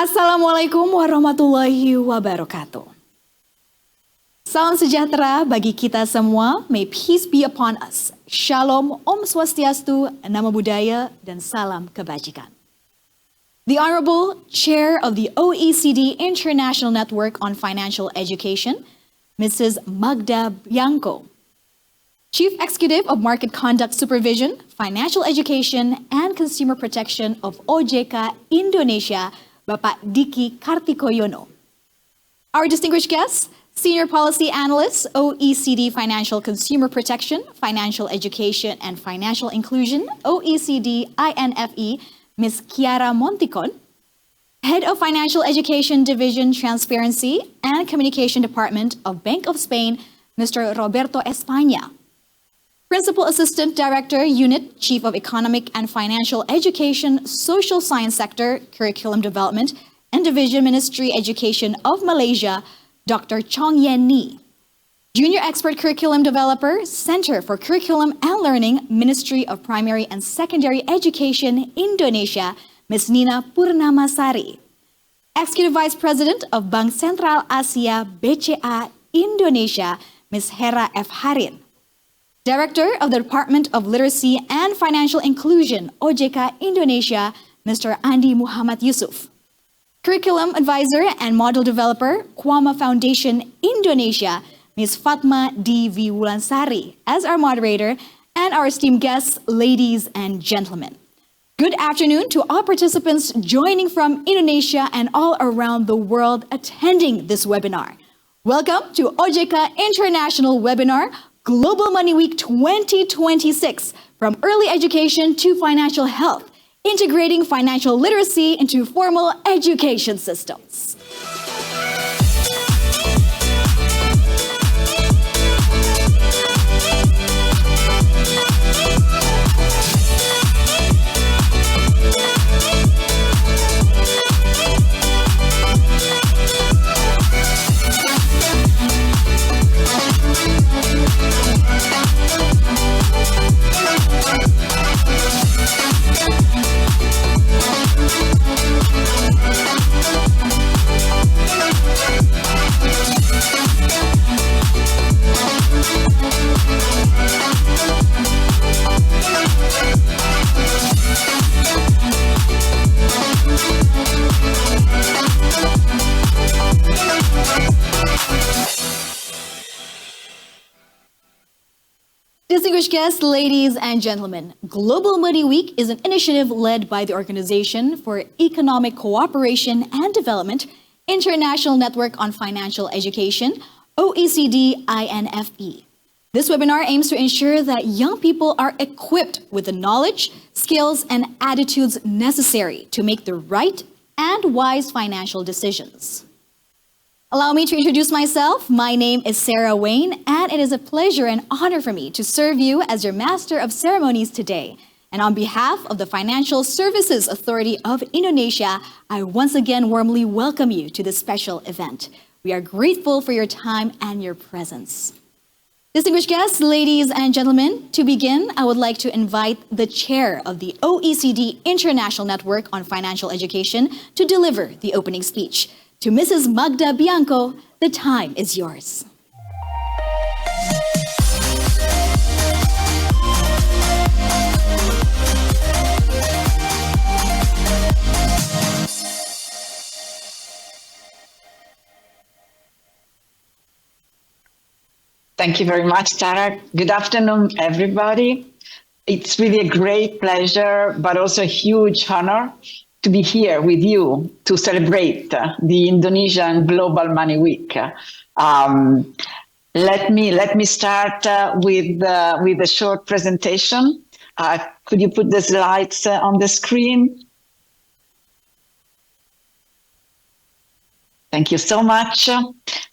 Assalamualaikum warahmatullahi wabarakatuh. Salam sejahtera bagi kita semua. May peace be upon us. Shalom, Om Swastiastu, Namo Buddhaya, dan salam kebajikan. The Honorable Chair of the OECD International Network on Financial Education, Mrs. Magda Bianco. Chief Executive of Market Conduct Supervision, Financial Education, and Consumer Protection of OJK Indonesia, Bapak Diki Kartikoyono. Our distinguished guests, Senior Policy Analyst, OECD Financial Consumer Protection, Financial Education, and Financial Inclusion, OECD INFE, Ms. Chiara Monticon. Head of Financial Education Division Transparency and Communication Department of Bank of Spain, Mr. Roberto España. Principal Assistant Director, Unit, Chief of Economic and Financial Education, Social Science Sector, Curriculum Development, and Division Ministry Education of Malaysia, Dr. Chong Yen Ni. Junior Expert Curriculum Developer, Center for Curriculum and Learning, Ministry of Primary and Secondary Education, Indonesia, Ms. Nina Purnamasari. Executive Vice President of Bank Sentral Asia, BCA, Indonesia, Ms. Hera F. Harin. Director of the Department of Literacy and Financial Inclusion, OJK Indonesia, Mr. Andi Muhammad Yusuf. Curriculum Advisor and Model Developer, Kwama Foundation Indonesia, Ms. Fatma D. V. Wulansari, as our moderator, and our esteemed guests, ladies and gentlemen. Good afternoon to all participants joining from Indonesia and all around the world attending this webinar. Welcome to OJK International Webinar, Global Money Week 2026, from early education to financial health, integrating financial literacy into formal education systems. Distinguished guests, ladies and gentlemen, Global Money Week is an initiative led by the Organization for Economic Cooperation and Development, International Network on Financial Education, OECD INFE. This webinar aims to ensure that young people are equipped with the knowledge, skills, and attitudes necessary to make the right and wise financial decisions. Allow me to introduce myself. My name is Sarah Wayne, and it is a pleasure and honor for me to serve you as your Master of Ceremonies today. And on behalf of the Financial Services Authority of Indonesia, I once again warmly welcome you to this special event. We are grateful for your time and your presence. Distinguished guests, ladies and gentlemen, to begin, I would like to invite the chair of the OECD International Network on Financial Education to deliver the opening speech. To Mrs. Magda Bianco, the time is yours. Thank you very much, Sarah. Good afternoon, everybody. It's really a great pleasure, but also a huge honor to be here with you to celebrate the Indonesian Global Money Week. Let me start with a short presentation. Could you put the slides on the screen? Thank you so much.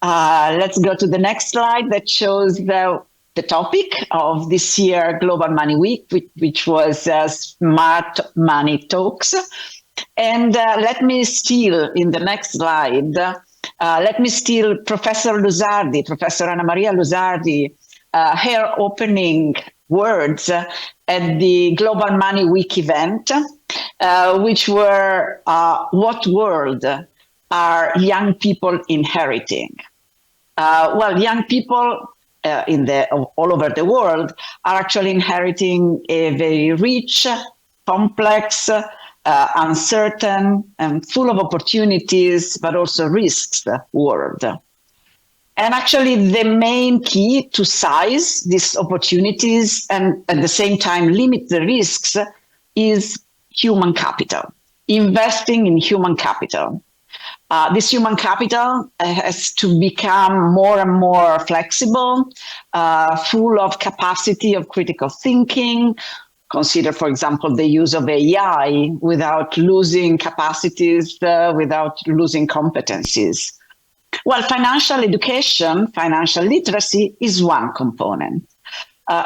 Let's go to the next slide that shows the topic of this year Global Money Week, which was Smart Money Talks. And let me steal in the next slide, Professor Lusardi, Professor Anna Maria Lusardi, her opening words at the Global Money Week event. which were what world are young people inheriting? Well, young people all over the world are actually inheriting a very rich, complex, uncertain, and full of opportunities, but also risks world. And actually, the main key to size these opportunities and at the same time limit the risks is human capital, investing in human capital. This human capital has to become more and more flexible, full of capacity of critical thinking. Consider, for example, the use of AI without losing capacities, without losing competencies. Well, financial education, financial literacy is one component.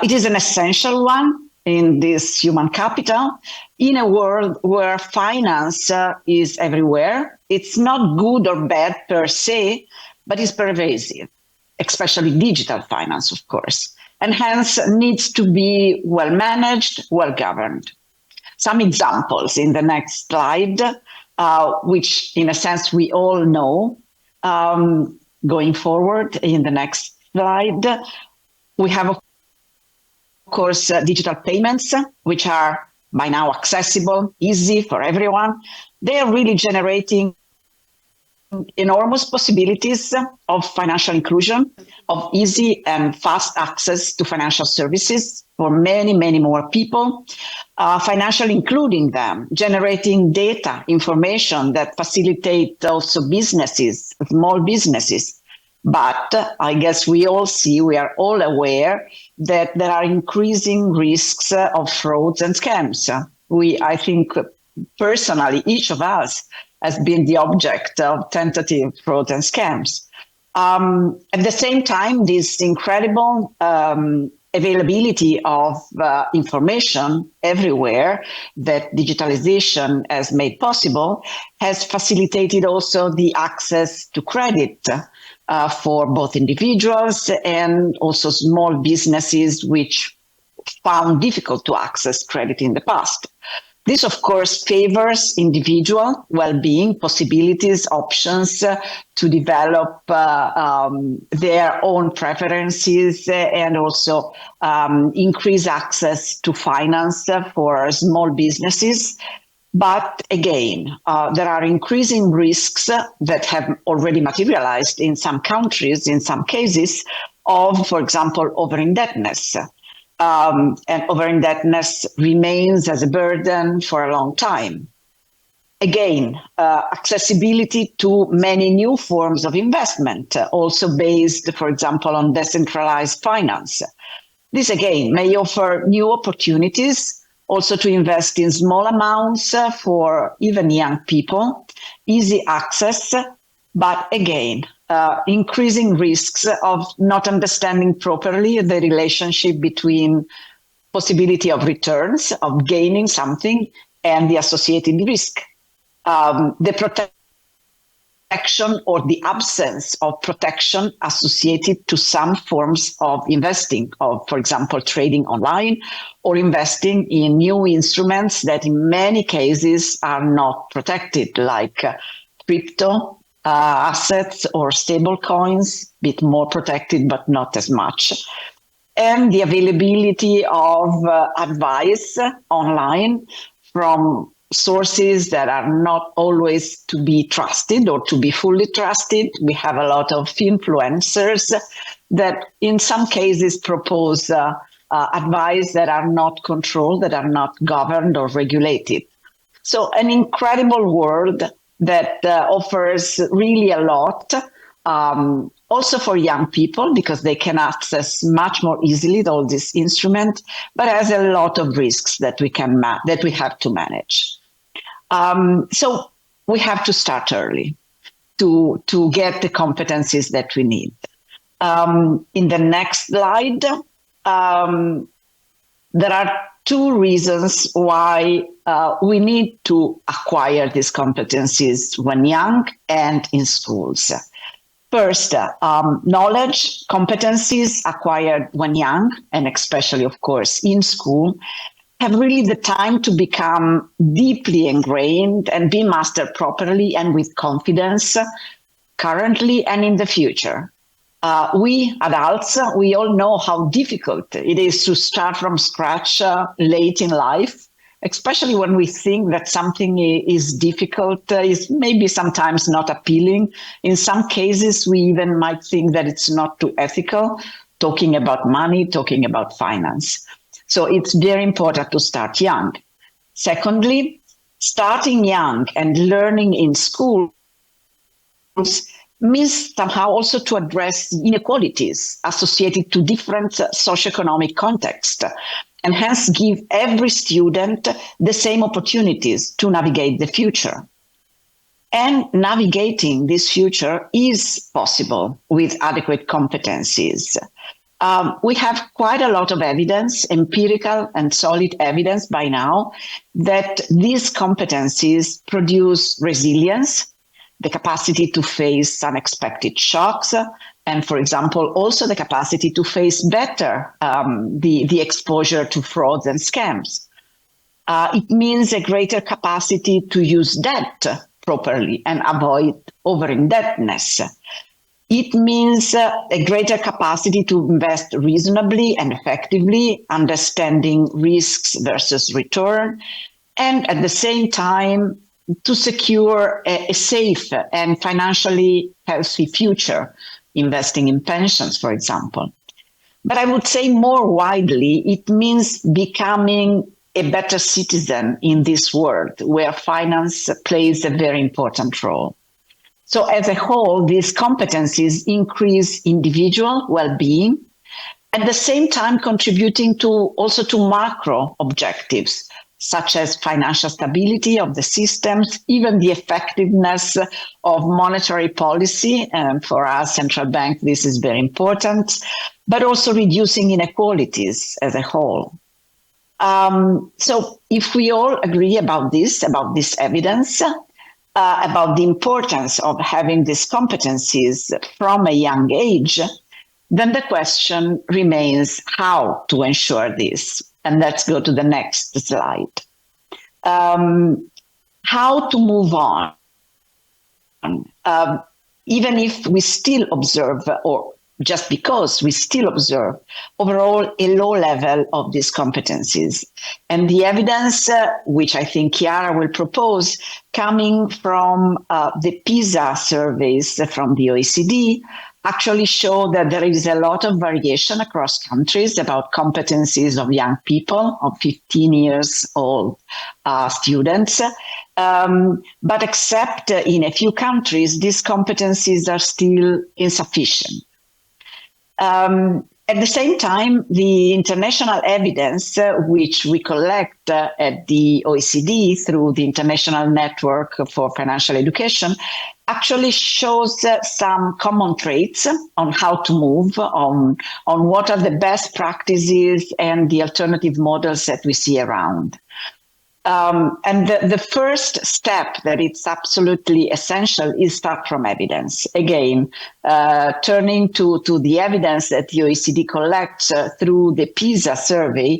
It is an essential one in this human capital in a world where finance is everywhere. It's not good or bad per se, but it's pervasive, especially digital finance, of course, and hence needs to be well managed, well governed. Some examples in the next slide, which in a sense we all know. Going forward in the next slide, we have, of course, digital payments, which are by now accessible, easy for everyone. They are really generating enormous possibilities of financial inclusion, of easy and fast access to financial services for many, many more people, financially including them, generating data, information that facilitate also businesses, small businesses. But I guess we are all aware that there are increasing risks of frauds and scams. I think personally, each of us has been the object of tentative fraud and scams. At the same time, this incredible availability of information everywhere that digitalization has made possible has facilitated also the access to credit for both individuals and also small businesses which found difficult to access credit in the past. This, of course, favors individual well-being, possibilities, options to develop their own preferences and also increase access to finance for small businesses. But again, there are increasing risks that have already materialized in some countries, in some cases, of, for example, over-indebtedness. And over-indebtedness remains as a burden for a long time. Again, accessibility to many new forms of investment, also based, for example, on decentralized finance. This, again, may offer new opportunities also to invest in small amounts for even young people, easy access, but again, increasing risks of not understanding properly the relationship between possibility of returns, of gaining something, and the associated risk. The protection or the absence of protection associated to some forms of investing, of, for example, trading online or investing in new instruments that in many cases are not protected, like crypto assets or stable coins, a bit more protected, but not as much. And the availability of advice online from sources that are not always to be trusted or to be fully trusted. We have a lot of influencers that in some cases propose advice that are not controlled, that are not governed or regulated. So an incredible world that offers really a lot, also for young people, because they can access much more easily all this instrument, but has a lot of risks that we have to manage. So we have to start early to get the competencies that we need. In the next slide, there are two reasons why we need to acquire these competencies when young and in schools. First, knowledge, competencies acquired when young, and especially, of course, in school, have really the time to become deeply ingrained and be mastered properly and with confidence currently and in the future. We adults, we all know how difficult it is to start from scratch late in life, especially when we think that something is difficult, is maybe sometimes not appealing. In some cases, we even might think that it's not too ethical, talking about money, talking about finance. So it's very important to start young. Secondly, starting young and learning in schools means somehow also to address inequalities associated to different socioeconomic contexts, and hence give every student the same opportunities to navigate the future. And navigating this future is possible with adequate competencies. We have quite a lot of evidence, empirical and solid evidence by now, that these competencies produce resilience, the capacity to face unexpected shocks, and, for example, also the capacity to face better the exposure to frauds and scams. It means a greater capacity to use debt properly and avoid over-indebtedness. It means a greater capacity to invest reasonably and effectively, understanding risks versus return, and at the same time, to secure a safe and financially healthy future, investing in pensions, for example. But I would say more widely, it means becoming a better citizen in this world where finance plays a very important role. So as a whole, these competencies increase individual well-being, at the same time contributing also to macro objectives, such as financial stability of the systems, even the effectiveness of monetary policy. And for us, central bank, this is very important, but also reducing inequalities as a whole. So if we all agree about this evidence, about the importance of having these competencies from a young age, then the question remains how to ensure this. And let's go to the next slide. How to move on, even if we still observe, or just because we still observe, overall a low level of these competencies. And the evidence, which I think Chiara will propose, coming from the PISA surveys from the OECD, actually show that there is a lot of variation across countries about competencies of young people, of 15 years old students. But except in a few countries, these competencies are still insufficient. At the same time, the international evidence, which we collect at the OECD through the International Network for Financial Education, actually shows some common traits on how to move, on what are the best practices and the alternative models that we see around. And the first step that it's absolutely essential is start from evidence. Again, turning to the evidence that the OECD collects through the PISA survey,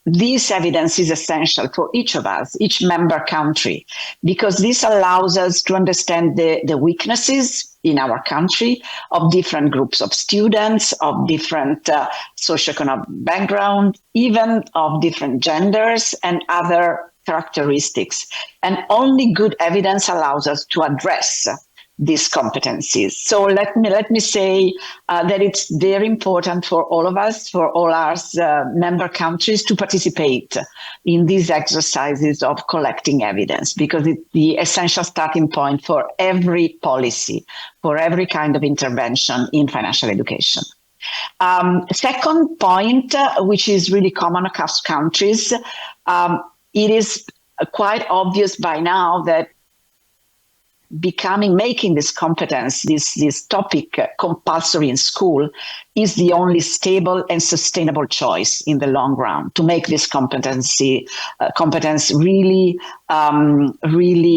this evidence is essential for each of us, each member country, because this allows us to understand the weaknesses in our country of different groups of students, of different socioeconomic background, even of different genders and other characteristics. And only good evidence allows us to address these competencies. So let me say that it's very important for all of us, for all our member countries, to participate in these exercises of collecting evidence, because it's the essential starting point for every policy, for every kind of intervention in financial education. Second point, which is really common across countries, it is quite obvious by now that making this competence, this topic compulsory in school is the only stable and sustainable choice in the long run to make this competence really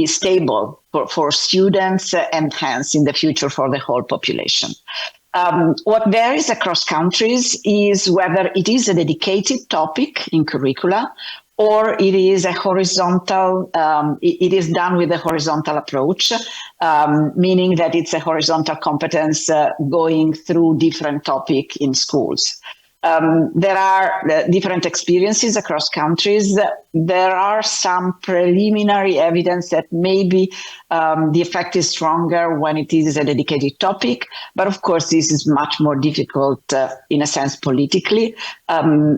stable for students and hence in the future for the whole population. What varies across countries is whether it is a dedicated topic in curricula or it is a horizontal, it is done with a horizontal approach, meaning that it's a horizontal competence going through different topics in schools. There are different experiences across countries. There are some preliminary evidence that maybe the effect is stronger when it is a dedicated topic, but of course this is much more difficult in a sense politically.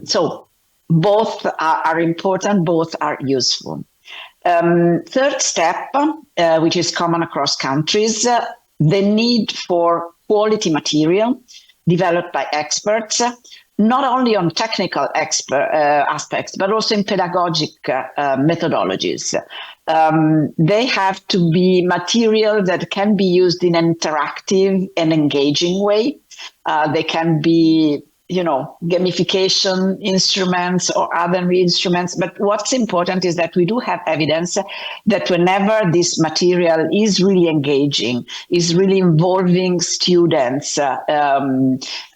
So both are important, both are useful. Third step, which is common across countries, the need for quality material developed by experts, not only on technical aspects, but also in pedagogic methodologies. They have to be material that can be used in an interactive and engaging way. They can be, gamification instruments or other instruments. But what's important is that we do have evidence that whenever this material is really engaging, is really involving students,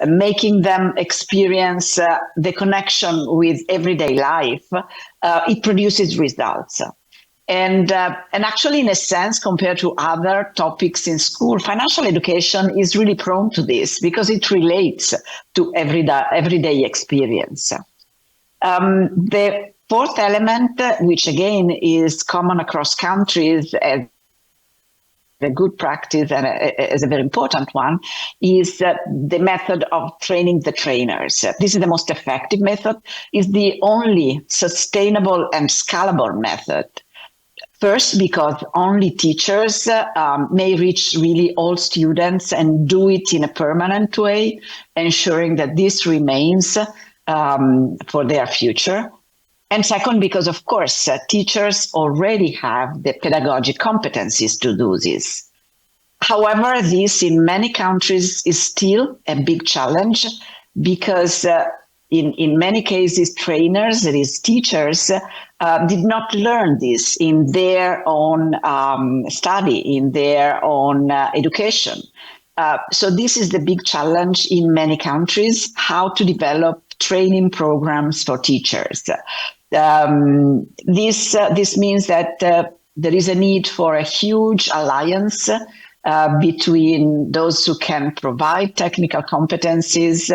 making them experience the connection with everyday life, it produces results. And actually, in a sense, compared to other topics in school, financial education is really prone to this because it relates to everyday experience. The fourth element, which again is common across countries as a good practice and as a very important one, is the method of training the trainers. This is the most effective method, is the only sustainable and scalable method. First, because only teachers may reach really all students and do it in a permanent way, ensuring that this remains for their future. And second, because of course, teachers already have the pedagogic competencies to do this. However, this in many countries is still a big challenge because in many cases, trainers, that is teachers, did not learn this in their own study, in their own education. So this is the big challenge in many countries, how to develop training programs for teachers. This means that there is a need for a huge alliance between those who can provide technical competencies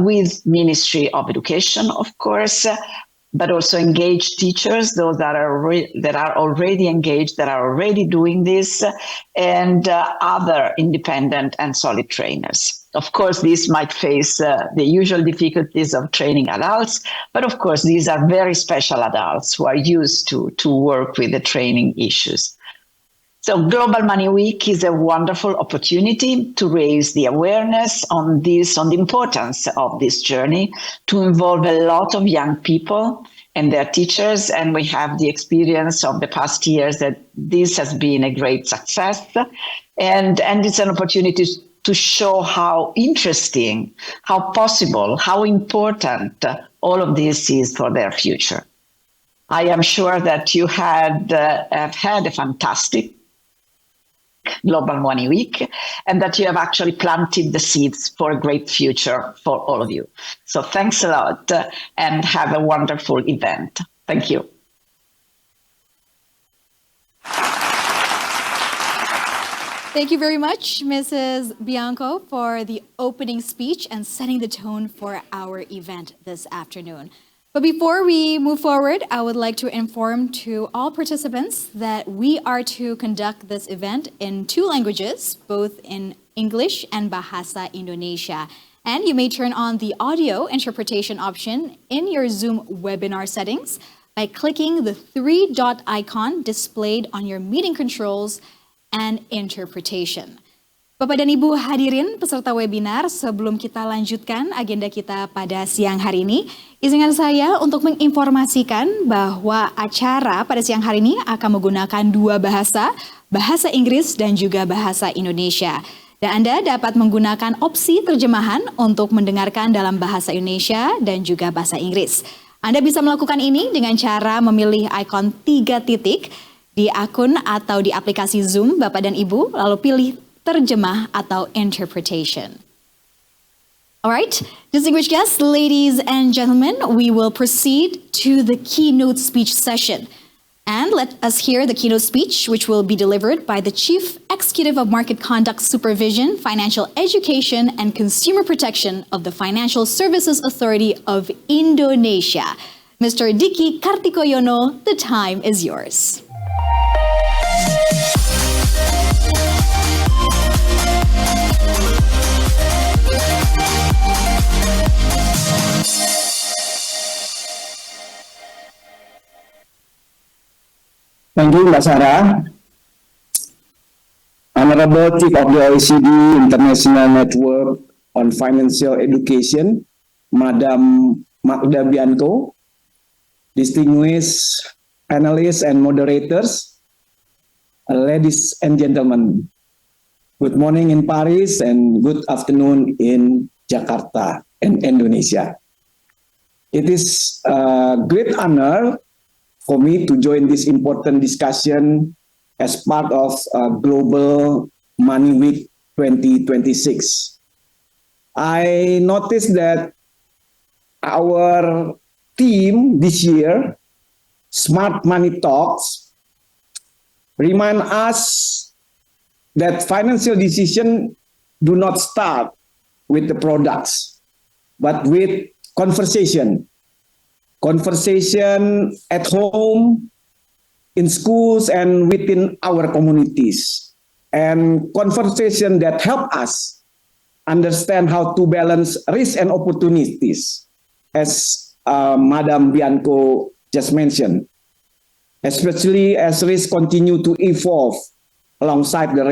with Ministry of Education, of course, but also engaged teachers, those that are already engaged, that are already doing this, and other independent and solid trainers. Of course, these might face the usual difficulties of training adults, but of course, these are very special adults who are used to work with the training issues. So Global Money Week is a wonderful opportunity to raise the awareness on the importance of this journey, to involve a lot of young people and their teachers. And we have the experience of the past years that this has been a great success. And it's an opportunity to show how interesting, how possible, how important all of this is for their future. I am sure that you have had a fantastic Global Money Week, and that you have actually planted the seeds for a great future for all of you. So thanks a lot and have a wonderful event. Thank you. Thank you very much, Mrs. Bianco, for the opening speech and setting the tone for our event this afternoon. But before we move forward, I would like to inform to all participants that we are to conduct this event in 2 languages, both in English and Bahasa Indonesia. And you may turn on the audio interpretation option in your Zoom webinar settings by clicking the 3-dot icon displayed on your meeting controls and interpretation. Bapak dan Ibu hadirin peserta webinar, sebelum kita lanjutkan agenda kita pada siang hari ini, izinkan saya untuk menginformasikan bahwa acara pada siang hari ini akan menggunakan 2 bahasa, bahasa Inggris dan juga bahasa Indonesia. Dan Anda dapat menggunakan opsi terjemahan untuk mendengarkan dalam bahasa Indonesia dan juga bahasa Inggris. Anda bisa melakukan ini dengan cara memilih ikon 3 titik di akun atau di aplikasi Zoom Bapak dan Ibu, lalu pilih terjemah atau interpretation. All right, distinguished guests, ladies and gentlemen, we will proceed to the keynote speech session. And let us hear the keynote speech, which will be delivered by the Chief Executive of Market Conduct Supervision, Financial Education and Consumer Protection of the Financial Services Authority of Indonesia. Mr. Diki Kartikoyono, the time is yours. Thank you, Mbak Sarah. Honorable Chief of the OECD International Network on Financial Education, Madam Magda Bianco, distinguished panelists and moderators, ladies and gentlemen, good morning in Paris and good afternoon in Jakarta in Indonesia. It is a great honor for me to join this important discussion as part of Global Money Week 2026. I noticed that our theme this year, Smart Money Talks, remind us that financial decisions do not start with the products, but with conversation at home, in schools, and within our communities. And conversation that help us understand how to balance risks and opportunities, as Madam Bianco just mentioned, especially as risks continue to evolve alongside the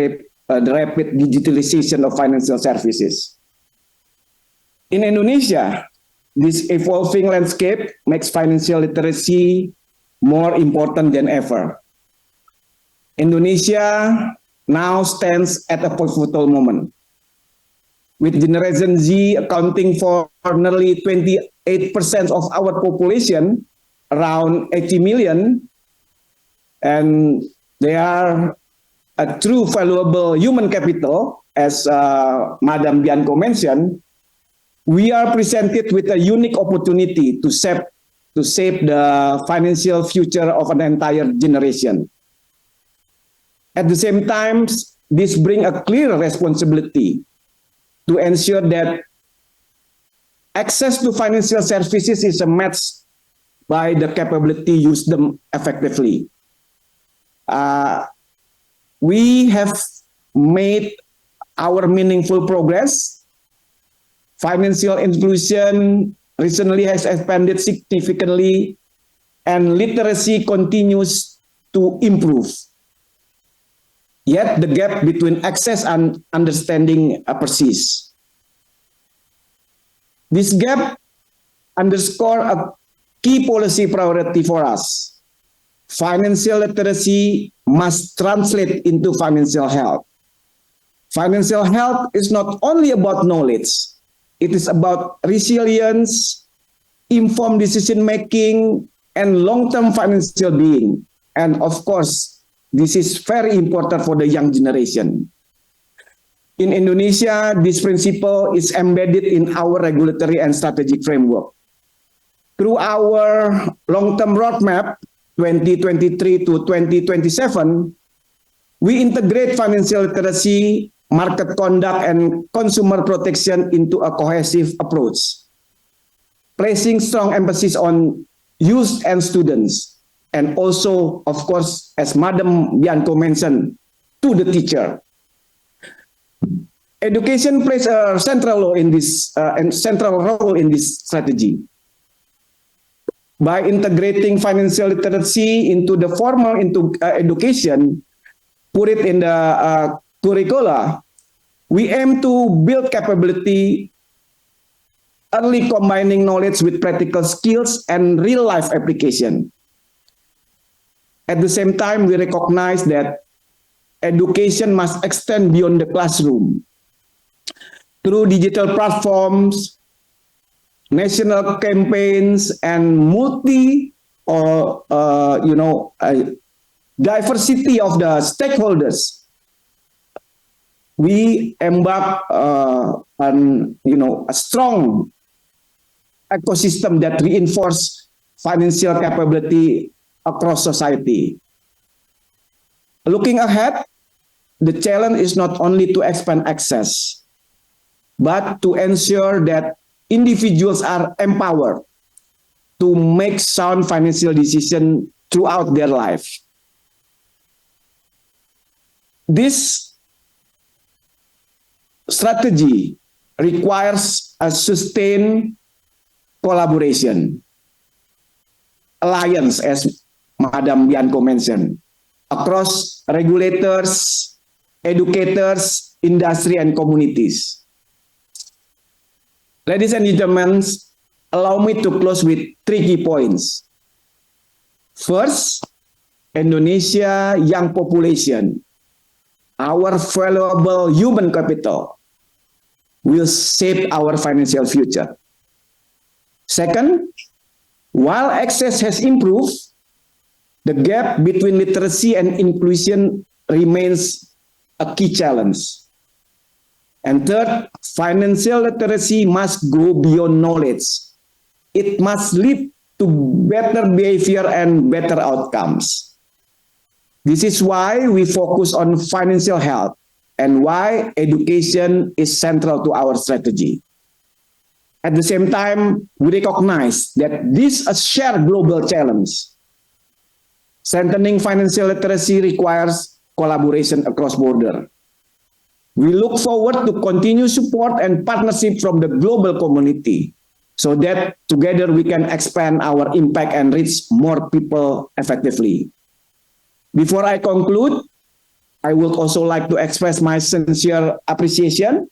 rapid digitalization of financial services. In Indonesia, this evolving landscape makes financial literacy more important than ever. Indonesia now stands at a pivotal moment, with Generation Z accounting for nearly 28% of our population, around 80 million, and they are a true valuable human capital, as Madam Bianco mentioned. We are presented with a unique opportunity to shape the financial future of an entire generation. At the same time, this brings a clear responsibility to ensure that access to financial services is matched by the capability to use them effectively. We have made our meaningful progress. Financial inclusion recently has expanded significantly, and literacy continues to improve. Yet the gap between access and understanding persists. This gap underscores a key policy priority for us. Financial literacy must translate into financial health. Financial health is not only about knowledge. It is about resilience, informed decision-making, and long-term financial being. And of course, this is very important for the young generation. In Indonesia, this principle is embedded in our regulatory and strategic framework. Through our long-term roadmap, 2023 to 2027, we integrate financial literacy, market conduct, and consumer protection into a cohesive approach, placing strong emphasis on youth and students, and also, of course, as Madam Bianco mentioned, to the teacher. Education plays a central role in this strategy. By integrating financial literacy into the formal education, put it in the curricula, we aim to build capability, early combining knowledge with practical skills and real-life application. At the same time, we recognize that education must extend beyond the classroom. Through digital platforms, national campaigns, and diversity of the stakeholders, we embark on a strong ecosystem that reinforce financial capability across society. Looking ahead, the challenge is not only to expand access, but to ensure that individuals are empowered to make sound financial decisions throughout their life. This strategy requires a sustained collaboration, alliance, as Madam Bianco mentioned, across regulators, educators, industry, and communities. Ladies and gentlemen, allow me to close with 3 key points. First, Indonesia young population, our valuable human capital, will shape our financial future. Second, while access has improved, the gap between literacy and inclusion remains a key challenge. And third, financial literacy must go beyond knowledge. It must lead to better behavior and better outcomes. This is why we focus on financial health and why education is central to our strategy. At the same time, we recognize that this is a shared global challenge. Strengthening financial literacy requires collaboration across borders. We look forward to continue support and partnership from the global community so that together we can expand our impact and reach more people effectively. Before I conclude, I would also like to express my sincere appreciation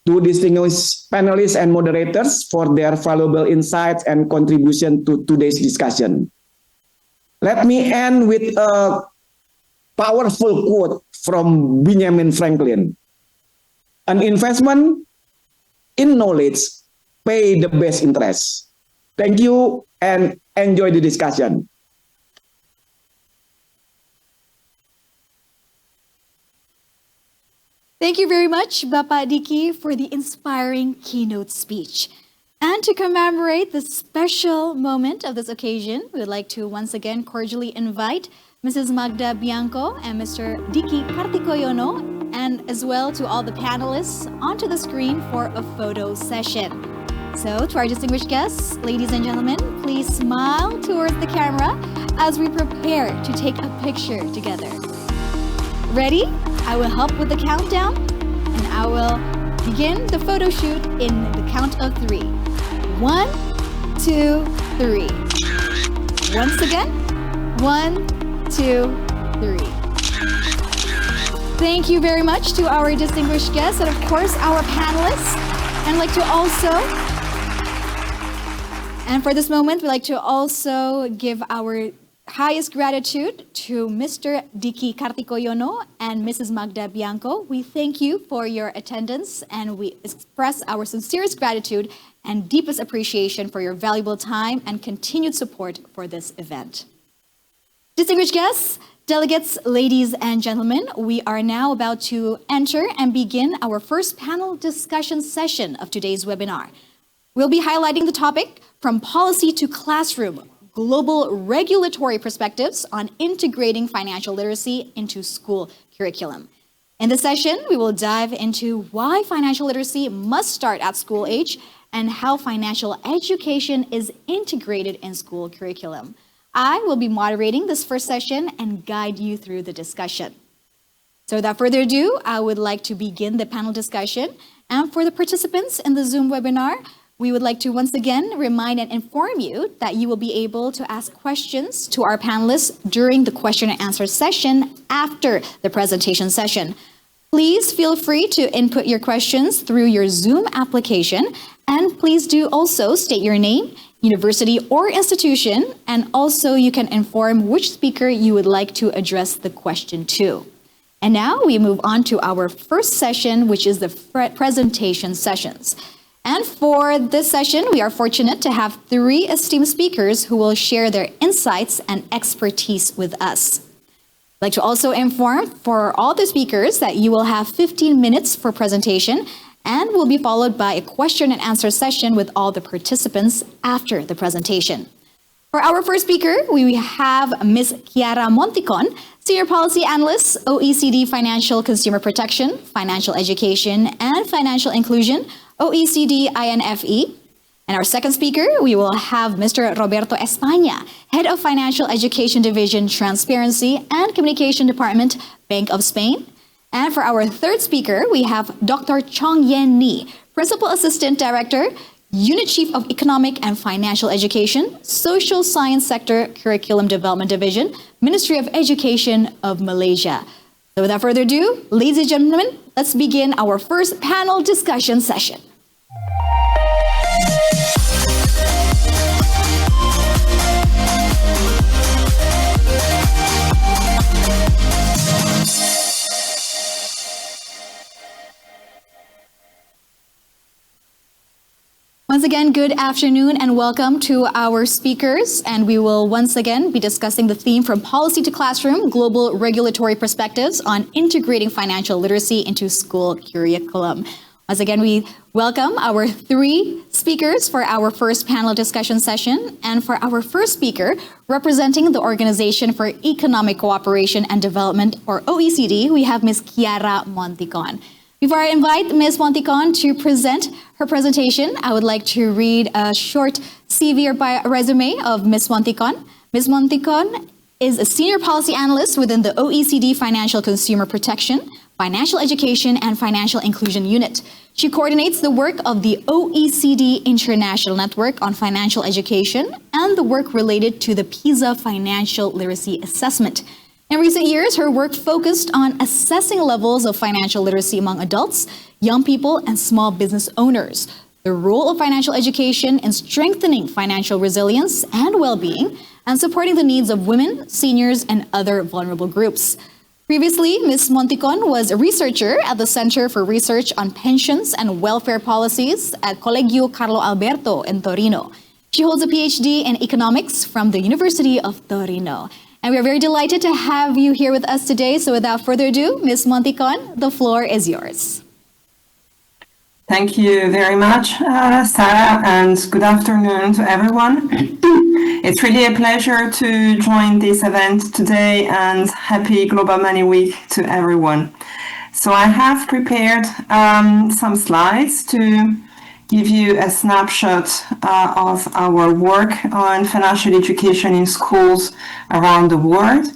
to distinguished panelists and moderators for their valuable insights and contribution to today's discussion. Let me end with a powerful quote from Benjamin Franklin. An investment in knowledge pays the best interest. Thank you and enjoy the discussion. Thank you very much, Bapak Diki, for the inspiring keynote speech. And to commemorate the special moment of this occasion, we would like to once again cordially invite Mrs. Magda Bianco and Mr. Diki Kartikoyono, and as well to all the panelists onto the screen for a photo session. So to our distinguished guests, ladies and gentlemen, please smile towards the camera as we prepare to take a picture together. Ready? I will help with the countdown, and I will begin the photo shoot in the count of 3. 1, 2, 3. Once again, 1, 2, 3. Thank you very much to our distinguished guests and of course our panelists. And I'd like to also, and for this moment, we'd like to also give our highest gratitude to Mr. Diki Kartikoyono and Mrs. Magda Bianco. We thank you for your attendance and we express our sincerest gratitude and deepest appreciation for your valuable time and continued support for this event. Distinguished guests, delegates, ladies and gentlemen, we are now about to enter and begin our first panel discussion session of today's webinar. We'll be highlighting the topic From Policy to Classroom, Global Regulatory Perspectives on Integrating Financial Literacy into School Curriculum. In this session, we will dive into why financial literacy must start at school age and how financial education is integrated in school curriculum. I will be moderating this first session and guide you through the discussion. So without further ado, I would like to begin the panel discussion. And for the participants in the Zoom webinar, we would like to once again remind and inform you that you will be able to ask questions to our panelists during the question and answer session after the presentation session. Please feel free to input your questions through your Zoom application, and please do also state your name, university or institution, and also you can inform which speaker you would like to address the question to. And now we move on to our first session, which is the presentation sessions. And for this session, we are fortunate to have 3 esteemed speakers who will share their insights and expertise with us. I'd like to also inform for all the speakers that you will have 15 minutes for presentation and will be followed by a question and answer session with all the participants after the presentation. For our first speaker, we have Ms. Chiara Monticon, Senior Policy Analyst, OECD Financial Consumer Protection, Financial Education, and Financial Inclusion, OECD INFE. And our second speaker, we will have Mr. Roberto España, Head of Financial Education Division, Transparency and Communication Department, Bank of Spain. And for our third speaker, we have Dr. Chong Yen Ni, Principal Assistant Director, Unit Chief of Economic and Financial Education, Social Science Sector Curriculum Development Division, Ministry of Education of Malaysia. So without further ado, ladies and gentlemen, let's begin our first panel discussion session. Once again, good afternoon and welcome to our speakers. And we will once again be discussing the theme From Policy to Classroom, Global Regulatory Perspectives on Integrating Financial Literacy into School Curriculum. Once again, we welcome our three speakers for our first panel discussion session. And for our first speaker, representing the Organization for Economic Cooperation and Development, or OECD, we have Ms. Chiara Monticon. Before I invite Ms. Monticon to present her presentation, I would like to read a short CV or resume of Ms. Monticon. Ms. Monticon is a Senior Policy Analyst within the OECD Financial Consumer Protection, Financial Education, and Financial Inclusion Unit. She coordinates the work of the OECD International Network on Financial Education and the work related to the PISA Financial Literacy Assessment. In recent years, her work focused on assessing levels of financial literacy among adults, young people, and small business owners, the role of financial education in strengthening financial resilience and well-being, and supporting the needs of women, seniors, and other vulnerable groups. Previously, Ms. Monticon was a researcher at the Center for Research on Pensions and Welfare Policies at Colegio Carlo Alberto in Torino. She holds a PhD in economics from the University of Torino. And we are very delighted to have you here with us today. So without further ado, Ms. Monticon, the floor is yours. Thank you very much, Sarah, and good afternoon to everyone. It's really a pleasure to join this event today, and happy Global Money Week to everyone. So I have prepared some slides to give you a snapshot of our work on financial education in schools around the world.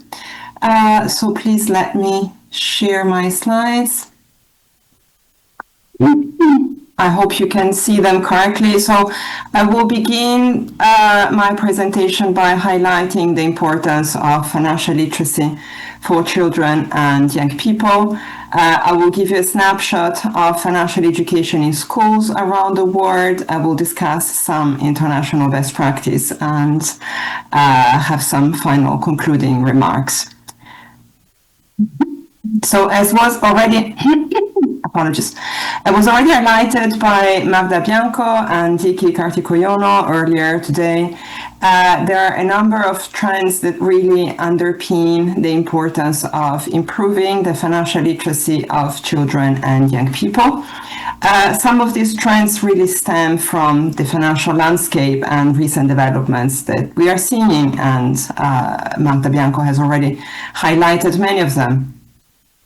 So please let me share my slides. I hope you can see them correctly. So I will begin my presentation by highlighting the importance of financial literacy for children and young people. I will give you a snapshot of financial education in schools around the world. I will discuss some international best practice and have some final concluding remarks. So as was already apologies. It was already highlighted by Magda Bianco and Vicky Carticoyono earlier today. There are a number of trends that really underpin the importance of improving the financial literacy of children and young people. Some of these trends really stem from the financial landscape and recent developments that we are seeing, and Magda Bianco has already highlighted many of them.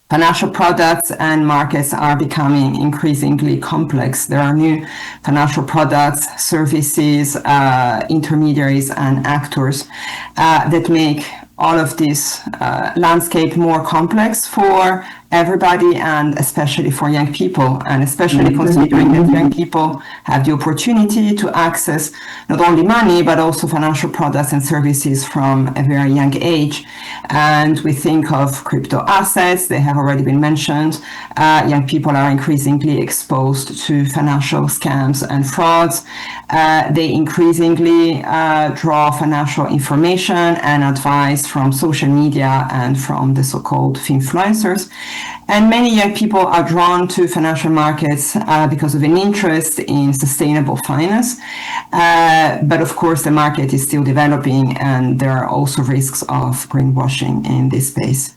Financial products and markets are becoming increasingly complex. There are new financial products, services, intermediaries, and actors that make all of this landscape more complex for everybody, and especially for young people, and especially considering that young people have the opportunity to access not only money, but also financial products and services from a very young age. And we think of crypto assets, they have already been mentioned. Young people are increasingly exposed to financial scams and frauds. They increasingly draw financial information and advice from social media and from the so-called influencers. And many young people are drawn to financial markets because of an interest in sustainable finance. But of course, the market is still developing, and there are also risks of greenwashing in this space.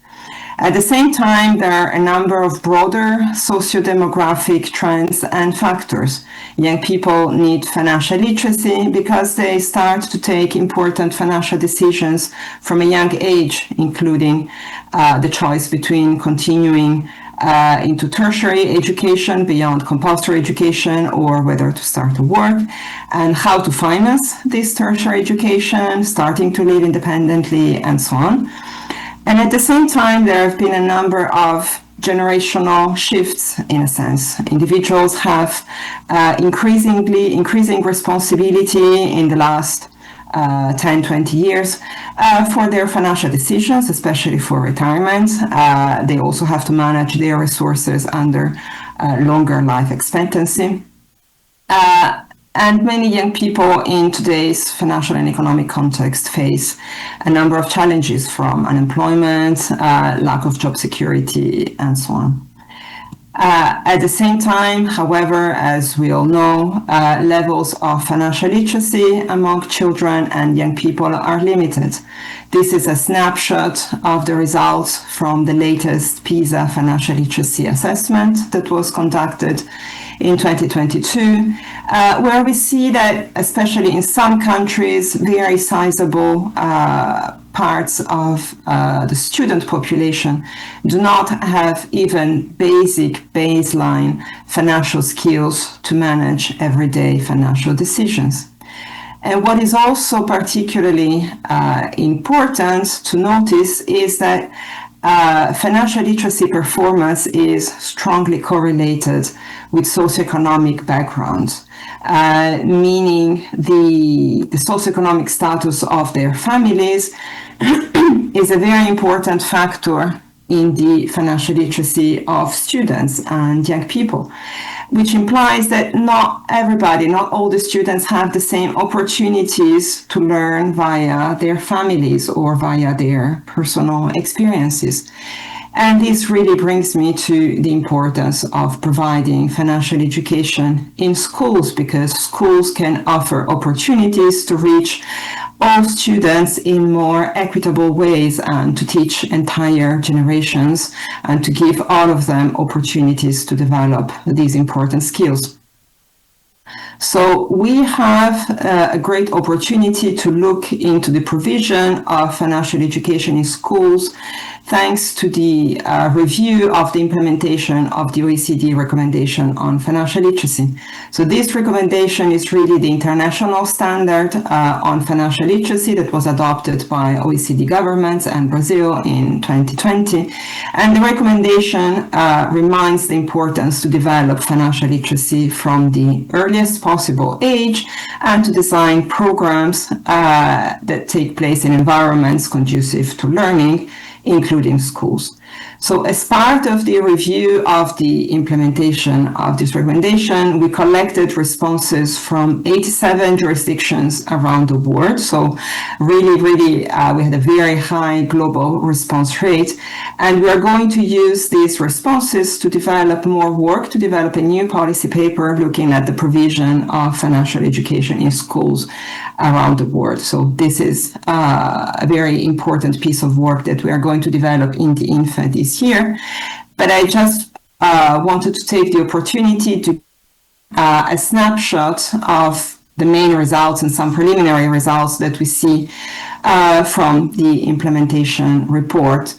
At the same time, there are a number of broader socio-demographic trends and factors. Young people need financial literacy because they start to take important financial decisions from a young age, including the choice between continuing into tertiary education beyond compulsory education, or whether to start to work, and how to finance this tertiary education, starting to live independently, and so on. And at the same time, there have been a number of generational shifts, in a sense. Individuals have increasing responsibility in the last 10, 20 years for their financial decisions, especially for retirement. They also have to manage their resources under longer life expectancy. And many young people in today's financial and economic context face a number of challenges, from unemployment, lack of job security, and so on. At the same time, however, as we all know, levels of financial literacy among children and young people are limited. This is a snapshot of the results from the latest PISA financial literacy assessment that was conducted in 2022, where we see that, especially in some countries, very sizable parts of the student population do not have even basic baseline financial skills to manage everyday financial decisions. And what is also particularly important to notice is that financial literacy performance is strongly correlated with socioeconomic background, meaning the socioeconomic status of their families is a very important factor in the financial literacy of students and young people, which implies that not all the students have the same opportunities to learn via their families or via their personal experiences. And this really brings me to the importance of providing financial education in schools, because schools can offer opportunities to reach all students in more equitable ways and to teach entire generations and to give all of them opportunities to develop these important skills. So we have a great opportunity to look into the provision of financial education in schools, thanks to the review of the implementation of the OECD recommendation on financial literacy. So this recommendation is really the international standard on financial literacy that was adopted by OECD governments and Brazil in 2020. And the recommendation reminds the importance to develop financial literacy from the earliest possible age and to design programs that take place in environments conducive to learning, including schools. So as part of the review of the implementation of this recommendation, we collected responses from 87 jurisdictions around the world. So really, we had a very high global response rate. And we are going to use these responses to develop more work, to develop a new policy paper looking at the provision of financial education in schools around the world. So this is a very important piece of work that we are going to develop in the INFA this year. But I just wanted to take the opportunity to a snapshot of the main results and some preliminary results that we see from the implementation report.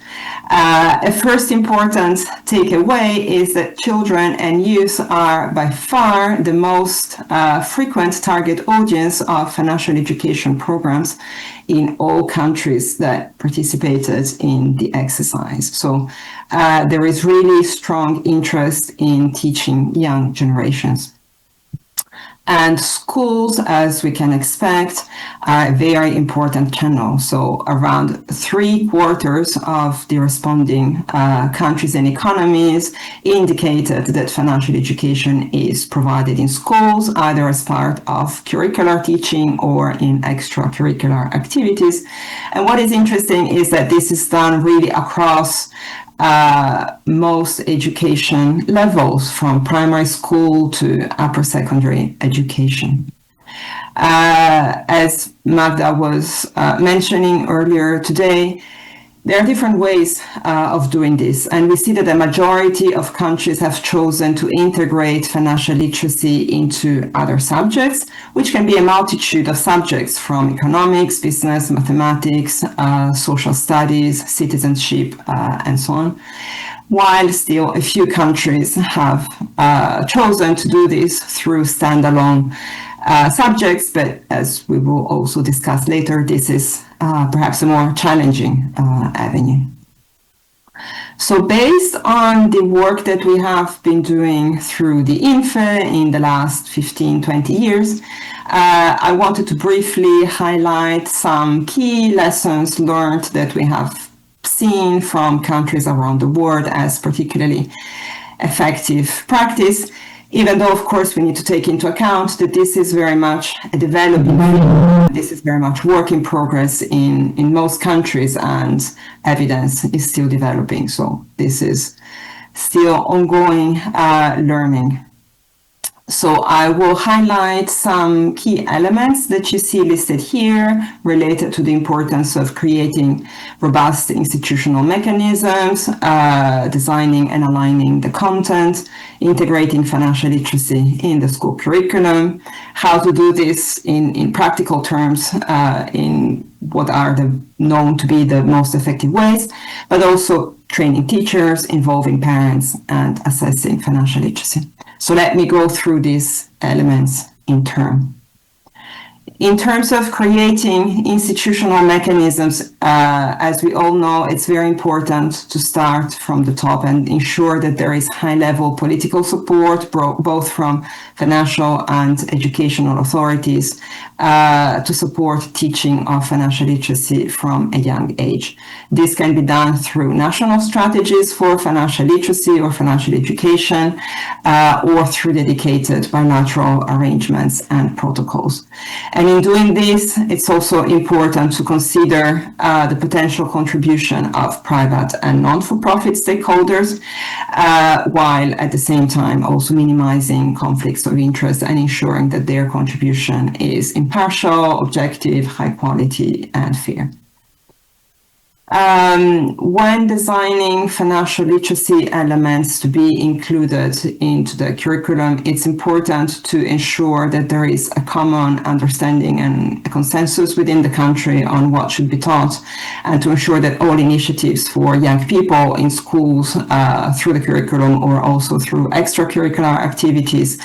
A first important takeaway is that children and youth are by far the most frequent target audience of financial education programs in all countries that participated in the exercise. So there is really strong interest in teaching young generations. And schools, as we can expect, are a very important channel. So around 3/4 of the responding countries and economies indicated that financial education is provided in schools, either as part of curricular teaching or in extracurricular activities. And what is interesting is that this is done really across most education levels, from primary school to upper secondary education. As Magda was mentioning earlier today, There are different ways of doing this, and we see that the majority of countries have chosen to integrate financial literacy into other subjects, which can be a multitude of subjects from economics, business, mathematics, social studies, citizenship, and so on. While still a few countries have chosen to do this through standalone subjects, but as we will also discuss later, this is perhaps a more challenging avenue. So based on the work that we have been doing through the INFE in the last 15-20 years, I wanted to briefly highlight some key lessons learned that we have seen from countries around the world as particularly effective practice, even though, of course, we need to take into account that this is very much a developing field. This is very much work in progress in most countries, and evidence is still developing. So this is still ongoing learning. So I will highlight some key elements that you see listed here related to the importance of creating robust institutional mechanisms, designing and aligning the content, integrating financial literacy in the school curriculum, how to do this in practical terms, in what are known to be the most effective ways, but also training teachers, involving parents, and assessing financial literacy. So let me go through these elements in turn. In terms of creating institutional mechanisms, as we all know, it's very important to start from the top and ensure that there is high-level political support, both from financial and educational authorities, to support teaching of financial literacy from a young age. This can be done through national strategies for financial literacy or financial education, or through dedicated bilateral arrangements and protocols. And in doing this, it's also important to consider the potential contribution of private and non-for-profit stakeholders, while at the same time also minimizing conflicts of interest and ensuring that their contribution is impartial, objective, high quality, and fair. When designing financial literacy elements to be included into the curriculum, it's important to ensure that there is a common understanding and a consensus within the country on what should be taught, and to ensure that all initiatives for young people in schools through the curriculum or also through extracurricular activities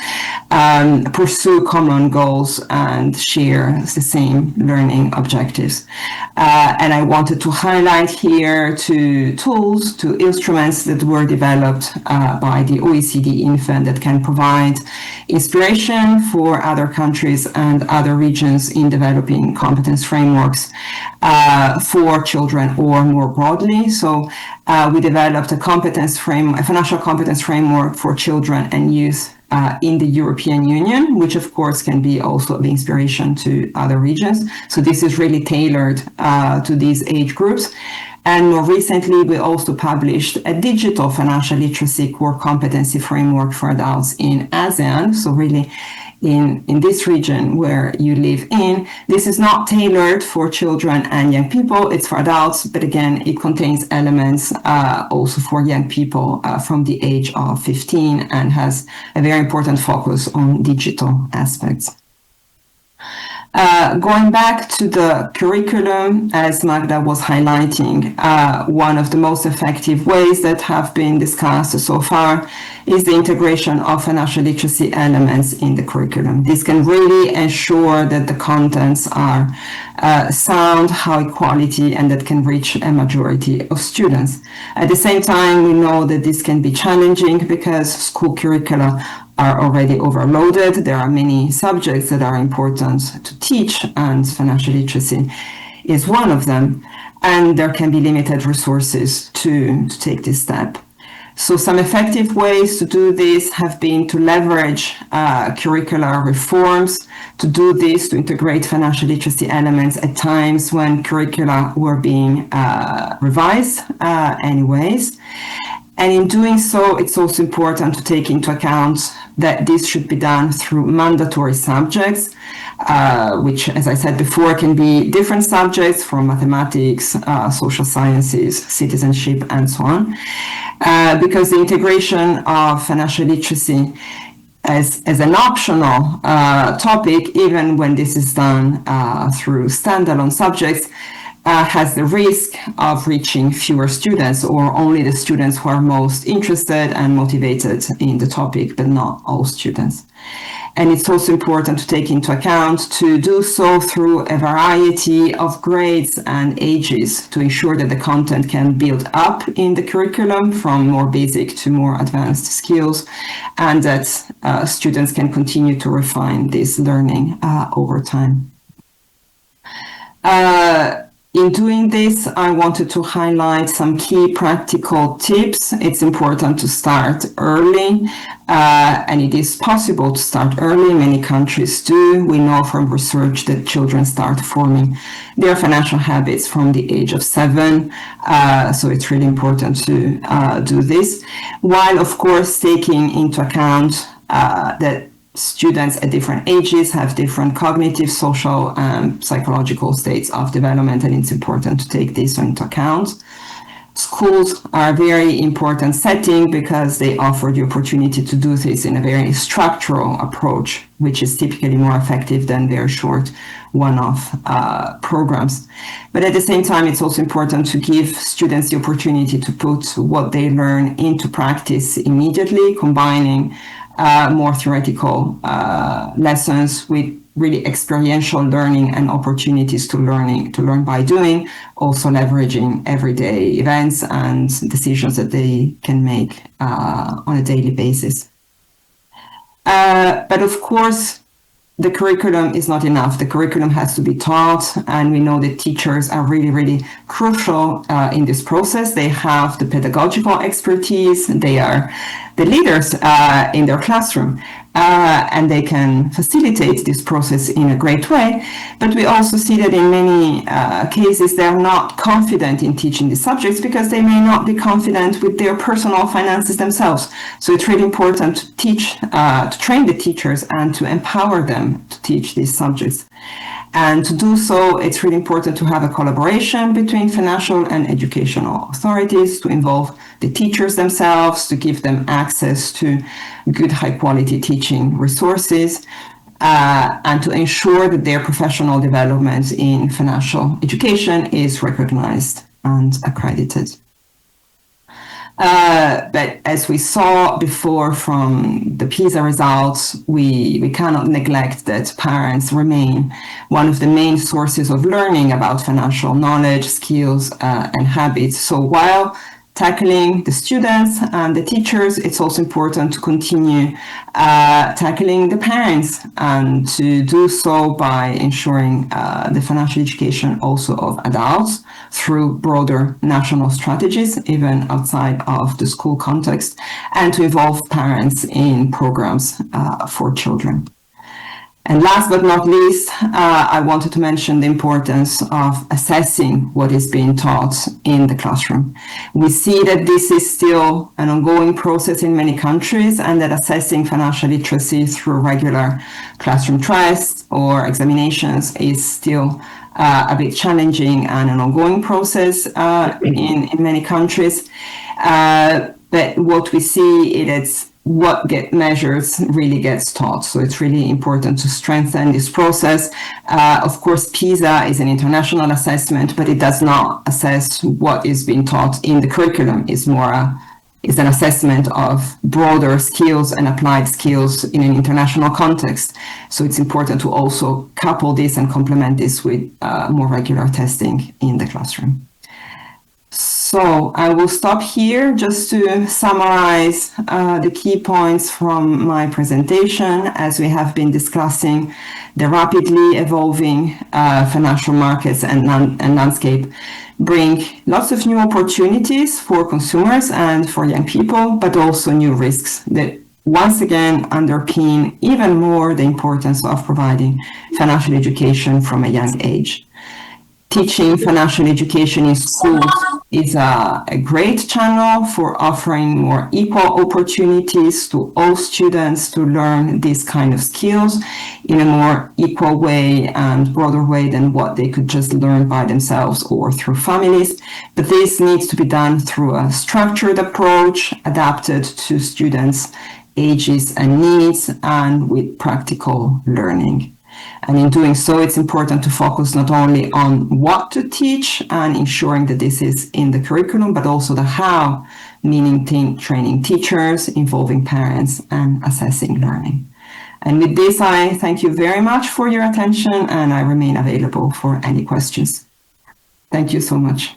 pursue common goals and share the same learning objectives. And I wanted to highlight here two tools, two instruments that were developed by the OECD INFE that can provide inspiration for other countries and other regions in developing competence frameworks for children or more broadly. So we developed a financial competence framework for children and youth in the European Union, which of course can be also of inspiration to other regions. So this is really tailored to these age groups. And more recently, we also published a digital financial literacy core competency framework for adults in ASEAN. So really in this region where you live in. This is not tailored for children and young people, it's for adults, but again, it contains elements also for young people from the age of 15 and has a very important focus on digital aspects. Going back to the curriculum, as Magda was highlighting, one of the most effective ways that have been discussed so far is the integration of financial literacy elements in the curriculum. This can really ensure that the contents are sound, high quality, and that can reach a majority of students. At the same time, we know that this can be challenging because school curricula are already overloaded. There are many subjects that are important to teach, and financial literacy is one of them. And there can be limited resources to take this step. So some effective ways to do this have been to leverage curricular reforms, to do this, to integrate financial literacy elements at times when curricula were being revised anyways. And in doing so, it's also important to take into account that this should be done through mandatory subjects, which, as I said before, can be different subjects from mathematics, social sciences, citizenship, and so on. Because the integration of financial literacy as an optional topic, even when this is done through standalone subjects, has the risk of reaching fewer students, or only the students who are most interested and motivated in the topic, but not all students. And it's also important to take into account to do so through a variety of grades and ages to ensure that the content can build up in the curriculum from more basic to more advanced skills, and that students can continue to refine this learning over time. In doing this, I wanted to highlight some key practical tips. It's important to start early, and it is possible to start early. Many countries do. We know from research that children start forming their financial habits from the age of 7. So it's really important to do this, while of course taking into account that students at different ages have different cognitive, social, and psychological states of development, and it's important to take this into account. Schools are a very important setting because they offer the opportunity to do this in a very structural approach, which is typically more effective than very short one-off programs. But at the same time, it's also important to give students the opportunity to put what they learn into practice immediately, combining more theoretical lessons with really experiential learning and opportunities to learn by doing, also leveraging everyday events and decisions that they can make on a daily basis. But of course, the curriculum is not enough. The curriculum has to be taught, and we know that teachers are really, really crucial in this process. They have the pedagogical expertise, they are the leaders in their classroom, and they can facilitate this process in a great way. But we also see that in many cases, they are not confident in teaching these subjects because they may not be confident with their personal finances themselves. So it's really important to teach, to train the teachers and to empower them to teach these subjects. And to do so, it's really important to have a collaboration between financial and educational authorities, to involve the teachers themselves, to give them access to good, high-quality teaching resources, and to ensure that their professional development in financial education is recognized and accredited. But as we saw before from the PISA results, we cannot neglect that parents remain one of the main sources of learning about financial knowledge, skills, and habits. So while tackling the students and the teachers, it's also important to continue tackling the parents, and to do so by ensuring the financial education also of adults through broader national strategies, even outside of the school context, and to involve parents in programs for children. And last but not least, I wanted to mention the importance of assessing what is being taught in the classroom. We see that this is still an ongoing process in many countries, and that assessing financial literacy through regular classroom tests or examinations is still a bit challenging and an ongoing process in many countries. But what we see is what gets measured really gets taught. So it's really important to strengthen this process. Of course, PISA is an international assessment, but it does not assess what is being taught in the curriculum. It's more is an assessment of broader skills and applied skills in an international context. So it's important to also couple this and complement this with more regular testing in the classroom. So I will stop here just to summarize the key points from my presentation, as we have been discussing the rapidly evolving financial markets and landscape bring lots of new opportunities for consumers and for young people, but also new risks that once again underpin even more the importance of providing financial education from a young age. teaching financial education in schools is a great channel for offering more equal opportunities to all students to learn these kind of skills in a more equal way and broader way than what they could just learn by themselves or through families. But this needs to be done through a structured approach adapted to students' ages and needs and with practical learning. And in doing so, it's important to focus not only on what to teach and ensuring that this is in the curriculum, but also the how, meaning training teachers, involving parents, and assessing learning. And with this, I thank you very much for your attention, and I remain available for any questions. Thank you so much.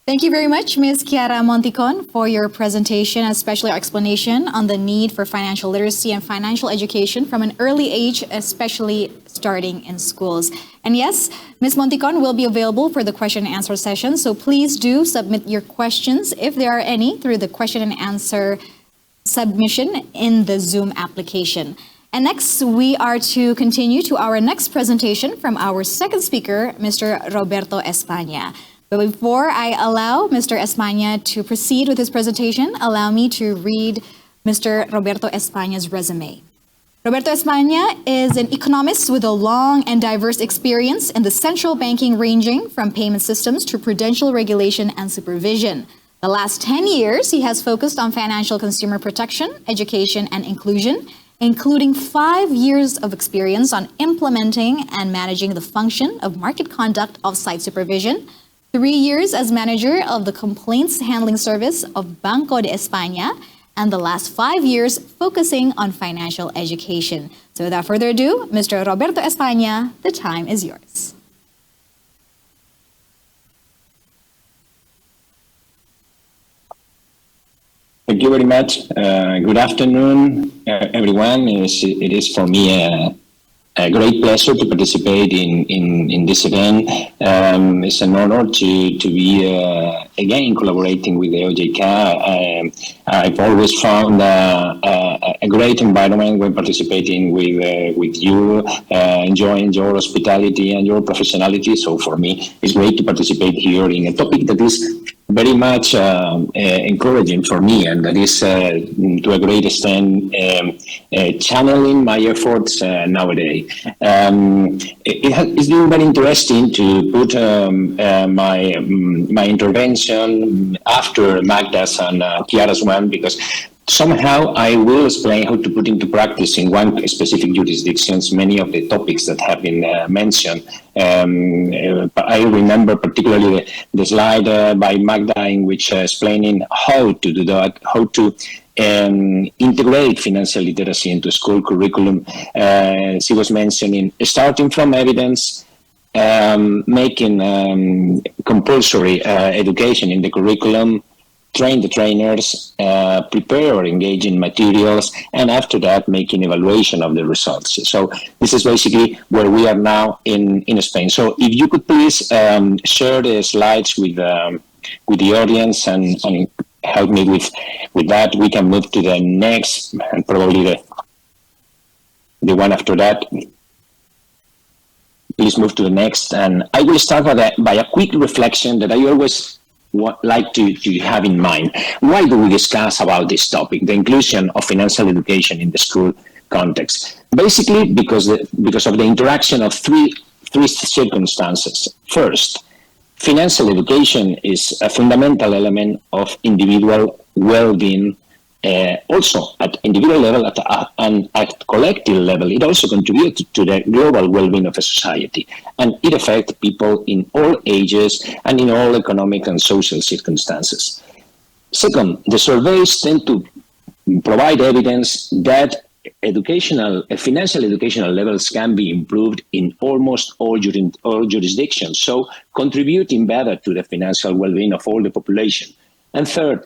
Thank you very much, Ms. Chiara Monticon, for your presentation, especially your explanation on the need for financial literacy and financial education from an early age, especially starting in schools. And yes, Ms. Monticon will be available for the question and answer session, so please do submit your questions, if there are any, through the question and answer submission in the Zoom application. And next, we are to continue to our next presentation from our second speaker, Mr. Roberto España. But before I allow Mr. España to proceed with his presentation, allow me to read Mr. Roberto España's resume. Roberto España is an economist with a long and diverse experience in the central banking, ranging from payment systems to prudential regulation and supervision. The last 10 years, he has focused on financial consumer protection, education, and inclusion, including 5 years of experience on implementing and managing the function of market conduct off-site supervision, 3 years as manager of the complaints handling service of Banco de España, and the last 5 years focusing on financial education. So without further ado, Mr. Roberto España, the time is yours. Thank you very much. Good afternoon, everyone. It is for me a great pleasure to participate in this event. It's an honor to be again collaborating with the OJK. I've always found a great environment when participating with you, enjoying your hospitality and your professionality. So for me, it's great to participate here in a topic that is very much encouraging for me, and that is to a great extent channeling my efforts nowadays. It's been very interesting to put my intervention after Magda's and Chiara's one, because somehow I will explain how to put into practice in one specific jurisdictions many of the topics that have been mentioned. I remember particularly the slide by Magda in which explaining how to do that, how to integrate financial literacy into school curriculum. She was mentioning starting from evidence, making compulsory education in the curriculum, train the trainers, prepare or engage in materials, and after that, making evaluation of the results. So this is basically where we are now in Spain. So if you could please share the slides with the audience and help me with that, we can move to the next, and probably the one after that. Please move to the next, and I will start by a quick reflection that I always like to have in mind. Why do we discuss about this topic, the inclusion of financial education in the school context? Basically, because of the interaction of three circumstances. First, financial education is a fundamental element of individual well-being. Also, at individual level and at collective level, it also contributes to the global well-being of a society, and it affects people in all ages and in all economic and social circumstances. Second, the surveys tend to provide evidence that financial educational levels can be improved in almost all jurisdictions, so contributing better to the financial well-being of all the population. And third,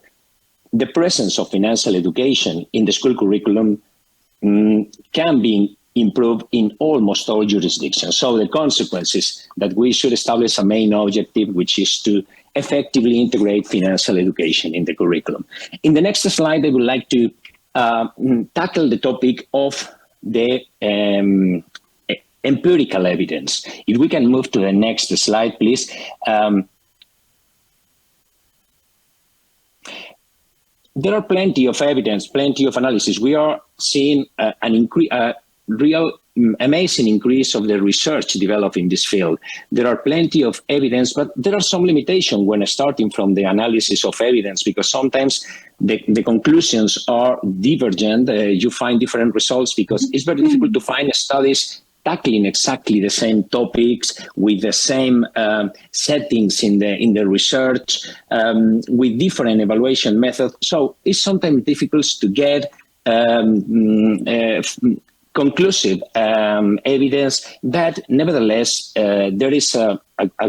the presence of financial education in the school curriculum can be improved in almost all jurisdictions. So the consequence is that we should establish a main objective, which is to effectively integrate financial education in the curriculum. In the next slide, I would like to tackle the topic of the empirical evidence. If we can move to the next slide, please. There are plenty of evidence, plenty of analysis. We are seeing a real amazing increase of the research developed in this field. There are plenty of evidence, but there are some limitations when starting from the analysis of evidence, because sometimes the conclusions are divergent. You find different results because it's very difficult to find studies tackling exactly the same topics with the same settings in the research with different evaluation methods. So it's sometimes difficult to get conclusive evidence, but nevertheless, there is a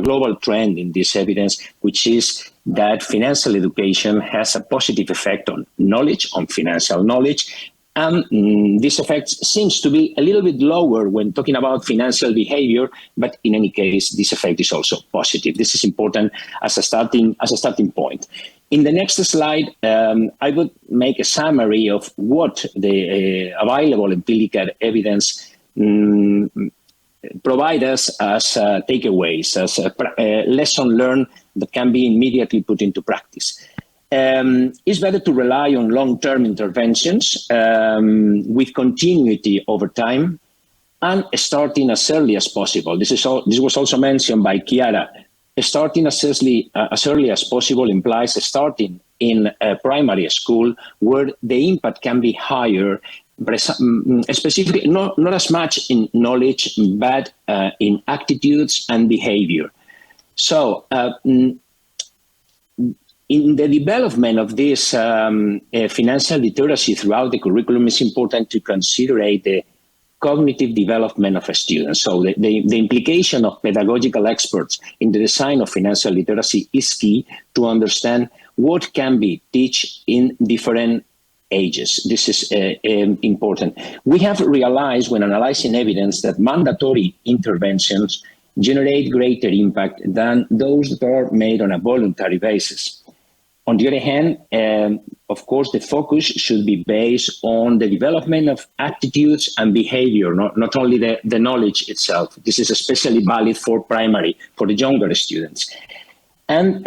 global trend in this evidence, which is that financial education has a positive effect on knowledge, on financial knowledge. And this effect seems to be a little bit lower when talking about financial behavior, but in any case, this effect is also positive. This is important as a starting point. In the next slide, I would make a summary of what the available empirical evidence provide us as takeaways, as a lesson learned that can be immediately put into practice. It's better to rely on long-term interventions with continuity over time and starting as early as possible. This was also mentioned by Chiara. Starting as early as possible implies starting in primary school, where the impact can be higher, specifically not as much in knowledge, but in attitudes and behavior. So in the development of this financial literacy throughout the curriculum, it's important to consider the cognitive development of students. So the implication of pedagogical experts in the design of financial literacy is key to understand what can be taught in different ages. This is important. We have realized when analyzing evidence that mandatory interventions generate greater impact than those that are made on a voluntary basis. On the other hand, of course, the focus should be based on the development of attitudes and behavior, not only the knowledge itself. This is especially valid for primary, for the younger students. And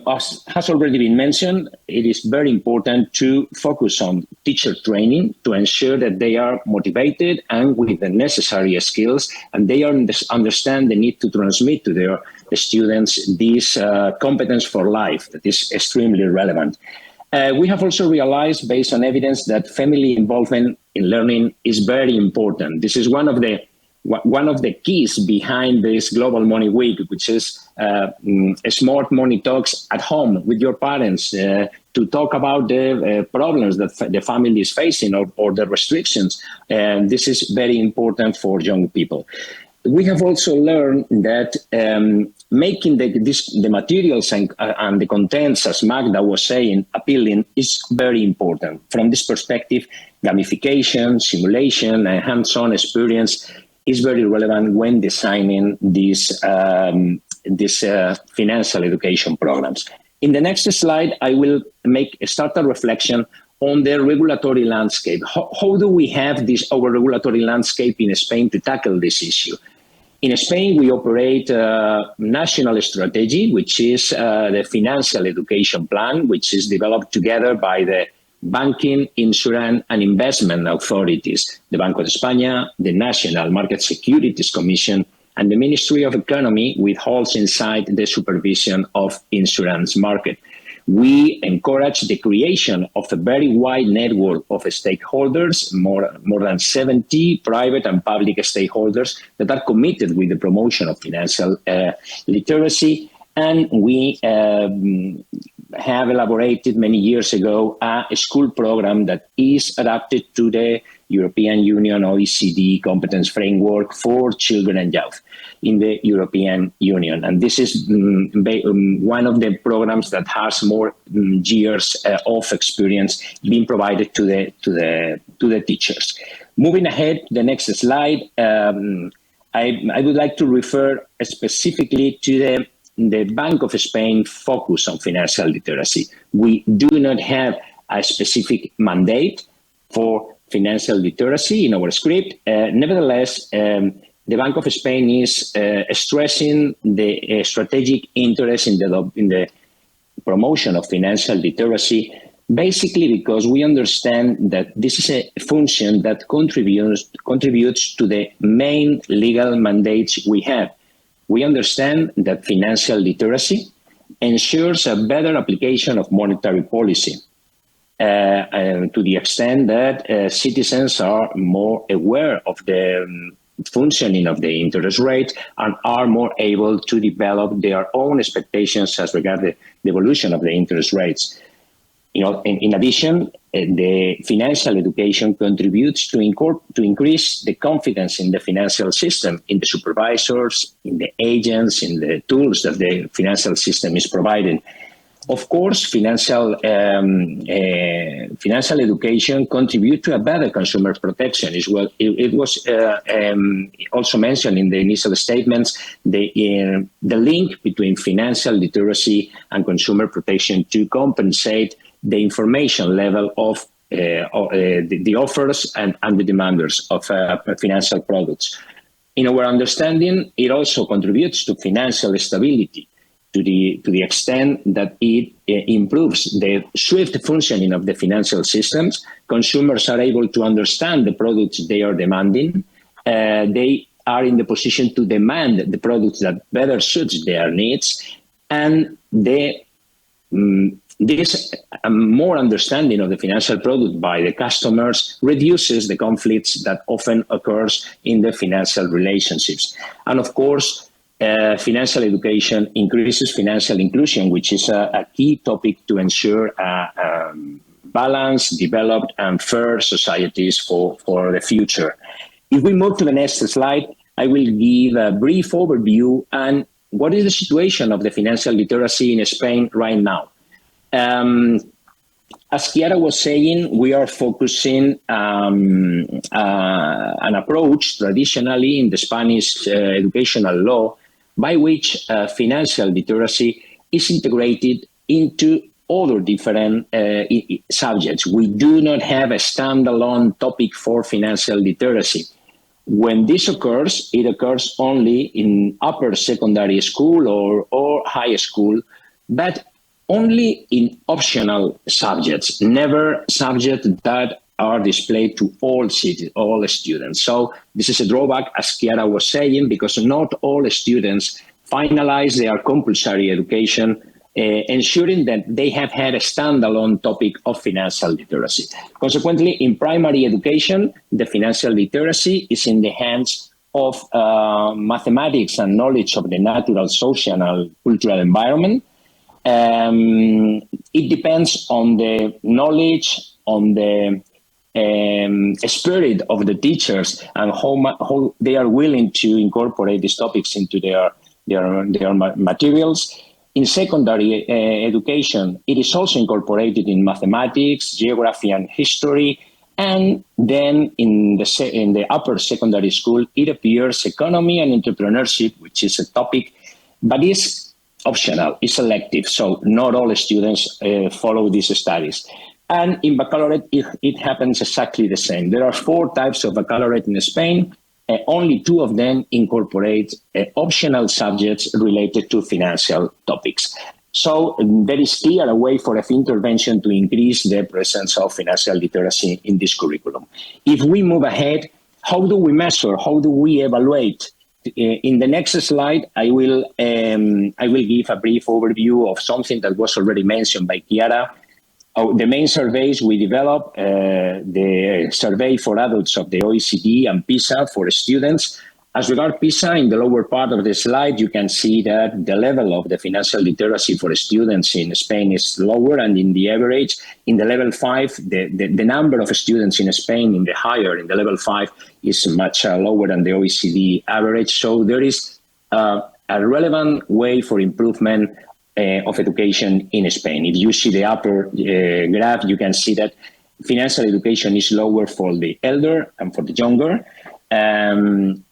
as has already been mentioned, it is very important to focus on teacher training to ensure that they are motivated and with the necessary skills, and they understand the need to transmit to their students this competence for life that is extremely relevant. We have also realized, based on evidence, that family involvement in learning is very important. This is one of the keys behind this Global Money Week, which is smart money talks at home with your parents to talk about the problems that the family is facing or the restrictions. And this is very important for young people. We have also learned that making the materials and the contents, as Magda was saying, appealing is very important. From this perspective, gamification, simulation, and hands-on experience is very relevant when designing these financial education programs. In the next slide, I will start a reflection on the regulatory landscape. How do we have our regulatory landscape in Spain to tackle this issue? In Spain, we operate a national strategy, which is the financial education plan, which is developed together by the banking, insurance, and investment authorities, the Banco de España, the National Market Securities Commission, and the Ministry of Economy, which holds inside the supervision of insurance market. We encourage the creation of a very wide network of stakeholders, more than 70 private and public stakeholders that are committed with the promotion of financial literacy. And we have elaborated many years ago a school program that is adapted to the European Union OECD competence framework for children and youth in the European Union. And this is one of the programs that has more years of experience being provided to the teachers. Moving ahead, the next slide, I would like to refer specifically to the Bank of Spain focus on financial literacy. We do not have a specific mandate for financial literacy in our script. Nevertheless, the Bank of Spain is stressing the strategic interest in the promotion of financial literacy, basically because we understand that this is a function that contributes to the main legal mandates we have. We understand that financial literacy ensures a better application of monetary policy, to the extent that citizens are more aware of the functioning of the interest rate and are more able to develop their own expectations as regards the evolution of the interest rates. In addition, the financial education contributes to increase the confidence in the financial system, in the supervisors, in the agents, in the tools that the financial system is providing. Of course, financial education contributes to a better consumer protection as well. It was also mentioned in the initial statements, the link between financial literacy and consumer protection to compensate the information level of the offers and the demanders of financial products. In our understanding, it also contributes to financial stability to the extent that it improves the swift functioning of the financial systems. Consumers are able to understand the products they are demanding. They are in the position to demand the products that better suits their needs, and this more understanding of the financial product by the customers reduces the conflicts that often occurs in the financial relationships. And of course, financial education increases financial inclusion, which is a key topic to ensure balanced, developed, and fair societies for the future. If we move to the next slide, I will give a brief overview on what is the situation of the financial literacy in Spain right now. As Chiara was saying, we are focusing an approach traditionally in the Spanish educational law by which financial literacy is integrated into other different subjects. We do not have a standalone topic for financial literacy. When this occurs, it occurs only in upper secondary school or high school, but only in optional subjects, never subjects that are displayed to all students. So this is a drawback, as Chiara was saying, because not all students finalize their compulsory education, ensuring that they have had a standalone topic of financial literacy. Consequently, in primary education, the financial literacy is in the hands of mathematics and knowledge of the natural, social, and cultural environment. It depends on the knowledge, on the spirit of the teachers, and how they are willing to incorporate these topics into their materials. In secondary education, it is also incorporated in mathematics, geography, and history. And then in the upper secondary school, it appears economy and entrepreneurship, which is a topic, but is optional, is selective. So not all students follow these studies. And in baccalaureate, it happens exactly the same. There are 4 types of baccalaureate in Spain. Only 2 of them incorporate optional subjects related to financial topics. So there is clear a way for intervention to increase the presence of financial literacy in this curriculum. If we move ahead, how do we measure? How do we evaluate? In the next slide, I will give a brief overview of something that was already mentioned by Chiara. The main surveys we developed, the survey for adults of the OECD and PISA for students. As regards PISA, in the lower part of the slide, you can see that the level of the financial literacy for students in Spain is lower, and in the average, in the level 5, the number of students in Spain in the level 5 is much lower than the OECD average. So there is a relevant way for improvement of education in Spain. If you see the upper graph, you can see that financial education is lower for the elder and for the younger,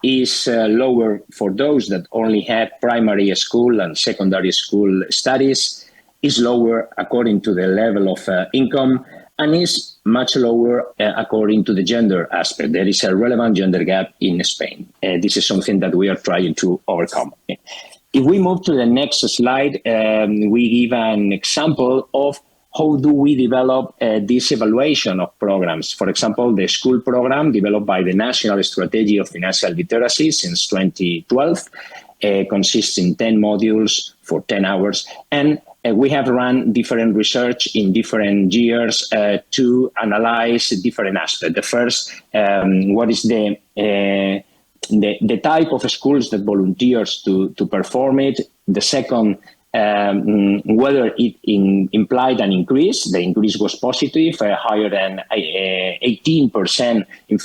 is lower for those that only have primary school and secondary school studies, is lower according to the level of income, and is much lower according to the gender aspect. There is a relevant gender gap in Spain. This is something that we are trying to overcome. If we move to the next slide, we give an example of how do we develop this evaluation of programs. For example, the school program developed by the National Strategy of Financial Literacy since 2012 consists in 10 modules for 10 hours. And we have run different research in different years to analyze different aspects. The first, what is the type of schools that volunteers to perform it. The second, whether it implied an increase. The increase was positive, higher than 18% in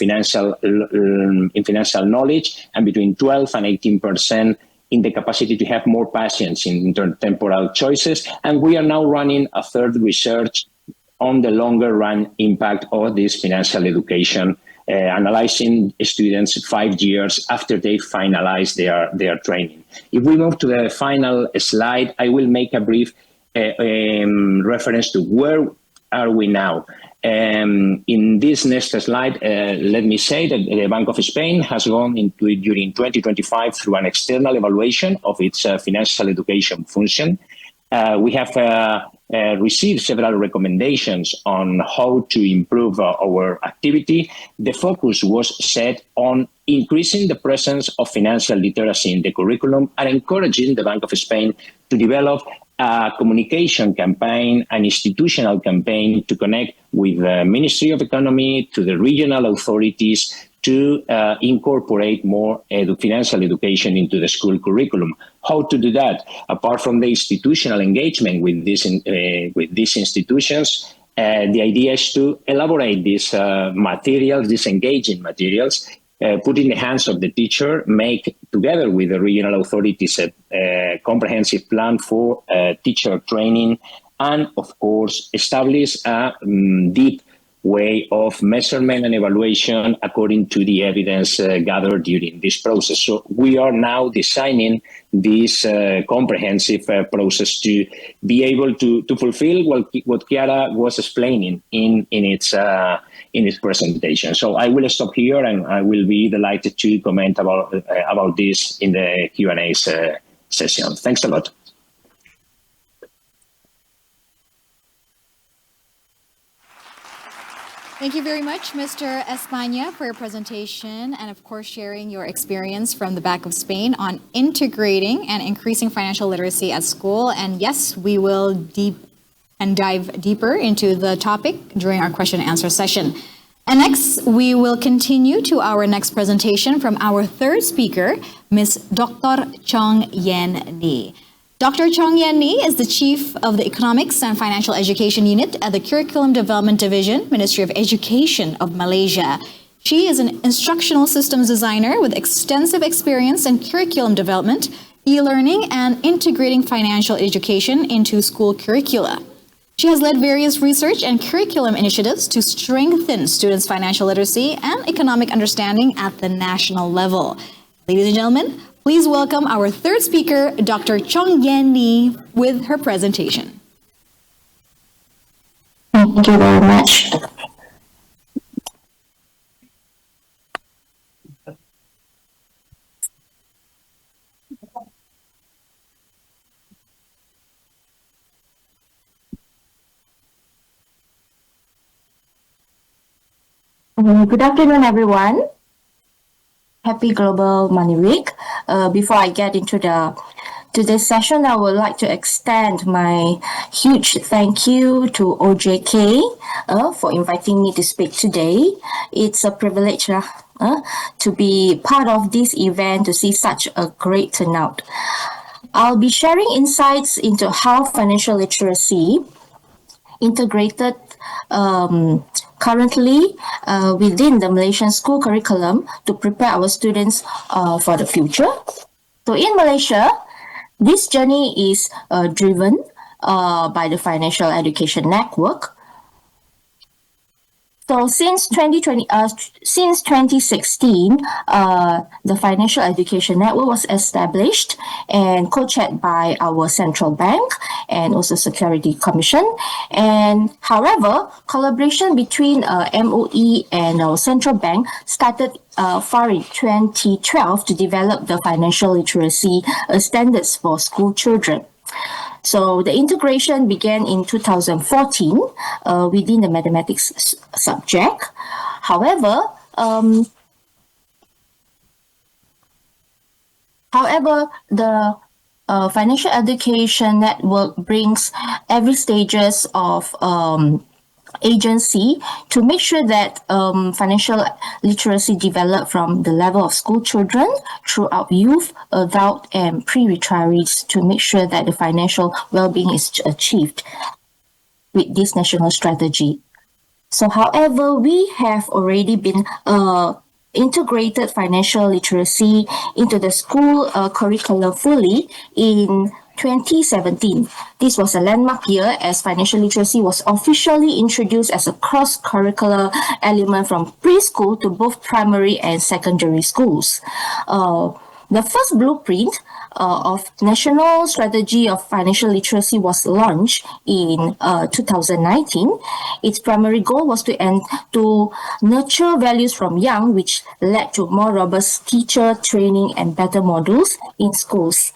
financial knowledge, and between 12 and 18% in the capacity to have more patience in intertemporal choices. And we are now running a third research on the longer run impact of this financial education, analyzing students 5 years after they finalize their training. If we move to the final slide, I will make a brief reference to where are we now. In this next slide, let me say that the Bank of Spain has gone into during 2025 through an external evaluation of its financial education function. We have received several recommendations on how to improve our activity. The focus was set on increasing the presence of financial literacy in the curriculum and encouraging the Bank of Spain to develop a communication campaign, an institutional campaign to connect with the Ministry of Economy, to the regional authorities, to incorporate more financial education into the school curriculum. How to do that? Apart from the institutional engagement with these institutions, the idea is to elaborate these materials, these engaging materials, put in the hands of the teacher, make together with the regional authorities a comprehensive plan for teacher training, and of course establish a deep way of measurement and evaluation according to the evidence gathered during this process. So we are now designing this comprehensive process to be able to fulfill what Chiara was explaining in its presentation. So I will stop here, and I will be delighted to comment about this in the Q&A session. Thanks a lot. Thank you very much, Mr. España, for your presentation and, of course, sharing your experience from the Bank of Spain on integrating and increasing financial literacy at school. And yes, we will dive deeper into the topic during our question and answer session. And next, we will continue to our next presentation from our third speaker, Ms. Dr. Chong Yen Ni. Dr. Chong Yen Ni is the Chief of the Economics and Financial Education Unit at the Curriculum Development Division, Ministry of Education of Malaysia. She is an instructional systems designer with extensive experience in curriculum development, e-learning, and integrating financial education into school curricula. She has led various research and curriculum initiatives to strengthen students' financial literacy and economic understanding at the national level. Ladies and gentlemen, please welcome our third speaker, Dr. Chong Yen Ni, with her presentation. Thank you very much. Good afternoon, everyone. Happy Global Money Week. Before I get into today's session, I would like to extend my huge thank you to OJK for inviting me to speak today. It's a privilege to be part of this event, to see such a great turnout. I'll be sharing insights into how financial literacy integrated currently within the Malaysian school curriculum to prepare our students for the future. So in Malaysia, this journey is driven by the Financial Education Network. So since 2016, the Financial Education Network was established and co-chaired by our central bank and also Security Commission. And however, collaboration between MOE and our central bank started far in 2012 to develop the financial literacy standards for school children. So the integration began in 2014 within the mathematics subject. However, the Financial Education Network brings every stages of agency to make sure that financial literacy develop from the level of school children throughout youth, adult, and pre-retirees to make sure that the financial well-being is achieved with this national strategy. So, however, we have already been integrated financial literacy into the school curriculum fully in 2017. This was a landmark year as financial literacy was officially introduced as a cross-curricular element from preschool to both primary and secondary schools. The first blueprint of National Strategy of Financial Literacy was launched in 2019. Its primary goal was to nurture values from young, which led to more robust teacher training and better modules in schools.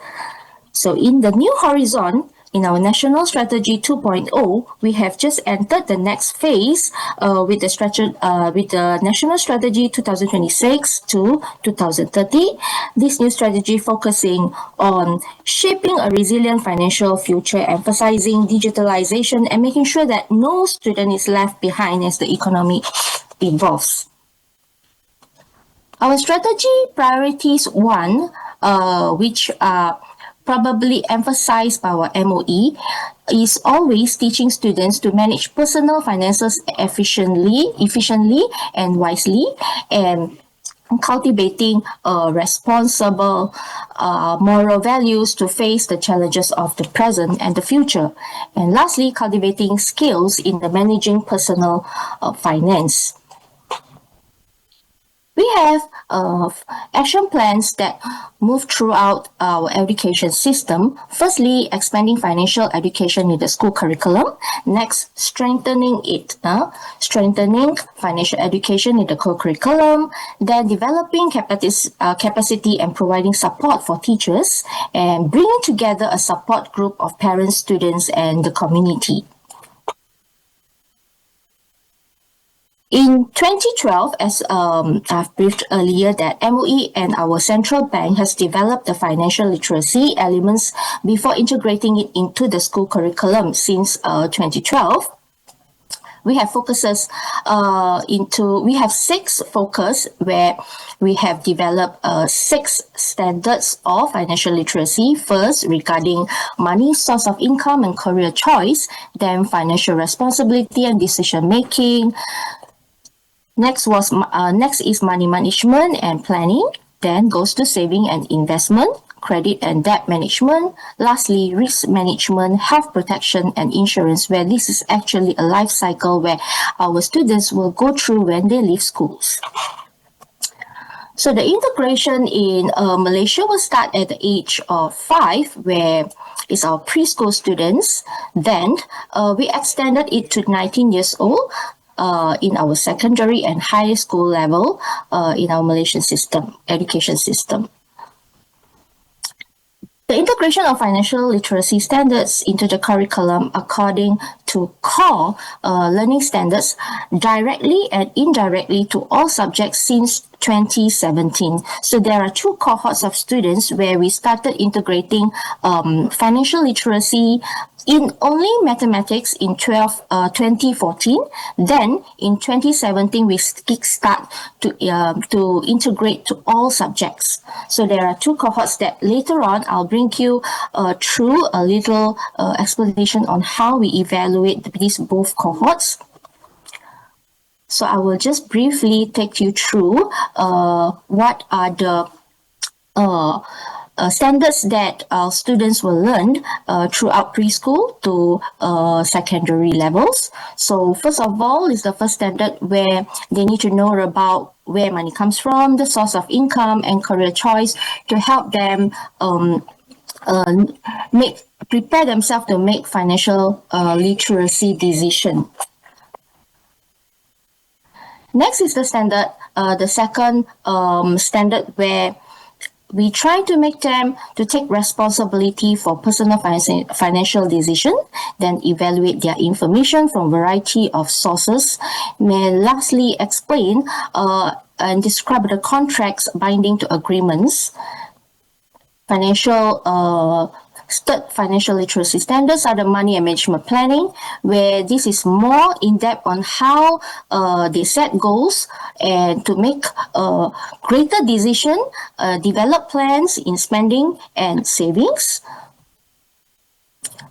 So in the new horizon, in our National Strategy 2.0, we have just entered the next phase with the National Strategy 2026 to 2030. This new strategy focusing on shaping a resilient financial future, emphasizing digitalization and making sure that no student is left behind as the economy evolves. Our strategy priorities one, which are probably emphasized by our MOE, is always teaching students to manage personal finances efficiently and wisely, and cultivating responsible moral values to face the challenges of the present and the future. And lastly, cultivating skills in the managing personal finance. We have action plans that move throughout our education system. Firstly, expanding financial education in the school curriculum. Next, strengthening financial education in the core curriculum. Then, developing capacity and providing support for teachers, and bringing together a support group of parents, students, and the community. In 2012, as I've briefed earlier, that MOE and our central bank has developed the financial literacy elements before integrating it into the school curriculum since 2012. We have we have 6 focus where we have developed 6 standards of financial literacy. First, regarding money, source of income and career choice. Then financial responsibility and decision making. Next is money management and planning. Then goes to saving and investment, credit and debt management. Lastly, risk management, health protection and insurance, where this is actually a life cycle where our students will go through when they leave schools. So the integration in Malaysia will start at the age of 5, where it's our preschool students. Then we extended it to 19 years old. In our secondary and higher school level in our Malaysian education system. The integration of financial literacy standards into the curriculum according to core learning standards directly and indirectly to all subjects since 2017. So there are 2 cohorts of students where we started integrating financial literacy in only mathematics in 2014. Then in 2017, we kickstart to integrate to all subjects. So there are 2 cohorts that later on I'll bring you through a little explanation on how we evaluate these both cohorts. So I will just briefly take you through what are the standards that students will learn throughout preschool to secondary levels. So first of all is the first standard where they need to know about where money comes from, the source of income and career choice to help them prepare themselves to make financial literacy decision. Next is the standard, the second standard where we try to make them to take responsibility for personal financial decision, then evaluate their information from variety of sources. May lastly explain and describe the contracts binding to agreements. Third financial literacy standards are the money and management planning, where this is more in-depth on how they set goals and to make greater decision, develop plans in spending and savings.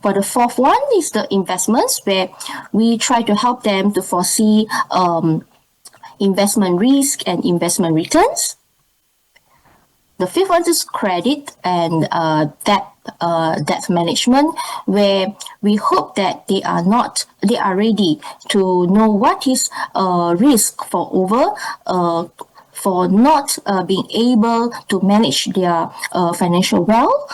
For the fourth one is the investments, where we try to help them to foresee investment risk and investment returns. The fifth one is credit and debt management, where we hope that they are ready to know what is risk for not being able to manage their financial wealth.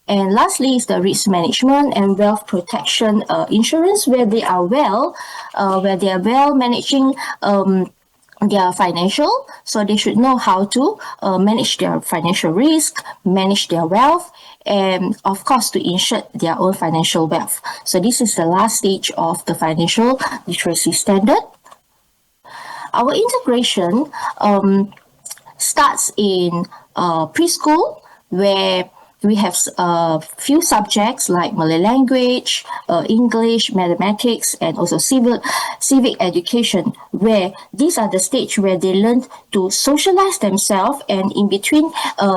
And lastly is the risk management and wealth protection insurance, where they are well managing their financial, so they should know how to manage their financial risk, manage their wealth, and of course to ensure their own financial wealth. So this is the last stage of the financial literacy standard. Our integration starts in preschool, where we have a few subjects like Malay language, English, mathematics, and also civic education, where these are the stage where they learn to socialize themselves, and in between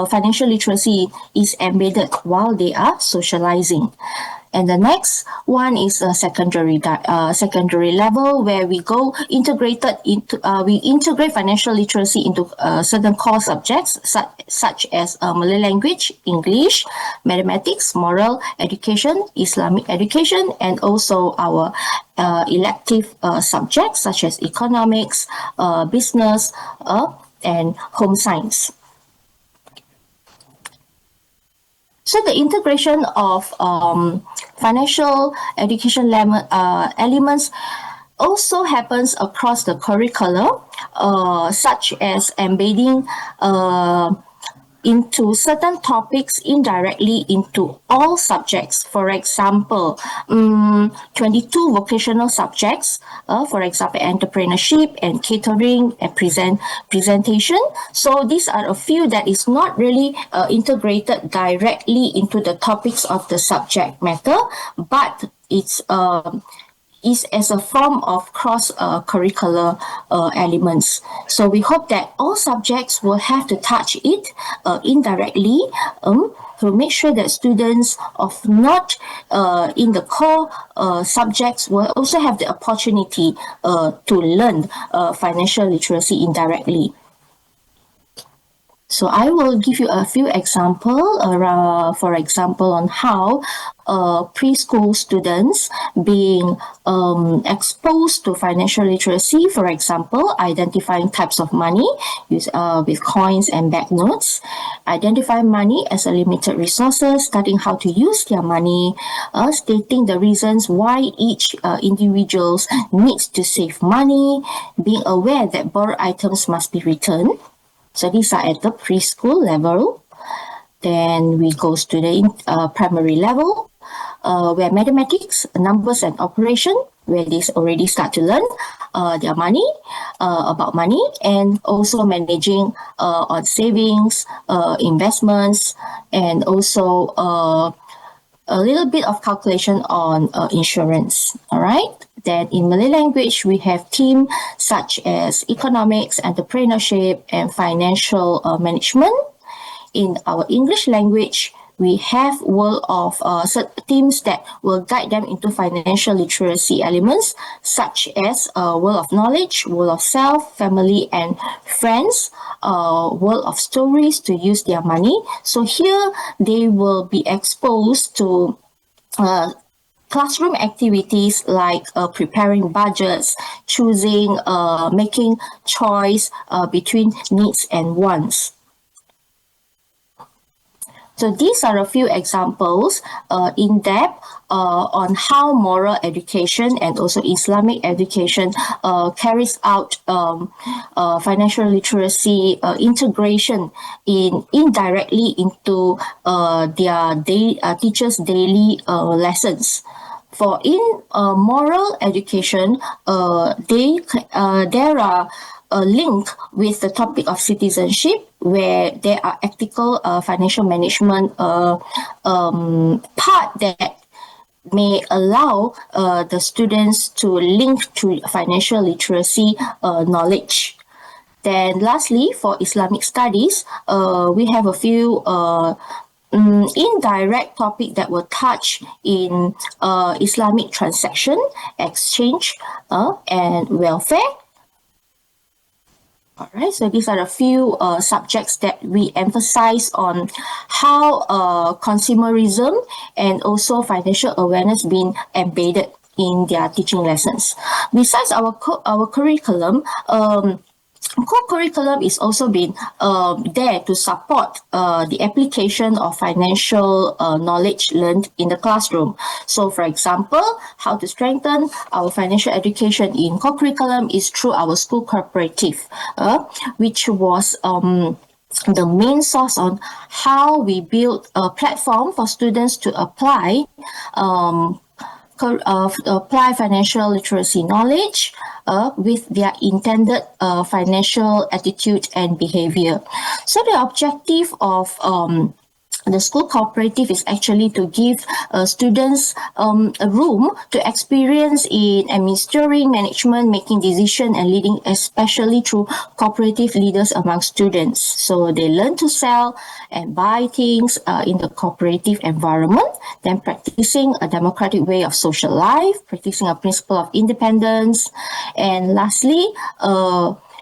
financial literacy is embedded while they are socializing. And the next one is a secondary level, where we integrate financial literacy into certain core subjects such as Malay language, English, mathematics, moral education, Islamic education, and also our elective subjects such as economics, business, and home science. So the integration of financial education elements also happens across the curriculum, such as embedding into certain topics indirectly into all subjects. For example, 22 vocational subjects, for example, entrepreneurship and catering and presentation. So these are a few that is not really integrated directly into the topics of the subject matter, but it's is as a form of cross-curricular elements. So we hope that all subjects will have to touch it indirectly to make sure that students of not in the core subjects will also have the opportunity to learn financial literacy indirectly. So I will give you a few examples, for example, on how preschool students being exposed to financial literacy, for example, identifying types of money with coins and banknotes, identify money as a limited resources, studying how to use their money, stating the reasons why each individuals needs to save money, being aware that borrowed items must be returned. So these are at the preschool level. Then we go to the primary level, where mathematics, numbers and operation, where they already start to learn their money, about money, and also managing on savings, investments, and also a little bit of calculation on insurance. All right. Then in Malay language, we have themes such as economics, entrepreneurship, and financial management. In our English language, we have world of themes that will guide them into financial literacy elements, such as world of knowledge, world of self, family and friends, world of stories to use their money. So here they will be exposed to classroom activities like preparing budgets, choosing, making choice between needs and wants. So these are a few examples in depth on how moral education and also Islamic education carries out financial literacy integration indirectly into their teachers' daily lessons. For in moral education, there are a link with the topic of citizenship, where there are ethical financial management part that may allow the students to link to financial literacy knowledge. Then lastly, for Islamic studies, we have a few indirect topic that will touch in Islamic transaction, exchange, and welfare. All right, so these are a few subjects that we emphasize on how consumerism and also financial awareness being embedded in their teaching lessons. Besides our curriculum, co-curriculum is also been there to support the application of financial knowledge learned in the classroom. So for example, how to strengthen our financial education in co-curriculum is through our school cooperative, which was the main source on how we build a platform for students to apply financial literacy knowledge with their intended financial attitude and behavior. So the objective of the school cooperative is actually to give students a room to experience in administering, management, making decision and leading, especially through cooperative leaders among students. So they learn to sell and buy things in the cooperative environment, then practicing a democratic way of social life, practicing a principle of independence, and lastly,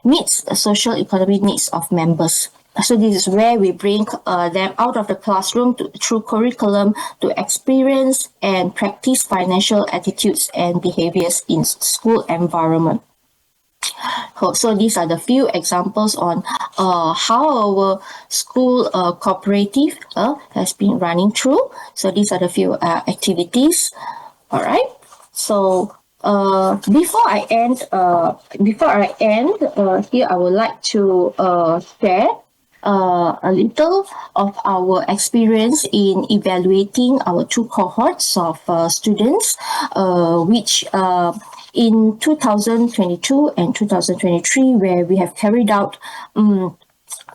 meets the social economic needs of members. So this is where we bring them out of the classroom through curriculum to experience and practice financial attitudes and behaviors in school environment. So these are the few examples on how our school cooperative has been running through. So these are the few activities. All right. So before I end here, I would like to share a little of our experience in evaluating our two cohorts of students, which in 2022 and 2023, where we have carried out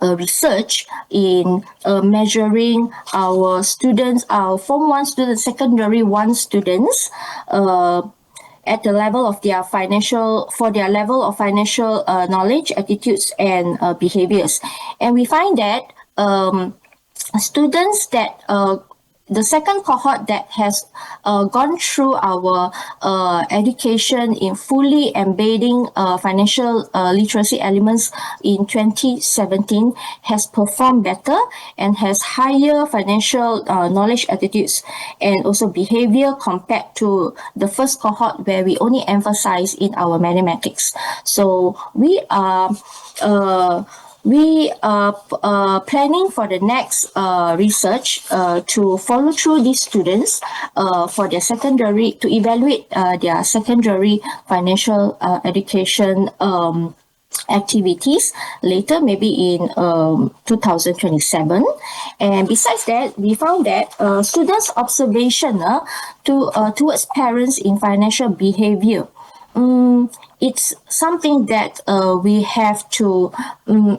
research in measuring our students, our Form 1 students, Secondary 1 students, at the level of their financial knowledge, attitudes, and behaviors. And we find that students that the second cohort that has gone through our education in fully embedding financial literacy elements in 2017 has performed better and has higher financial knowledge, attitudes, and also behavior compared to the first cohort, where we only emphasize in our mathematics. So we are planning for the next research to follow through these students for their secondary, to evaluate their secondary financial education activities later, maybe in 2027. And besides that, we found that students' observation towards parents in financial behavior it's something that we have to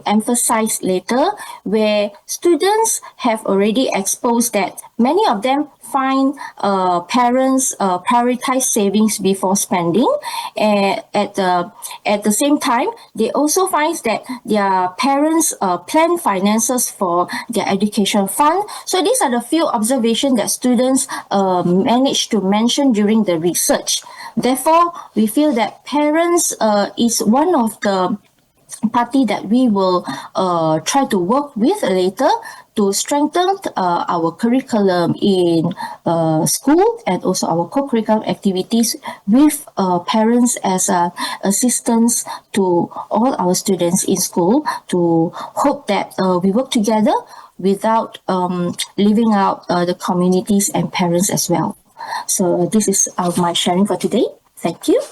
emphasize later, where students have already exposed that many of them find parents prioritize savings before spending. At the same time, they also find that their parents plan finances for their education fund. So these are the few observations that students managed to mention during the research. Therefore, we feel that parents is one of the party that we will try to work with later to strengthen our curriculum in school, and also our co-curriculum activities with parents as assistants to all our students in school, to hope that we work together without leaving out the communities and parents as well. So this is my sharing for today. Thank you.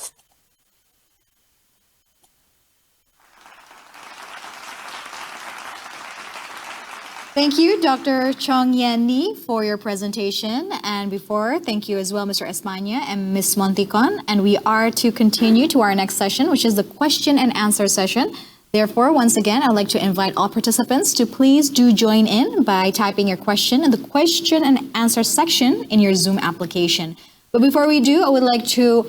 Thank you, Dr. Chong Yen Ni, for your presentation. And before, thank you as well, Mr. Espana and Ms. Monticon. And we are to continue to our next session, which is the question and answer session. Therefore, once again, I'd like to invite all participants to please do join in by typing your question in the question and answer section in your Zoom application. But before we do, I would like to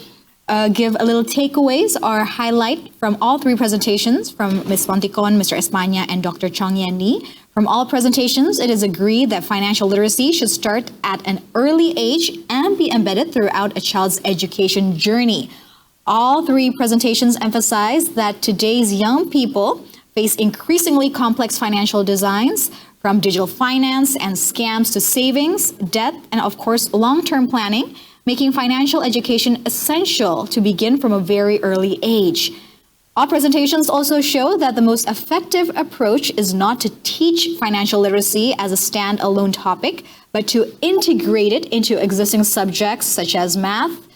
give a little takeaways or highlight from all three presentations from Ms. Monticon, Mr. Espana, and Dr. Chong Yen Ni. From all presentations, it is agreed that financial literacy should start at an early age and be embedded throughout a child's education journey. All three presentations emphasize that today's young people face increasingly complex financial designs, from digital finance and scams to savings, debt, and of course, long-term planning, making financial education essential to begin from a very early age. All presentations also show that the most effective approach is not to teach financial literacy as a standalone topic, but to integrate it into existing subjects such as math,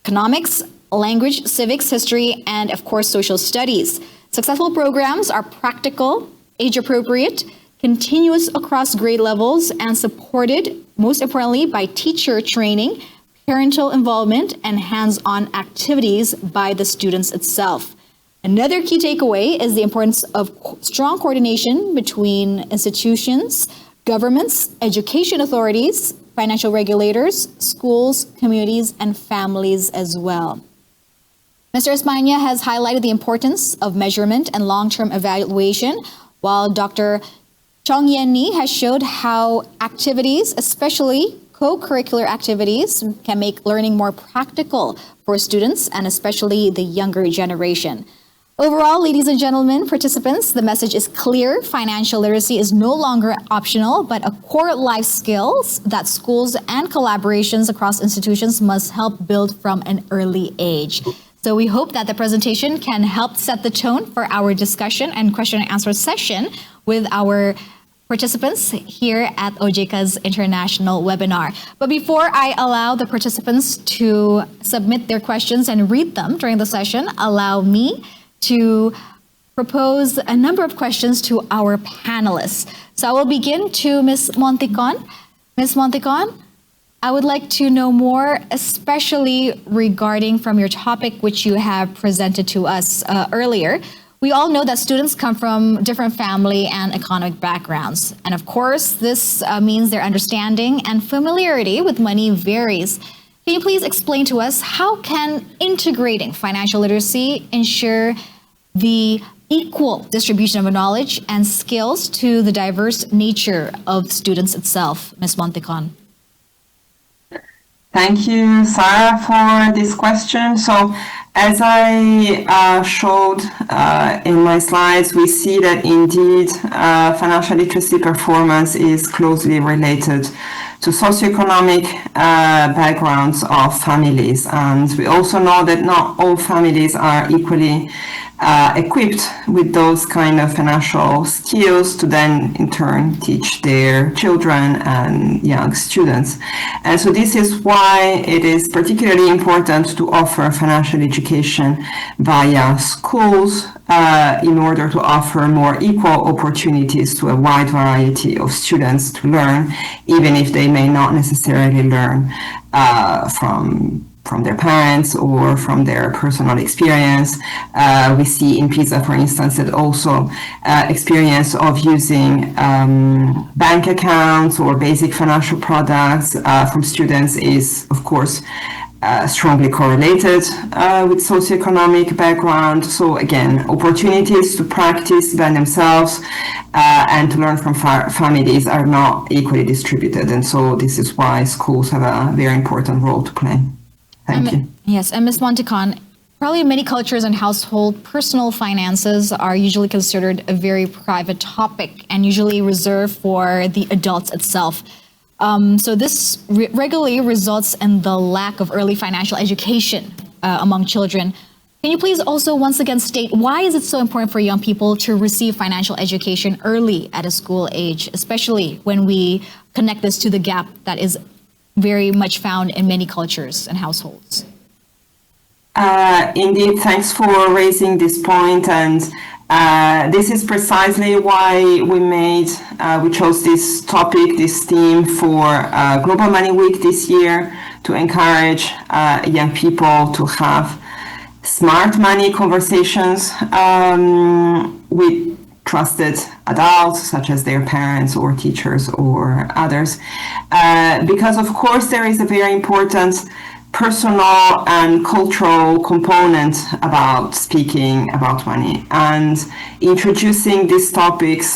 economics, language, civics, history, and of course, social studies. Successful programs are practical, age-appropriate, continuous across grade levels, and supported, most importantly, by teacher training, parental involvement, and hands-on activities by the students itself. Another key takeaway is the importance of strong coordination between institutions, governments, education authorities, financial regulators, schools, communities, and families as well. Mr. Espana has highlighted the importance of measurement and long-term evaluation, while Dr. Chong Yen Ni has showed how activities, especially co-curricular activities, can make learning more practical for students and especially the younger generation. Overall, ladies and gentlemen, participants, the message is clear. Financial literacy is no longer optional, but a core life skills that schools and collaborations across institutions must help build from an early age. So we hope that the presentation can help set the tone for our discussion and question and answer session with our participants here at OJK's international webinar. But before I allow the participants to submit their questions and read them during the session, allow me to propose a number of questions to our panelists. So I will begin to Ms. Monticon. Ms. Monticon, I would like to know more, especially regarding from your topic, which you have presented to us earlier. We all know that students come from different family and economic backgrounds. And of course, this means their understanding and familiarity with money varies. Can you please explain to us how can integrating financial literacy ensure the equal distribution of knowledge and skills to the diverse nature of students itself? Ms. Monticon. Thank you, Sarah, for this question. So, as I showed in my slides, we see that indeed financial literacy performance is closely related to socioeconomic backgrounds of families. And we also know that not all families are equally equipped with those kind of financial skills to then in turn teach their children and young students. And so this is why it is particularly important to offer financial education via schools in order to offer more equal opportunities to a wide variety of students to learn, even if they may not necessarily learn from from their parents or from their personal experience. We see in PISA, for instance, that also experience of using bank accounts or basic financial products from students is, of course, strongly correlated with socioeconomic background. So again, opportunities to practice by themselves and to learn from families are not equally distributed. And so this is why schools have a very important role to play. Thank you. Yes, and Ms. Montecan, probably in many cultures and households, personal finances are usually considered a very private topic and usually reserved for the adults itself. So this regularly results in the lack of early financial education among children. Can you please also once again state why is it so important for young people to receive financial education early at a school age, especially when we connect this to the gap that is very much found in many cultures and households? Indeed, thanks for raising this point, and this is precisely why we chose this topic, this theme for Global Money Week this year, to encourage young people to have smart money conversations with trusted adults, such as their parents or teachers or others, because of course there is a very important personal and cultural component about speaking about money, and introducing these topics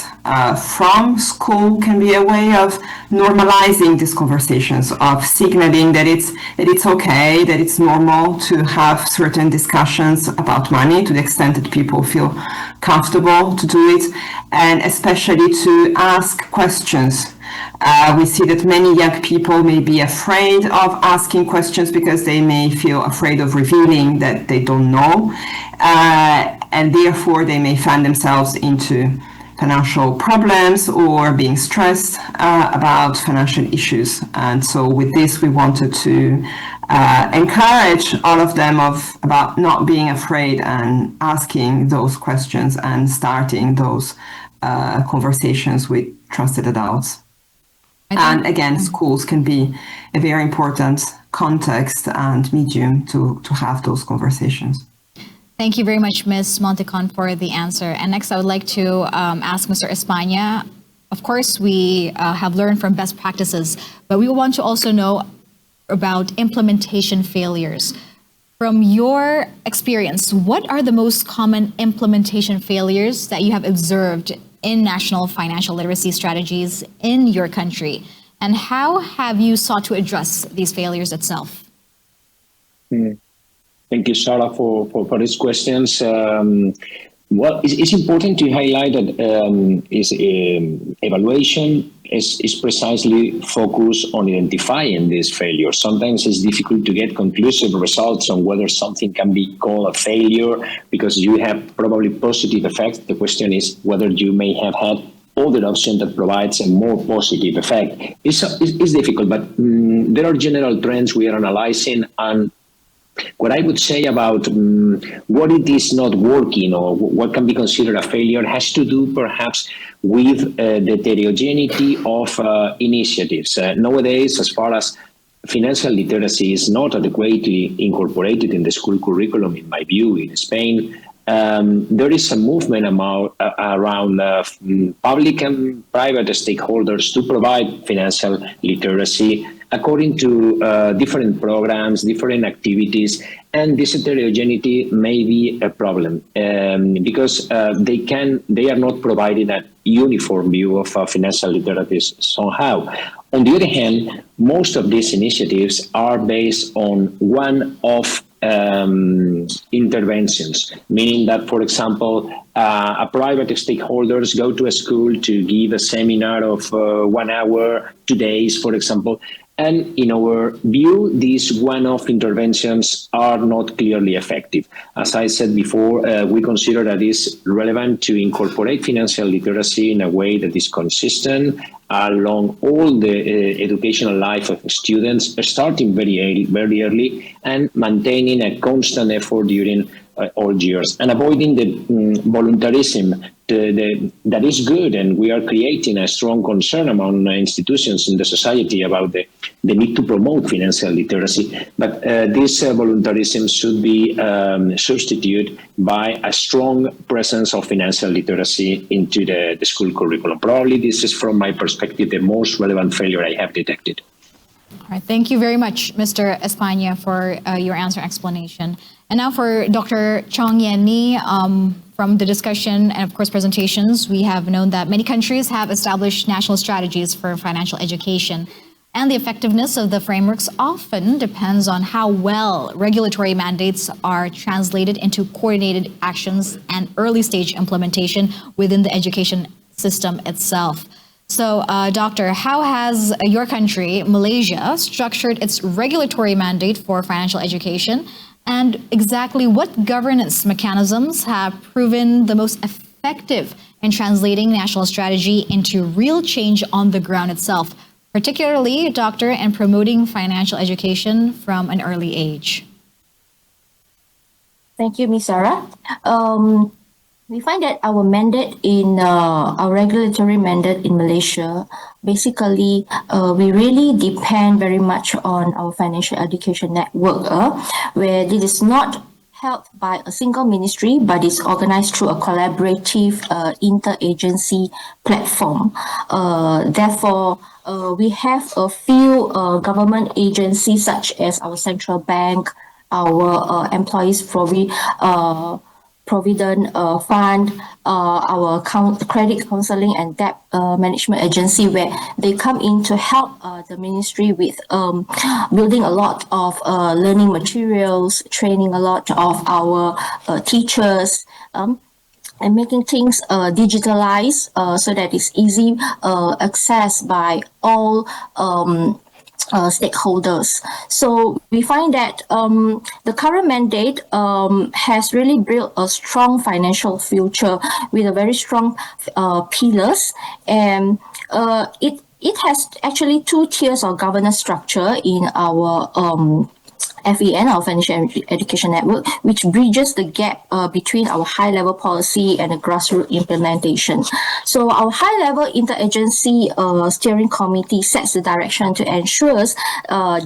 from school can be a way of normalizing these conversations, of signaling that it's okay, that it's normal to have certain discussions about money to the extent that people feel comfortable to do it, and especially to ask questions. We see that many young people may be afraid of asking questions because they may feel afraid of revealing that they don't know, and therefore they may find themselves into financial problems or being stressed about financial issues. And so with this, we wanted to encourage all of them about not being afraid and asking those questions and starting those conversations with trusted adults. And again, schools can be a very important context and medium to have those conversations. Thank you very much, Ms. Montecan, for the answer. And next, I would like to ask Mr. España. Of course, we have learned from best practices, but we want to also know about implementation failures. From your experience, what are the most common implementation failures that you have observed in national financial literacy strategies in your country? And how have you sought to address these failures itself? Thank you, Sarah, for these questions. Well, it's important to highlight that evaluation is precisely focused on identifying these failures. Sometimes it's difficult to get conclusive results on whether something can be called a failure because you have probably positive effects. The question is whether you may have had other option that provides a more positive effect. It's difficult, but there are general trends we are analyzing, and what I would say about what it is not working or what can be considered a failure has to do perhaps with the heterogeneity of initiatives. Nowadays, as far as financial literacy is not adequately incorporated in the school curriculum, in my view, in Spain, there is a movement around public and private stakeholders to provide financial literacy according to different programs, different activities, and this heterogeneity may be a problem because they are not providing a uniform view of financial literacy somehow. On the other hand, most of these initiatives are based on one-off interventions, meaning that, for example, a private stakeholders go to a school to give a seminar of 1 hour, 2 days, for example. And in our view, these one-off interventions are not clearly effective. As I said before, we consider that it's relevant to incorporate financial literacy in a way that is consistent along all the educational life of students, starting very early and maintaining a constant effort during all years, and avoiding the voluntarism that is good, and we are creating a strong concern among institutions in the society about the need to promote financial literacy. But this voluntarism should be substituted by a strong presence of financial literacy into the school curriculum. Probably this is, from my perspective, the most relevant failure I have detected. All right, thank you very much, Mr. España, for your answer explanation. And now for Dr. Chong Yen Ni, from the discussion and of course presentations, we have known that many countries have established national strategies for financial education, and the effectiveness of the frameworks often depends on how well regulatory mandates are translated into coordinated actions and early stage implementation within the education system itself. So, Doctor, how has your country, Malaysia, structured its regulatory mandate for financial education? And exactly what governance mechanisms have proven the most effective in translating national strategy into real change on the ground itself, particularly, Doctor, in promoting financial education from an early age? Thank you, Ms. Sarah. We find that our mandate in our regulatory mandate in Malaysia, basically, we really depend very much on our financial education network, where this is not held by a single ministry, but is organized through a collaborative interagency platform. Therefore, we have a few government agencies such as our central bank, our employees Provident Fund, our credit counseling and debt management agency, where they come in to help the ministry with building a lot of learning materials, training a lot of our teachers, and making things digitalized so that it's easy access by all stakeholders. So we find that the current mandate has really built a strong financial future with a very strong pillars, and it has actually two tiers of governance structure in our FEN, our Financial Education Network, which bridges the gap between our high-level policy and the grassroots implementation. So our high-level interagency steering committee sets the direction to ensure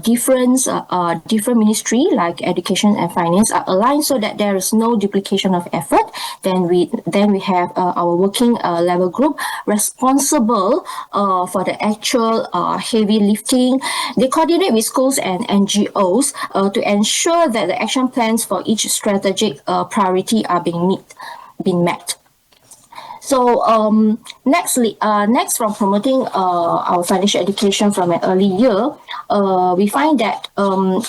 different ministry like education and finance are aligned so that there is no duplication of effort. Then we have our working level group responsible for the actual heavy lifting. They coordinate with schools and NGOs to ensure that the action plans for each strategic priority are being met. So next from promoting our financial education from an early year, we find that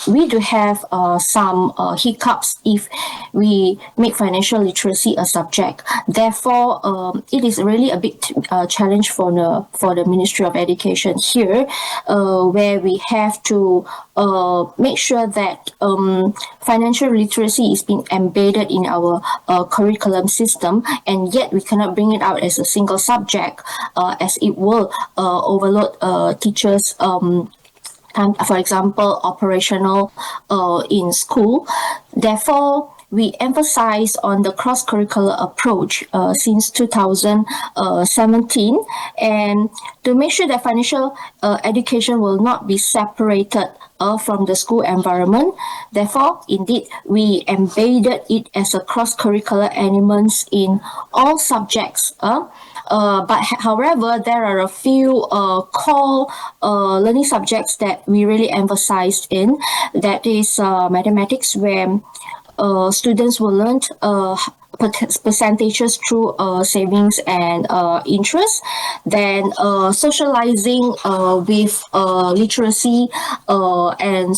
we do have some hiccups if we make financial literacy a subject. Therefore, it is really a big challenge for the Ministry of Education here, where we have to make sure that financial literacy is being embedded in our curriculum system, and yet we cannot bring it out as a single subject, as it will overload teachers' time, for example, operational in school. Therefore, we emphasize on the cross-curricular approach since 2017, and to make sure that financial education will not be separated from the school environment. Therefore, indeed, we embedded it as a cross-curricular elements in all subjects. But however, there are a few core learning subjects that we really emphasized in. That is mathematics, where students will learn percentages through savings and interest. Then socializing with literacy and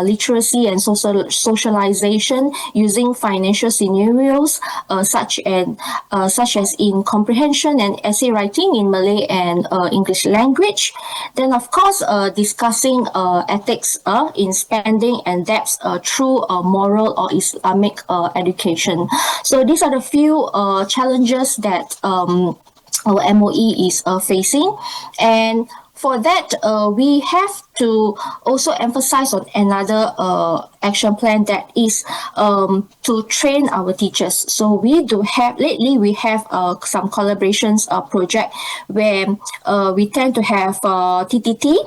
literacy and socialization using financial scenarios such as in comprehension and essay writing in Malay and English language. Then of course discussing ethics in spending and debts through moral or Islamic education. So these are the few challenges that our MOE is facing, and for that we have to also emphasize on another action plan, that is to train our teachers. So we have some collaborations project where we tend to have TTT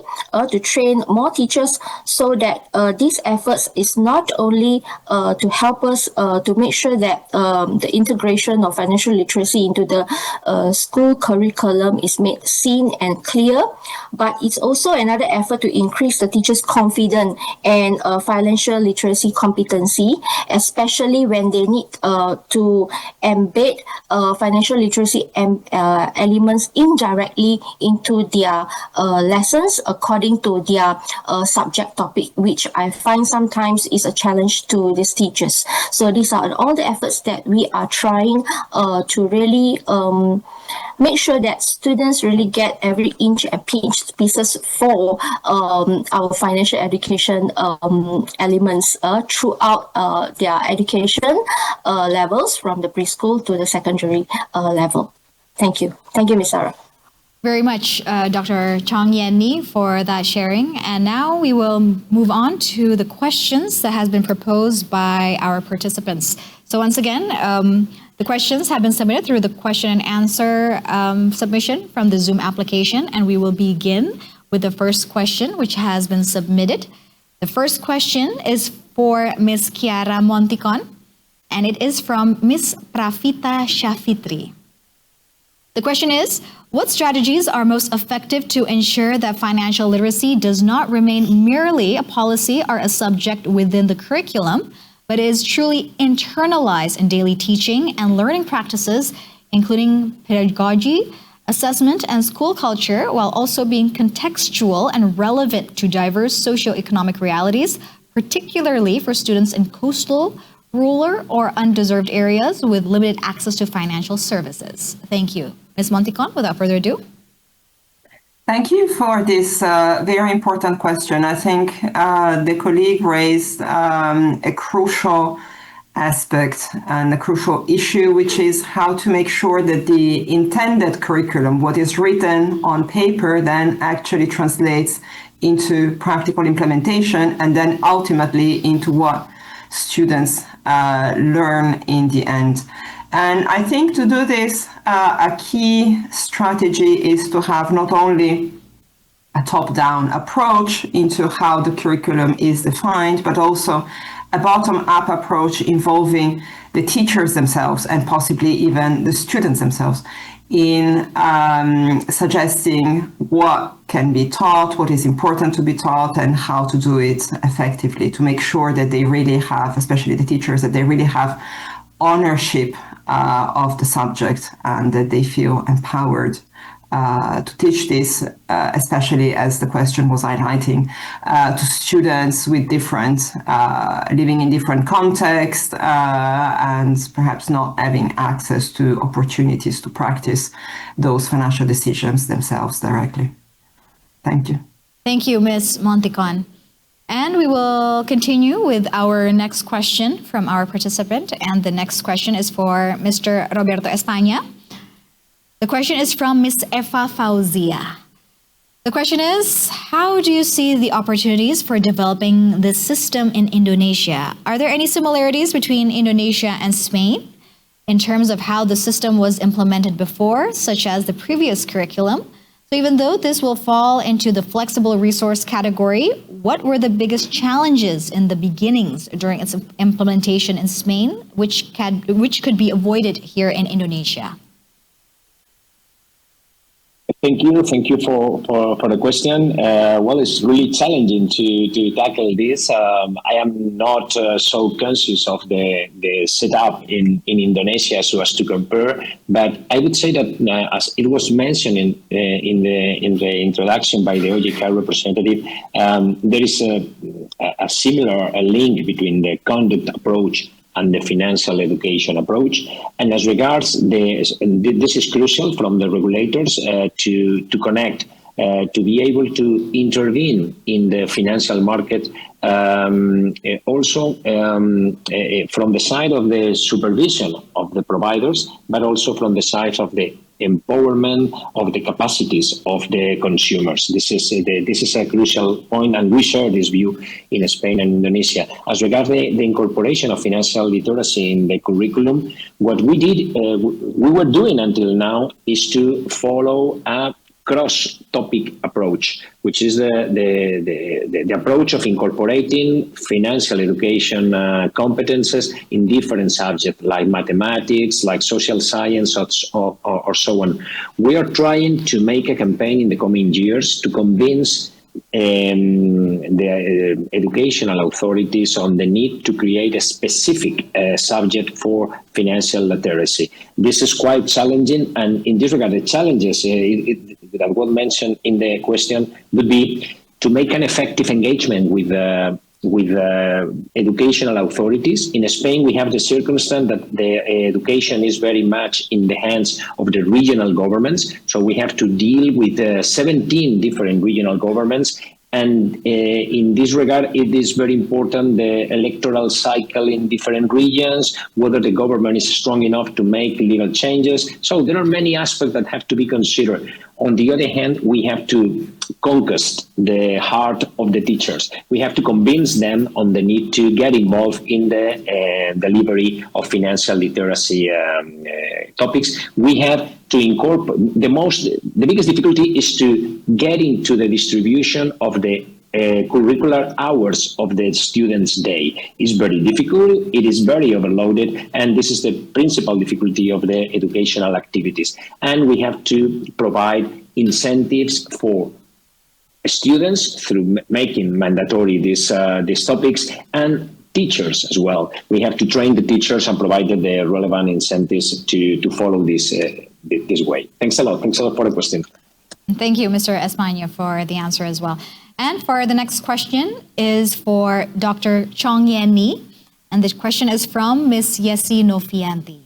to train more teachers, so that these efforts is not only to help us to make sure that the integration of financial literacy into the school curriculum is made seen and clear, but it's also another effort to increase the teachers' confidence and financial literacy competency, especially when they need to embed financial literacy elements indirectly into their lessons according to their subject topic, which I find sometimes is a challenge to these teachers. So these are all the efforts that we are trying to really make sure that students really get every inch and pieces for our financial education elements throughout their education levels, from the preschool to the secondary level. Thank you. Thank you, Ms. Sarah. Very much, Dr. Chong Yen Ni, for that sharing. And now we will move on to the questions that has been proposed by our participants. So once again, the questions have been submitted through the question and answer submission from the Zoom application, and we will begin with the first question, which has been submitted. The first question is for Ms. Kiara Monticon, and it is from Ms. Pravita Shafitri. The question is, what strategies are most effective to ensure that financial literacy does not remain merely a policy or a subject within the curriculum, but is truly internalized in daily teaching and learning practices, including pedagogy, assessment, and school culture, while also being contextual and relevant to diverse socioeconomic realities, particularly for students in coastal, rural, or undeserved areas with limited access to financial services? Thank you. Ms. Monticon, without further ado. Thank you for this very important question. I think the colleague raised a crucial aspect and a crucial issue, which is how to make sure that the intended curriculum, what is written on paper, then actually translates into practical implementation and then ultimately into what students learn in the end. And I think to do this, a key strategy is to have not only a top-down approach into how the curriculum is defined, but also a bottom-up approach involving the teachers themselves and possibly even the students themselves in suggesting what can be taught, what is important to be taught, and how to do it effectively, to make sure that they really have, especially the teachers, that they really have ownership of the subject and that they feel empowered to teach this, especially as the question was highlighting, to students with different, living in different contexts and perhaps not having access to opportunities to practice those financial decisions themselves directly. Thank you. Thank you, Ms. Monticon. And we will continue with our next question from our participant. And the next question is for Mr. Roberto España. The question is from Ms. Eva Fauzia. The question is, how do you see the opportunities for developing this system in Indonesia? Are there any similarities between Indonesia and Spain in terms of how the system was implemented before, such as the previous curriculum? So even though this will fall into the flexible resource category, what were the biggest challenges in the beginnings during its implementation in Spain, which could be avoided here in Indonesia? Thank you for the question. Well, it's really challenging to tackle this. I am not so conscious of the setup in Indonesia so as to compare, but I would say that as it was mentioned in the introduction by the OJK representative, there is a similar link between the conduct approach and the financial education approach. And as regards this is crucial from the regulators to connect, to be able to intervene in the financial market, also from the side of the supervision of the providers, but also from the side of the empowerment of the capacities of the consumers. This is a crucial point, and we share this view in Spain and Indonesia. As regards the incorporation of financial literacy in the curriculum, what we were doing until now is to follow a cross-topic approach, which is the approach of incorporating financial education competences in different subjects like mathematics, like social science, or so on. We are trying to make a campaign in the coming years to convince the educational authorities on the need to create a specific subject for financial literacy. This is quite challenging, and in this regard, the challenges that was mentioned in the question would be to make an effective engagement with educational authorities. In Spain, we have the circumstance that the education is very much in the hands of the regional governments. So we have to deal with 17 different regional governments. And in this regard, it is very important, the electoral cycle in different regions, whether the government is strong enough to make legal changes. So there are many aspects that have to be considered. On the other hand, we have to conquest the heart of the teachers. We have to convince them on the need to get involved in the delivery of financial literacy topics. We have to incorporate, the biggest difficulty is to get into the distribution of the curricular hours of the student's day. Is very difficult, it is very overloaded, and this is the principal difficulty of the educational activities. And we have to provide incentives for students through making mandatory these topics, and teachers as well. We have to train the teachers and provide the relevant incentives to follow this way. Thanks a lot. Thanks a lot for the question. Thank you, Mr. España, for the answer as well. And for the next question is for Dr. Chong Yen Ni, and the question is from Ms. Yesi Nofianti.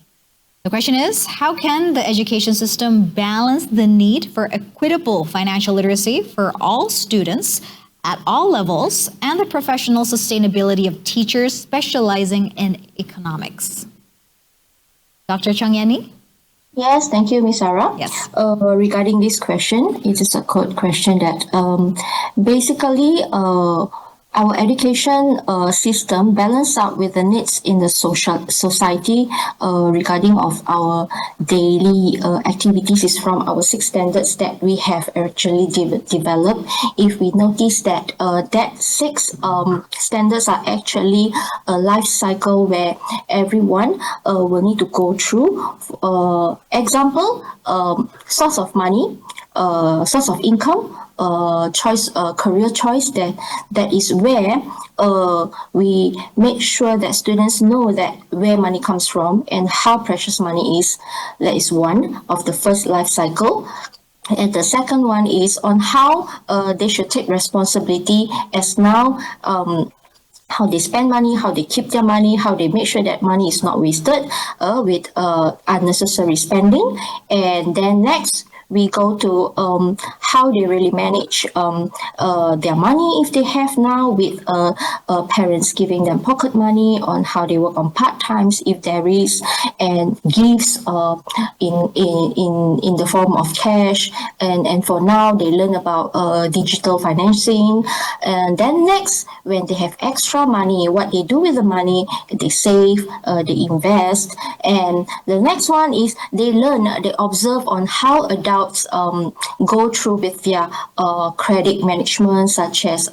The question is, how can the education system balance the need for equitable financial literacy for all students at all levels and the professional sustainability of teachers specializing in economics? Dr. Chong Yen Ni? Yes, thank you, Ms. Sarah. Yes. Regarding this question, it is a code question that basically our education system balance out with the needs in the society regarding of our daily activities is from our 6 standards that we have actually developed. If we notice that that 6 standards are actually a life cycle where everyone will need to go through. Example, source of money, source of income, choice, career choice, that is where we make sure that students know that where money comes from and how precious money is. That is one of the first life cycle. And the second one is on how they should take responsibility as now how they spend money, how they keep their money, how they make sure that money is not wasted with unnecessary spending. And then next, we go to how they really manage their money if they have now, with parents giving them pocket money, on how they work on part-times if there is, and gifts in the form of cash. And for now, they learn about digital financing. And then next, when they have extra money, what they do with the money, they save, they invest. And the next one is they learn, they observe on how adults go through with their credit management, such as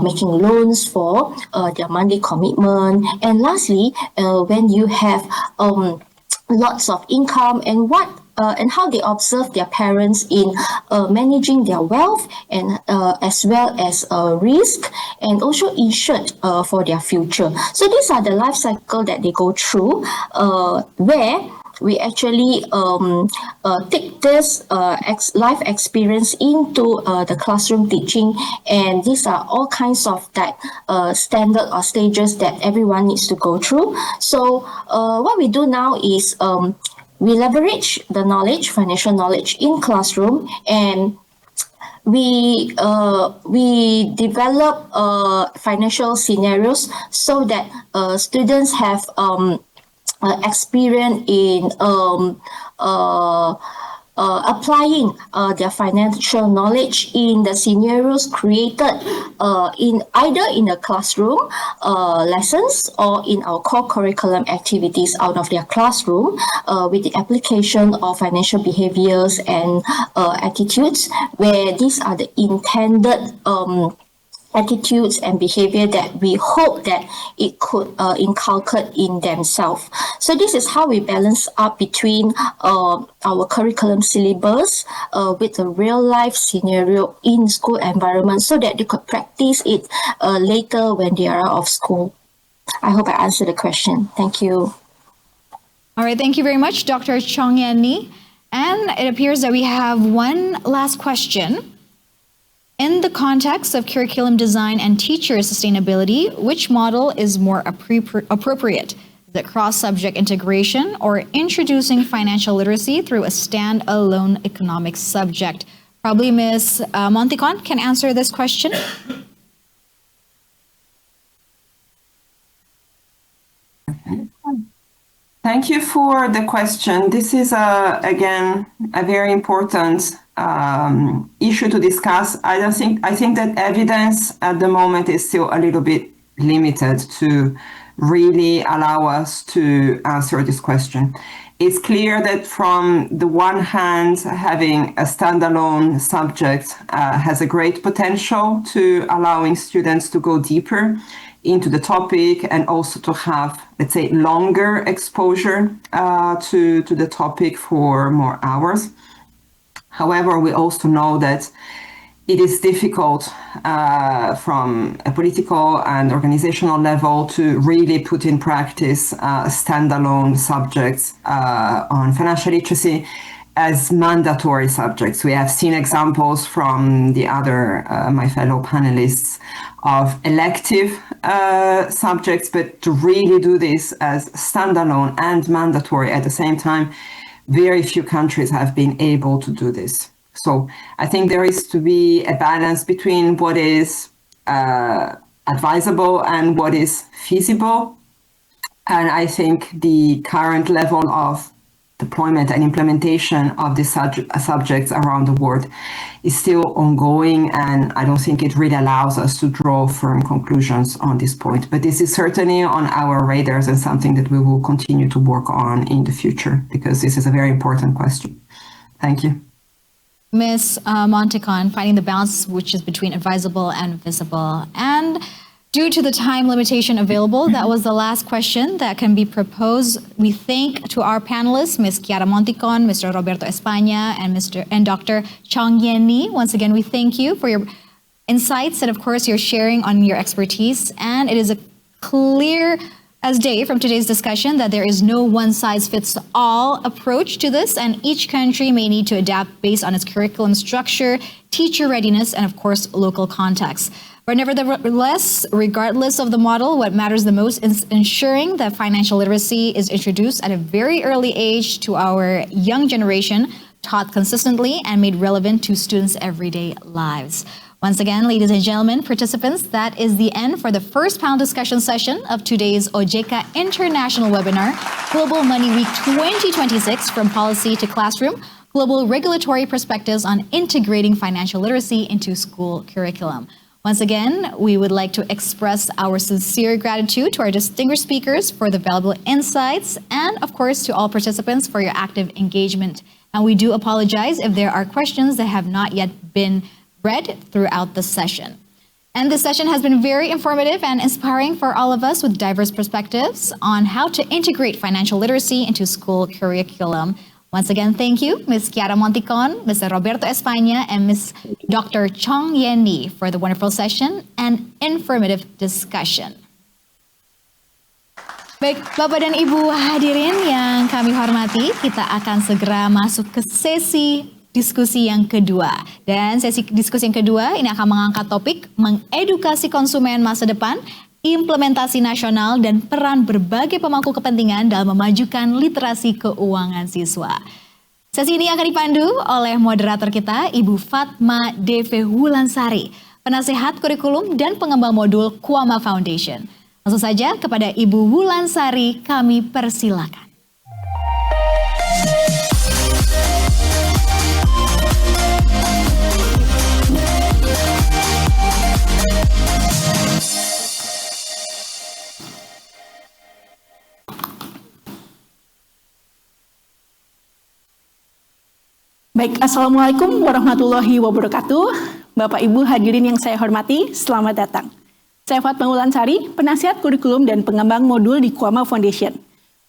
making loans for their monthly commitment. And lastly, when you have lots of income, and how they observe their parents in managing their wealth, and as well as risk, and also insured for their future. So these are the life cycle that they go through, where we actually take this life experience into the classroom teaching, and these are all kinds of that standard or stages that everyone needs to go through. So what we do now is we leverage the knowledge, financial knowledge in classroom, and we develop financial scenarios so that students have experience in applying their financial knowledge in the scenarios created in either in the classroom lessons or in our core curriculum activities out of their classroom with the application of financial behaviors and attitudes, where these are the intended attitudes and behavior that we hope that it could inculcate in themselves. So this is how we balance up between our curriculum syllabus with a real life scenario in school environment, so that they could practice it later when they are out of school. I hope I answered the question. Thank you. All right, thank you very much, Dr. Chong Yan Ni. And it appears that we have one last question. In the context of curriculum design and teacher sustainability, which model is more appropriate? Is it cross-subject integration or introducing financial literacy through a standalone economics subject? Probably Ms. Monticon can answer this question. Thank you for the question. This is, again, a very important issue to discuss. I think that evidence at the moment is still a little bit limited to really allow us to answer this question. It's clear that from the one hand, having a standalone subject has a great potential to allowing students to go deeper into the topic and also to have, let's say, longer exposure to the topic for more hours. However, we also know that it is difficult from a political and organizational level to really put in practice standalone subjects on financial literacy as mandatory subjects. We have seen examples from the other, my fellow panelists, of elective subjects, but to really do this as standalone and mandatory at the same time, very few countries have been able to do this. So I think there is to be a balance between what is advisable and what is feasible. And I think the current level of deployment and implementation of these subjects around the world is still ongoing, and I don't think it really allows us to draw firm conclusions on this point. But this is certainly on our radars and something that we will continue to work on in the future, because this is a very important question. Thank you. Ms. Monticon, finding the balance which is between advisable and visible. And due to the time limitation available, that was the last question that can be proposed. We thank to our panelists, Ms. Chiara Monticon, Mr. Roberto España, and Dr. Chong Yan Ni. Once again, we thank you for your insights and, of course, your sharing on your expertise. And it is a clear as day from today's discussion that there is no one-size-fits-all approach to this, and each country may need to adapt based on its curriculum structure, teacher readiness, and, of course, local context. But nevertheless, regardless of the model, what matters the most is ensuring that financial literacy is introduced at a very early age to our young generation, taught consistently and made relevant to students' everyday lives. Once again, ladies and gentlemen, participants, that is the end for the first panel discussion session of today's OJK International Webinar, Global Money Week 2026, From Policy to Classroom, Global Regulatory Perspectives on Integrating Financial Literacy into School Curriculum. Once again, we would like to express our sincere gratitude to our distinguished speakers for the valuable insights and, of course, to all participants for your active engagement. And we do apologize if there are questions that have not yet been read throughout the session. And this session has been very informative and inspiring for all of us with diverse perspectives on how to integrate financial literacy into school curriculum. Once again, thank you, Ms. Chiara Monticon, Mr. Roberto España, and Ms. Dr. Chong Yan Ni for the wonderful session and informative discussion. Baik, Bapak dan Ibu hadirin yang kami hormati, kita akan segera masuk ke sesi diskusi yang kedua. Dan sesi diskusi yang kedua ini akan mengangkat topik mengedukasi konsumen masa depan, implementasi nasional, dan peran berbagai pemangku kepentingan dalam memajukan literasi keuangan siswa. Sesi ini akan dipandu oleh moderator kita, Ibu Fatma Deve Wulansari, penasehat kurikulum dan pengembang modul Kuama Foundation. Langsung saja kepada Ibu Wulansari kami persilakan. Baik, Assalamualaikum warahmatullahi wabarakatuh. Bapak Ibu hadirin yang saya hormati, selamat datang. Saya Fatma Wulansari, penasihat kurikulum dan pengembang modul di Keuangan Foundation.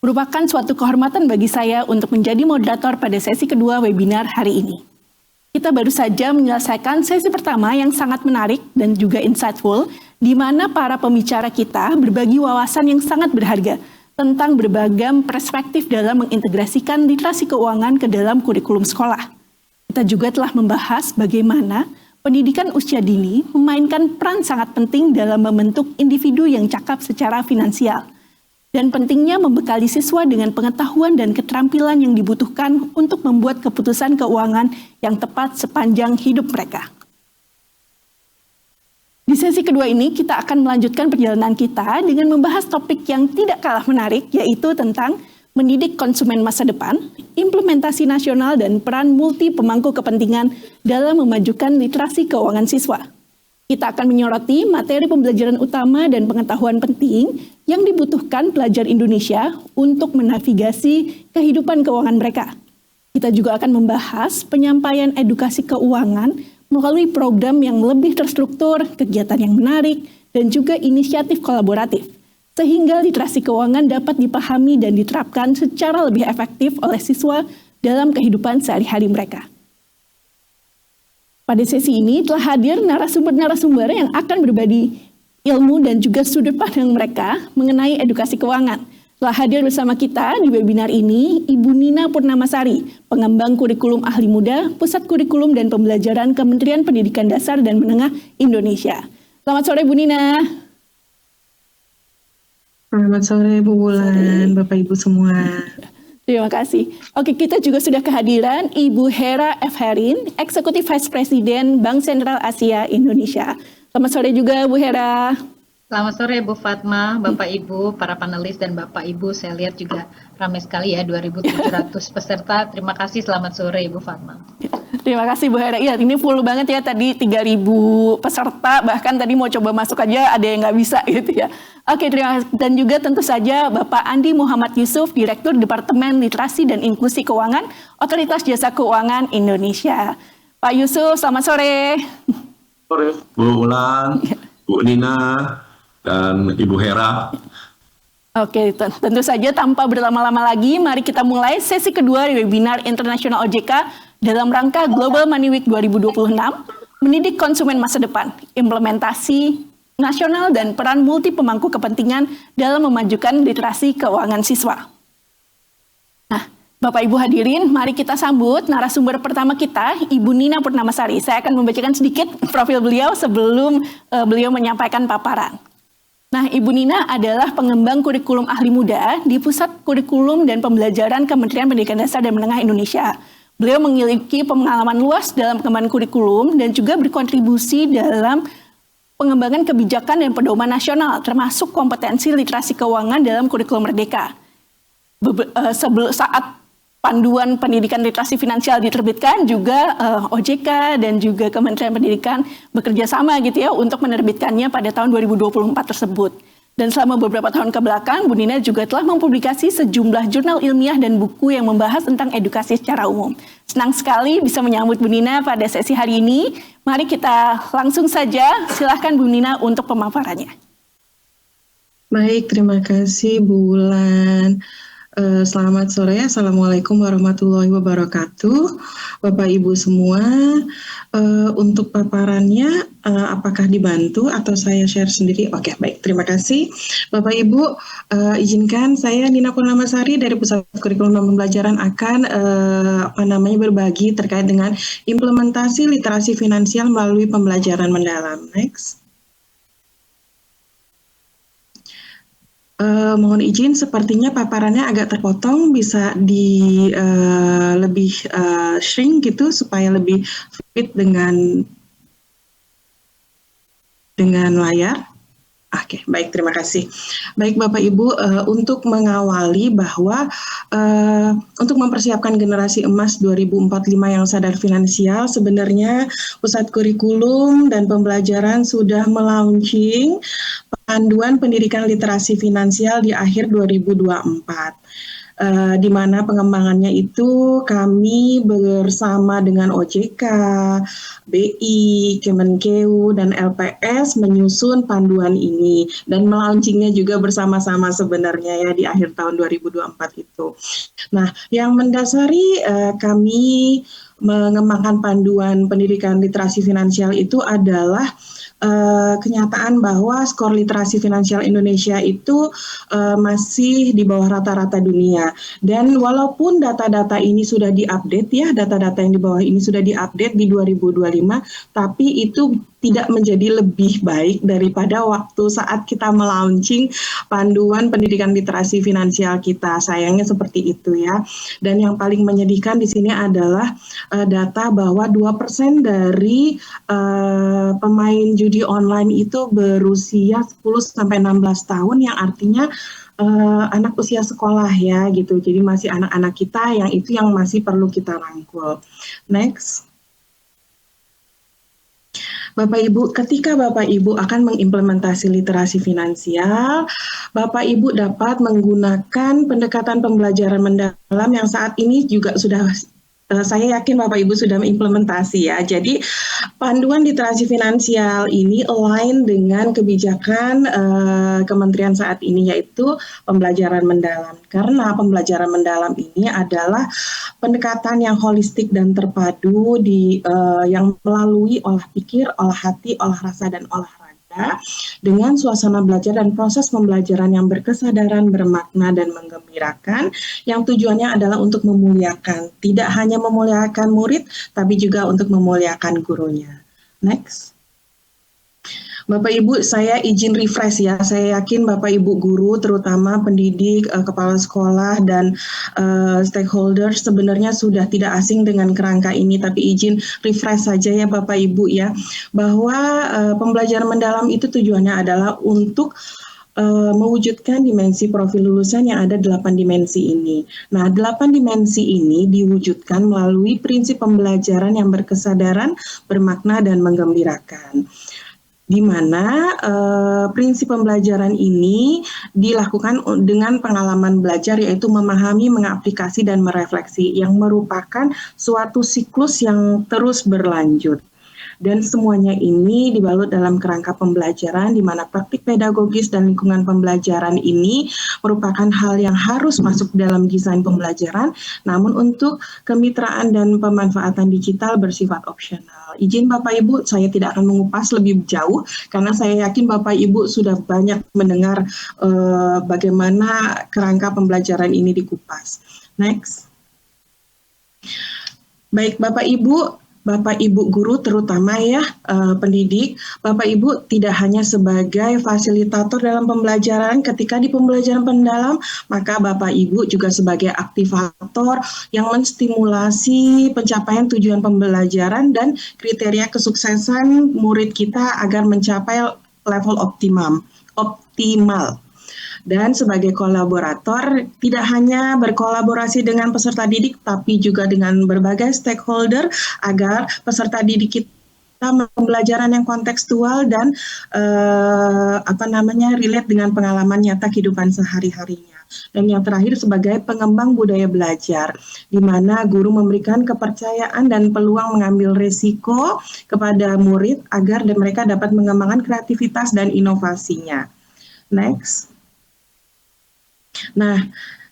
Merupakan suatu kehormatan bagi saya untuk menjadi moderator pada sesi kedua webinar hari ini. Kita baru saja menyelesaikan sesi pertama yang sangat menarik dan juga insightful, di mana para pembicara kita berbagi wawasan yang sangat berharga tentang berbagai perspektif dalam mengintegrasikan literasi keuangan ke dalam kurikulum sekolah. Kita juga telah membahas bagaimana pendidikan usia dini memainkan peran sangat penting dalam membentuk individu yang cakap secara finansial, dan pentingnya membekali siswa dengan pengetahuan dan keterampilan yang dibutuhkan untuk membuat keputusan keuangan yang tepat sepanjang hidup mereka. Di sesi kedua ini, kita akan melanjutkan perjalanan kita dengan membahas topik yang tidak kalah menarik, yaitu tentang mendidik konsumen masa depan, implementasi nasional, dan peran multi pemangku kepentingan dalam memajukan literasi keuangan siswa. Kita akan menyoroti materi pembelajaran utama dan pengetahuan penting yang dibutuhkan pelajar Indonesia untuk menavigasi kehidupan keuangan mereka. Kita juga akan membahas penyampaian edukasi keuangan melalui program yang lebih terstruktur, kegiatan yang menarik, dan juga inisiatif kolaboratif, sehingga literasi keuangan dapat dipahami dan diterapkan secara lebih efektif oleh siswa dalam kehidupan sehari-hari mereka. Pada sesi ini telah hadir narasumber-narasumber yang akan berbagi ilmu dan juga sudut pandang mereka mengenai edukasi keuangan. Telah hadir bersama kita di webinar ini Ibu Nina Purnamasari, pengembang kurikulum ahli muda, Pusat Kurikulum dan Pembelajaran Kementerian Pendidikan Dasar dan Menengah Indonesia. Selamat sore Bu Nina. Selamat sore Bu Wulan, Bapak Ibu semua. Terima kasih. Oke, kita juga sudah kehadiran Ibu Hera F. Herin, Eksekutif Vice President Bank Sentral Asia Indonesia. Selamat sore juga Bu Hera. Selamat sore Bu Fatma, Bapak Ibu, para panelis dan Bapak Ibu. Saya lihat juga ramai sekali ya, 2.700 peserta. Terima kasih, selamat sore Ibu Fatma. Terima kasih Bu Hera. Iya, ini full banget ya, tadi 3.000 peserta, bahkan tadi mau coba masuk aja ada yang nggak bisa gitu ya. Oke, terima kasih. Dan juga tentu saja Bapak Andi Muhammad Yusuf, Direktur Departemen Literasi dan Inklusi Keuangan, Otoritas Jasa Keuangan Indonesia. Pak Yusuf, selamat sore. Sore, Bu Ulan, Bu Nina, dan Ibu Hera. Oke, tentu saja tanpa berlama-lama lagi, mari kita mulai sesi kedua di webinar internasional OJK dalam rangka Global Money Week 2026, mendidik konsumen masa depan, implementasi nasional dan peran multi pemangku kepentingan dalam memajukan literasi keuangan siswa. Nah, Bapak Ibu hadirin, mari kita sambut narasumber pertama kita, Ibu Nina Purnamasari. Saya akan membacakan sedikit profil beliau sebelum beliau menyampaikan paparan. Nah, Ibu Nina adalah pengembang kurikulum ahli muda di Pusat Kurikulum dan Pembelajaran Kementerian Pendidikan Dasar dan Menengah Indonesia. Beliau memiliki pengalaman luas dalam pengembangan kurikulum dan juga berkontribusi dalam pengembangan kebijakan dan pedoman nasional, termasuk kompetensi literasi keuangan dalam kurikulum Merdeka. Saat panduan pendidikan literasi finansial diterbitkan, juga OJK dan juga Kementerian Pendidikan bekerja sama gitu ya untuk menerbitkannya pada tahun 2024 tersebut. Dan selama beberapa tahun kebelakang, Bu Nina juga telah mempublikasi sejumlah jurnal ilmiah dan buku yang membahas tentang edukasi secara umum. Senang sekali bisa menyambut Bu Nina pada sesi hari ini. Mari kita langsung saja, silahkan Bu Nina untuk pemaparannya. Baik, terima kasih Bu Wulan. Selamat sore, Assalamualaikum warahmatullahi wabarakatuh. Bapak Ibu semua, untuk paparannya apakah dibantu atau saya share sendiri? Oke, baik, terima kasih. Bapak Ibu, izinkan saya Nina Purnamasari dari Pusat Kurikulum dan Pembelajaran akan berbagi terkait dengan implementasi literasi finansial melalui pembelajaran mendalam. Next. Mohon izin, sepertinya paparannya agak terpotong, bisa lebih shrink gitu supaya lebih fit dengan layar. Oke, baik, terima kasih. Baik Bapak Ibu, untuk mengawali bahwa untuk mempersiapkan generasi emas 2045 yang sadar finansial, sebenarnya Pusat Kurikulum dan Pembelajaran sudah melaunching panduan pendidikan literasi finansial di akhir 2024. di mana pengembangannya itu kami bersama dengan OJK, BI, Kemenkeu, dan LPS menyusun panduan ini dan melaunchingnya juga bersama-sama sebenarnya ya di akhir tahun 2024 itu. Nah, yang mendasari kami mengembangkan panduan pendidikan literasi finansial itu adalah kenyataan bahwa skor literasi finansial Indonesia itu masih di bawah rata-rata dunia. Dan walaupun data-data ini sudah diupdate ya, data-data yang di bawah ini sudah diupdate di 2025, tapi itu tidak menjadi lebih baik daripada waktu saat kita melaunching panduan pendidikan literasi finansial kita. Sayangnya seperti itu ya. Dan yang paling menyedihkan di sini adalah data bahwa 2% dari pemain judi online itu berusia 10-16 tahun, yang artinya anak usia sekolah ya gitu. Jadi masih anak-anak kita yang itu yang masih perlu kita rangkul. Next. Bapak Ibu, ketika Bapak Ibu akan mengimplementasi literasi finansial, Bapak Ibu dapat menggunakan pendekatan pembelajaran mendalam yang saat ini juga sudah saya yakin Bapak Ibu sudah mengimplementasi ya. Jadi panduan literasi finansial ini align dengan kebijakan kementerian saat ini, yaitu pembelajaran mendalam. Karena pembelajaran mendalam ini adalah pendekatan yang holistik dan terpadu yang melalui olah pikir, olah hati, olah rasa, dan olah raga dengan suasana belajar dan proses pembelajaran yang berkesadaran, bermakna, dan menggembirakan, yang tujuannya adalah untuk memuliakan, tidak hanya memuliakan murid, tapi juga untuk memuliakan gurunya. Next. Bapak Ibu, saya izin refresh ya. Saya yakin Bapak Ibu guru, terutama pendidik, kepala sekolah, dan stakeholders sebenarnya sudah tidak asing dengan kerangka ini, tapi izin refresh saja ya Bapak Ibu ya, bahwa pembelajaran mendalam itu tujuannya adalah untuk mewujudkan dimensi profil lulusan yang ada 8 dimensi ini. Nah, 8 dimensi ini diwujudkan melalui prinsip pembelajaran yang berkesadaran, bermakna, dan menggembirakan. Di mana prinsip pembelajaran ini dilakukan dengan pengalaman belajar, yaitu memahami, mengaplikasi, dan merefleksi, yang merupakan suatu siklus yang terus berlanjut. Dan semuanya ini dibalut dalam kerangka pembelajaran, di mana praktik pedagogis dan lingkungan pembelajaran ini merupakan hal yang harus masuk dalam desain pembelajaran, namun untuk kemitraan dan pemanfaatan digital bersifat opsional. Izin Bapak Ibu, saya tidak akan mengupas lebih jauh, karena saya yakin Bapak Ibu sudah banyak mendengar bagaimana kerangka pembelajaran ini dikupas. Next. Baik Bapak Ibu guru, terutama ya pendidik, Bapak Ibu tidak hanya sebagai fasilitator dalam pembelajaran ketika di pembelajaran mendalam, maka Bapak Ibu juga sebagai aktivator yang menstimulasi pencapaian tujuan pembelajaran dan kriteria kesuksesan murid kita agar mencapai level optimal. Dan sebagai kolaborator, tidak hanya berkolaborasi dengan peserta didik, tapi juga dengan berbagai stakeholder agar peserta didik kita pembelajaran yang kontekstual dan relate dengan pengalaman nyata kehidupan sehari-harinya. Dan yang terakhir sebagai pengembang budaya belajar, di mana guru memberikan kepercayaan dan peluang mengambil risiko kepada murid agar mereka dapat mengembangkan kreativitas dan inovasinya. Next. Nah,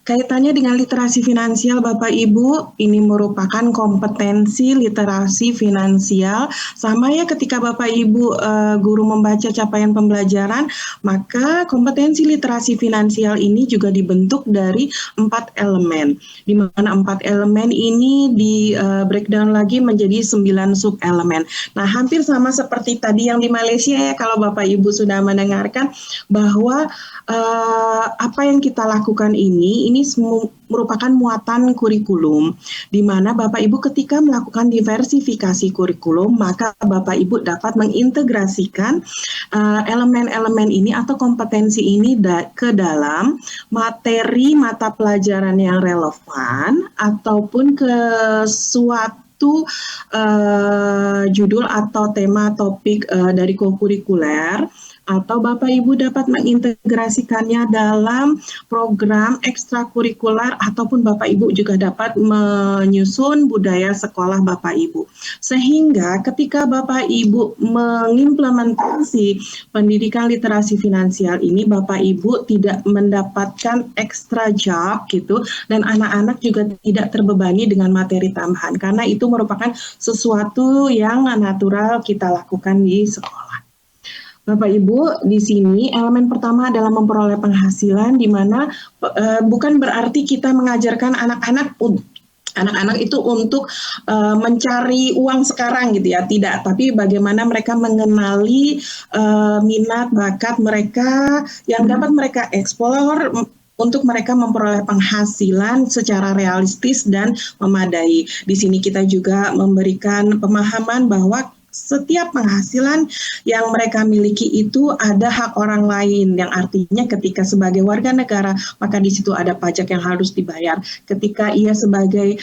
kaitannya dengan literasi finansial Bapak Ibu, ini merupakan kompetensi literasi finansial. Sama ya ketika Bapak Ibu guru membaca capaian pembelajaran, maka kompetensi literasi finansial ini juga dibentuk dari 4 elemen. Di mana 4 elemen ini di breakdown lagi menjadi 9 sub-elemen. Nah, hampir sama seperti tadi yang di Malaysia ya, kalau Bapak Ibu sudah mendengarkan bahwa apa yang kita lakukan ini merupakan muatan kurikulum, di mana Bapak Ibu ketika melakukan diversifikasi kurikulum, maka Bapak Ibu dapat mengintegrasikan elemen-elemen ini atau kompetensi ini ke dalam materi mata pelajaran yang relevan ataupun ke suatu judul atau tema topik dari kurikuler atau Bapak Ibu dapat mengintegrasikannya dalam program ekstrakurikuler ataupun Bapak Ibu juga dapat menyusun budaya sekolah Bapak Ibu. Sehingga ketika Bapak Ibu mengimplementasi pendidikan literasi finansial ini, Bapak Ibu tidak mendapatkan extra job gitu, dan anak-anak juga tidak terbebani dengan materi tambahan, karena itu merupakan sesuatu yang natural kita lakukan di sekolah. Bapak Ibu, di sini elemen pertama adalah memperoleh penghasilan, di mana bukan berarti kita mengajarkan anak-anak itu untuk mencari uang sekarang gitu ya, tidak, tapi bagaimana mereka mengenali minat bakat mereka yang dapat mereka eksplor untuk mereka memperoleh penghasilan secara realistis dan memadai. Di sini kita juga memberikan pemahaman bahwa setiap penghasilan yang mereka miliki itu ada hak orang lain, yang artinya ketika sebagai warga negara maka di situ ada pajak yang harus dibayar. Ketika ia sebagai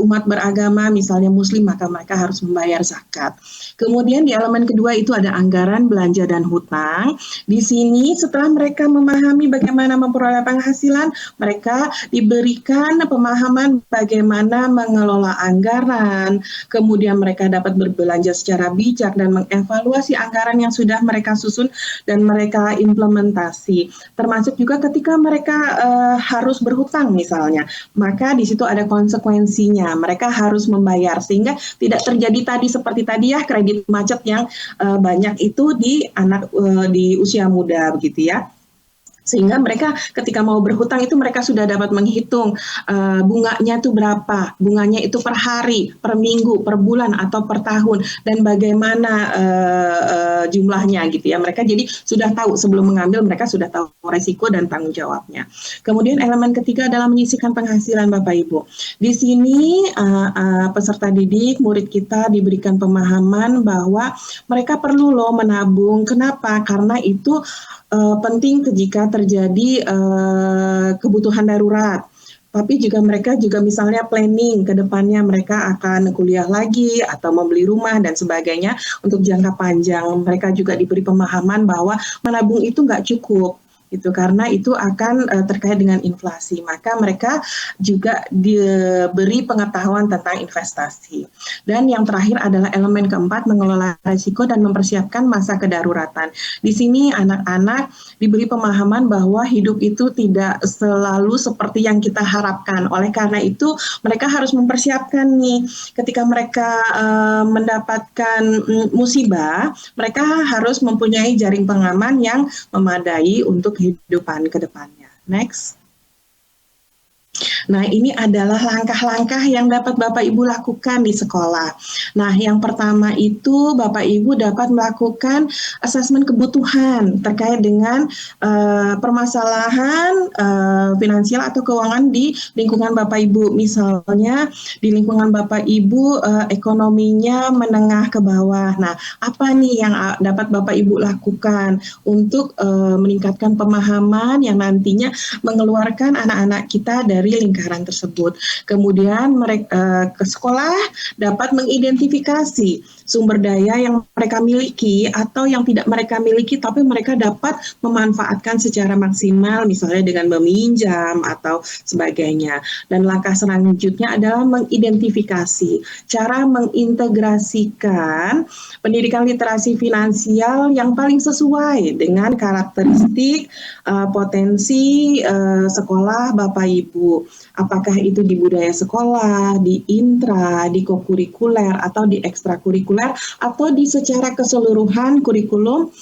umat beragama misalnya muslim maka mereka harus membayar zakat. Kemudian di elemen kedua itu ada anggaran, belanja dan hutang. Di sini setelah mereka memahami bagaimana memperoleh penghasilan, mereka diberikan pemahaman bagaimana mengelola anggaran, kemudian mereka dapat berbelanja secara bijak dan mengevaluasi anggaran yang sudah mereka susun dan mereka implementasi. Termasuk juga ketika mereka harus berhutang misalnya, maka di situ ada konsekuensinya. Mereka harus membayar sehingga tidak terjadi tadi seperti tadi ya, kredit macet yang banyak itu di di usia muda begitu ya. Sehingga mereka ketika mau berhutang itu mereka sudah dapat menghitung bunganya itu berapa, bunganya itu per hari, per minggu, per bulan atau per tahun, dan bagaimana jumlahnya gitu ya. Mereka jadi sudah tahu sebelum mengambil, mereka sudah tahu resiko dan tanggung jawabnya. Kemudian elemen ketiga adalah menyisihkan penghasilan Bapak Ibu. Di sini peserta didik, murid kita diberikan pemahaman bahwa mereka perlu loh menabung. Kenapa? Karena itu penting jika terjadi kebutuhan darurat. Tapi juga mereka juga misalnya planning ke depannya mereka akan kuliah lagi atau membeli rumah dan sebagainya untuk jangka panjang. Mereka juga diberi pemahaman bahwa menabung itu nggak cukup. Gitu, karena itu akan terkait dengan inflasi, maka mereka juga diberi pengetahuan tentang investasi. Dan yang terakhir adalah elemen keempat, mengelola risiko dan mempersiapkan masa kedaruratan. Di sini anak-anak diberi pemahaman bahwa hidup itu tidak selalu seperti yang kita harapkan. Oleh karena itu mereka harus mempersiapkan nih, ketika mereka mendapatkan musibah, mereka harus mempunyai jaring pengaman yang memadai untuk kehidupan ke depannya. Next. Nah, ini adalah langkah-langkah yang dapat Bapak Ibu lakukan di sekolah. Nah, yang pertama itu Bapak Ibu dapat melakukan asesmen kebutuhan terkait dengan permasalahan finansial atau keuangan di lingkungan Bapak Ibu. Misalnya di lingkungan Bapak Ibu ekonominya menengah ke bawah. Nah, apa nih yang dapat Bapak Ibu lakukan untuk meningkatkan pemahaman yang nantinya mengeluarkan anak-anak kita dari lingkaran tersebut. Kemudian mereka ke sekolah dapat mengidentifikasi sumber daya yang mereka miliki atau yang tidak mereka miliki tapi mereka dapat memanfaatkan secara maksimal, misalnya dengan meminjam atau sebagainya. Dan langkah selanjutnya adalah mengidentifikasi cara mengintegrasikan pendidikan literasi finansial yang paling sesuai dengan karakteristik potensi sekolah Bapak Ibu. Apakah itu di budaya sekolah, di intra, di kokurikuler, atau di ekstrakurikuler, atau di secara keseluruhan kurikulum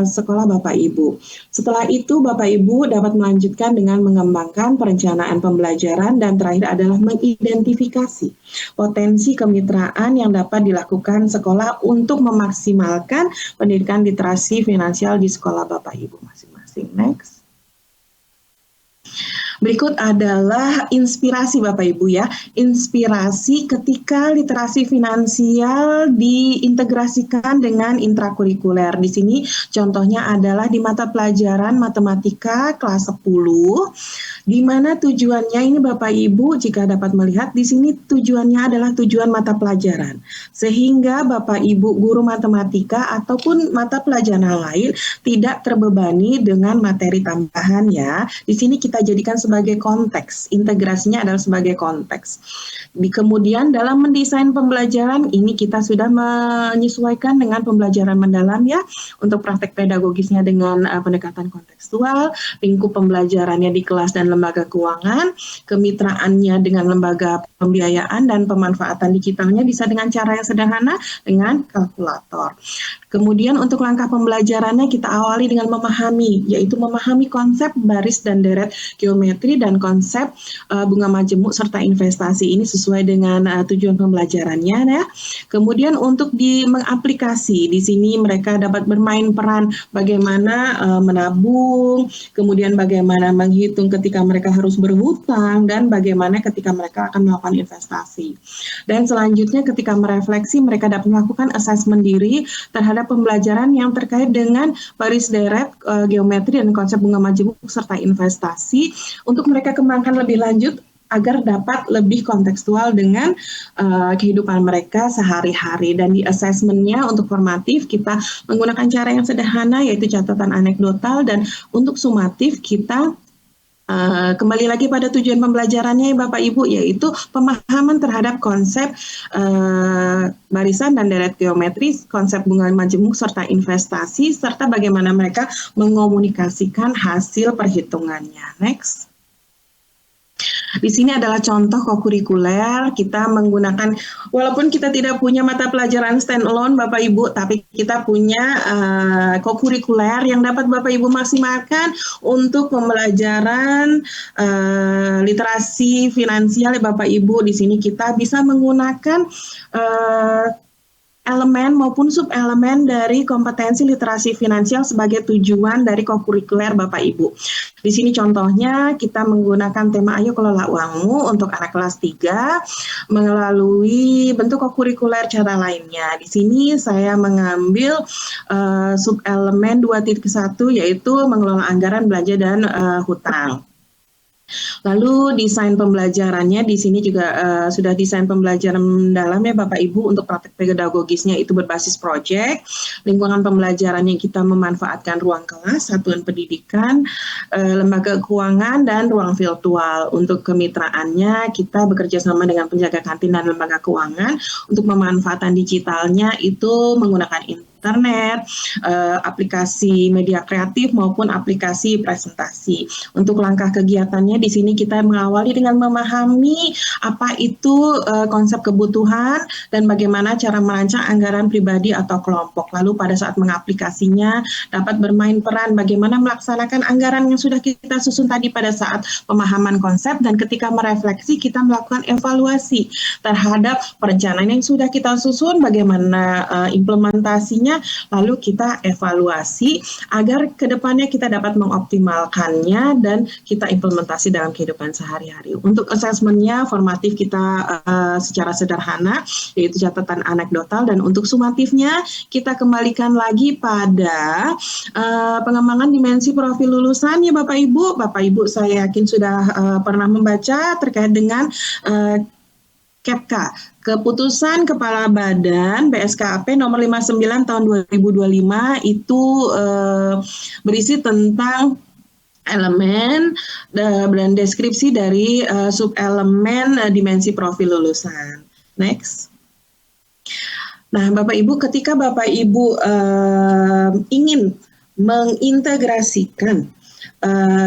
sekolah Bapak Ibu. Setelah itu Bapak Ibu dapat melanjutkan dengan mengembangkan perencanaan pembelajaran dan terakhir adalah mengidentifikasi potensi kemitraan yang dapat dilakukan sekolah untuk memaksimalkan pendidikan literasi finansial di sekolah Bapak Ibu masing-masing. Next. Berikut adalah inspirasi Bapak Ibu ya. Inspirasi ketika literasi finansial diintegrasikan dengan intrakurikuler. Di sini contohnya adalah di mata pelajaran matematika kelas 10, di mana tujuannya ini Bapak Ibu jika dapat melihat di sini tujuannya adalah tujuan mata pelajaran. Sehingga Bapak Ibu guru matematika ataupun mata pelajaran lain tidak terbebani dengan materi tambahan ya. Di sini kita jadikan sebagai konteks, integrasinya adalah sebagai konteks. Kemudian dalam mendesain pembelajaran ini kita sudah menyesuaikan dengan pembelajaran mendalam ya, untuk praktek pedagogisnya dengan pendekatan kontekstual, lingkup pembelajarannya di kelas dan lembaga keuangan, kemitraannya dengan lembaga pembiayaan, dan pemanfaatan digitalnya bisa dengan cara yang sederhana dengan kalkulator. Kemudian untuk langkah pembelajarannya kita awali dengan memahami, yaitu memahami konsep baris dan deret geometri dan konsep bunga majemuk serta investasi. Ini sesuai dengan tujuan pembelajarannya ya. Kemudian untuk mengaplikasi, di sini mereka dapat bermain peran bagaimana menabung, kemudian bagaimana menghitung ketika mereka harus berhutang, dan bagaimana ketika mereka akan melakukan investasi. Dan selanjutnya ketika merefleksi, mereka dapat melakukan asesmen diri terhadap pembelajaran yang terkait dengan baris deret, geometri, dan konsep bunga majemuk serta investasi untuk mereka kembangkan lebih lanjut agar dapat lebih kontekstual dengan kehidupan mereka sehari-hari. Dan di asesmennya untuk formatif kita menggunakan cara yang sederhana yaitu catatan anekdotal, dan untuk sumatif kita kembali lagi pada tujuan pembelajarannya ya Bapak Ibu, yaitu pemahaman terhadap konsep barisan dan deret geometri, konsep bunga majemuk serta investasi, serta bagaimana mereka mengomunikasikan hasil perhitungannya. Next. Di sini adalah contoh kokurikuler. Kita menggunakan, walaupun kita tidak punya mata pelajaran standalone Bapak Ibu, tapi kita punya kokurikuler yang dapat Bapak Ibu maksimalkan untuk pembelajaran literasi finansial ya Bapak Ibu. Di sini kita bisa menggunakan elemen maupun subelemen dari kompetensi literasi finansial sebagai tujuan dari kokurikuler Bapak Ibu. Di sini contohnya kita menggunakan tema Ayo Kelola Uangmu untuk anak kelas 3 melalui bentuk kokurikuler cara lainnya. Di sini saya mengambil subelemen 2.1 yaitu mengelola anggaran belanja dan hutang. Lalu desain pembelajarannya di sini juga sudah desain pembelajaran mendalam ya Bapak Ibu. Untuk praktek pedagogisnya itu berbasis proyek. Lingkungan pembelajarannya kita memanfaatkan ruang kelas, satuan pendidikan, lembaga keuangan, dan ruang virtual. Untuk kemitraannya kita bekerja sama dengan penjaga kantin dan lembaga keuangan. Untuk pemanfaatan digitalnya itu menggunakan internet, aplikasi media kreatif maupun aplikasi presentasi. Untuk langkah kegiatannya di sini kita mengawali dengan memahami apa itu konsep kebutuhan dan bagaimana cara merancang anggaran pribadi atau kelompok. Lalu pada saat mengaplikasinya dapat bermain peran bagaimana melaksanakan anggaran yang sudah kita susun tadi pada saat pemahaman konsep, dan ketika merefleksi kita melakukan evaluasi terhadap perencanaan yang sudah kita susun, bagaimana implementasinya, lalu kita evaluasi agar kedepannya kita dapat mengoptimalkannya dan kita implementasi dalam kehidupan sehari-hari. Untuk asesmennya formatif kita secara sederhana yaitu catatan anekdotal, dan untuk sumatifnya kita kembalikan lagi pada pengembangan dimensi profil lulusan ya Bapak Ibu. Bapak Ibu saya yakin sudah pernah membaca terkait dengan KEPK, Keputusan Kepala Badan BSKAP nomor 59 tahun 2025 itu berisi tentang elemen dan deskripsi dari subelemen dimensi profil lulusan. Next. Nah, Bapak Ibu, ketika Bapak Ibu ingin mengintegrasikan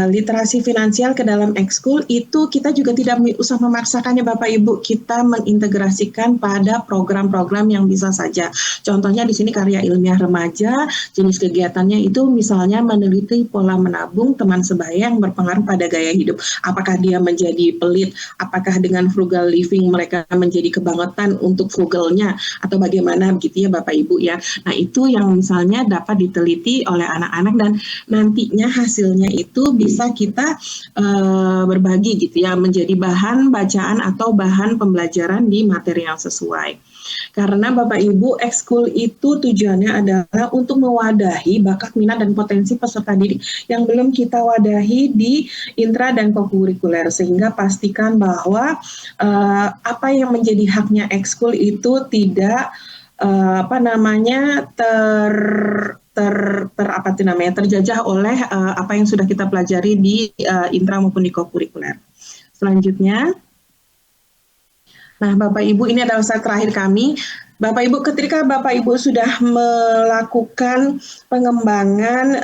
literasi finansial ke dalam ekskul, itu kita juga tidak usah memaksakannya Bapak Ibu, kita mengintegrasikan pada program-program yang bisa saja. Contohnya di sini karya ilmiah remaja, jenis kegiatannya itu misalnya meneliti pola menabung teman sebaya yang berpengaruh pada gaya hidup. Apakah dia menjadi pelit, apakah dengan frugal living mereka menjadi kebangetan untuk frugalnya, atau bagaimana begitu ya Bapak Ibu ya. Nah itu yang misalnya dapat diteliti oleh anak-anak dan nantinya hasilnya itu bisa kita berbagi gitu ya, menjadi bahan bacaan atau bahan pembelajaran di materi yang sesuai. Karena Bapak Ibu, ekskul itu tujuannya adalah untuk mewadahi bakat, minat, dan potensi peserta didik yang belum kita wadahi di intra dan kokurikuler, sehingga pastikan bahwa apa yang menjadi haknya ekskul itu tidak terjajah oleh apa yang sudah kita pelajari di intra maupun di kokurikuler. Selanjutnya, nah Bapak Ibu, ini adalah slide terakhir kami. Bapak Ibu, ketika Bapak Ibu sudah melakukan pengembangan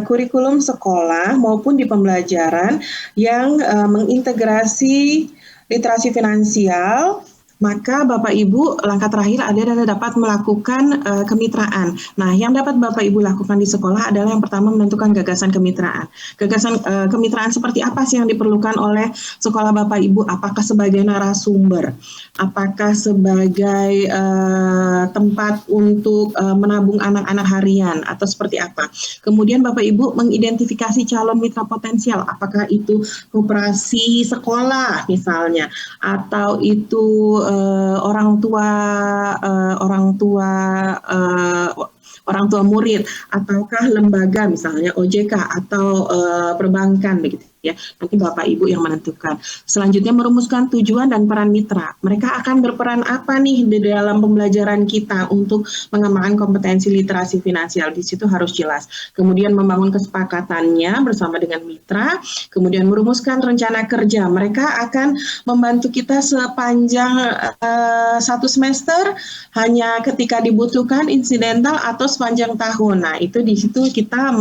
kurikulum sekolah maupun di pembelajaran yang mengintegrasi literasi finansial, maka Bapak Ibu, langkah terakhir adalah dapat melakukan kemitraan. Nah, yang dapat Bapak Ibu lakukan di sekolah adalah yang pertama menentukan gagasan kemitraan. Gagasan kemitraan seperti apa sih yang diperlukan oleh sekolah Bapak Ibu? Apakah sebagai narasumber? Apakah sebagai tempat untuk menabung anak-anak harian? Atau seperti apa? Kemudian Bapak Ibu mengidentifikasi calon mitra potensial. Apakah itu koperasi sekolah misalnya? Atau itu orang tua murid, ataukah lembaga misalnya OJK atau perbankan begitu ya. Nanti Bapak Ibu yang menentukan. Selanjutnya merumuskan tujuan dan peran mitra. Mereka akan berperan apa nih di dalam pembelajaran kita untuk mengembangkan kompetensi literasi finansial. Di situ harus jelas. Kemudian membangun kesepakatannya bersama dengan mitra. Kemudian merumuskan rencana kerja. Mereka akan membantu kita sepanjang satu semester, hanya ketika dibutuhkan, insidental, atau sepanjang tahun. Nah, itu di situ kita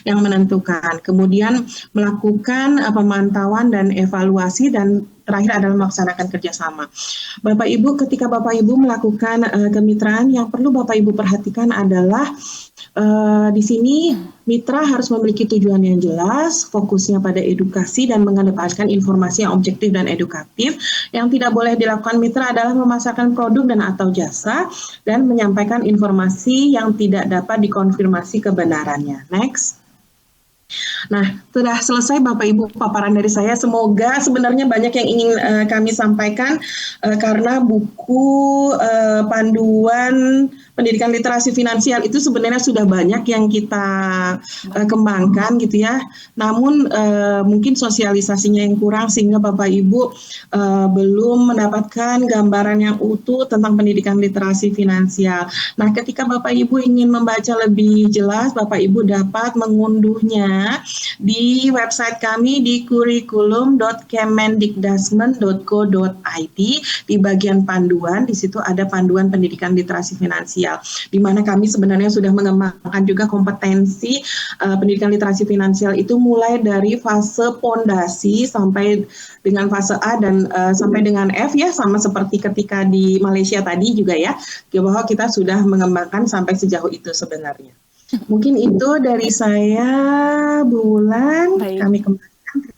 yang menentukan. Kemudian melakukan pemantauan dan evaluasi, dan terakhir adalah melaksanakan kerjasama. Bapak Ibu, ketika Bapak Ibu melakukan kemitraan, yang perlu Bapak Ibu perhatikan adalah di sini mitra harus memiliki tujuan yang jelas, fokusnya pada edukasi dan mengedepankan informasi yang objektif dan edukatif. Yang tidak boleh dilakukan mitra adalah memasarkan produk dan atau jasa dan menyampaikan informasi yang tidak dapat dikonfirmasi kebenarannya. Next. Nah, sudah selesai Bapak Ibu paparan dari saya. Semoga sebenarnya banyak yang ingin kami sampaikan karena buku panduan pendidikan literasi finansial itu sebenarnya sudah banyak yang kita kembangkan gitu ya. Namun mungkin sosialisasinya yang kurang sehingga Bapak Ibu belum mendapatkan gambaran yang utuh tentang pendidikan literasi finansial. Nah, ketika Bapak Ibu ingin membaca lebih jelas, Bapak Ibu dapat mengunduhnya di website kami di kurikulum.kemendikdasmen.go.id. Di bagian panduan, di situ ada panduan pendidikan literasi finansial, di mana kami sebenarnya sudah mengembangkan juga kompetensi pendidikan literasi finansial itu mulai dari fase pondasi sampai dengan fase A dan sampai dengan F ya, sama seperti ketika di Malaysia tadi juga ya, bahwa kita sudah mengembangkan sampai sejauh itu sebenarnya. Mungkin itu dari saya, Bu Wulan. Baik. Kami kembangkan.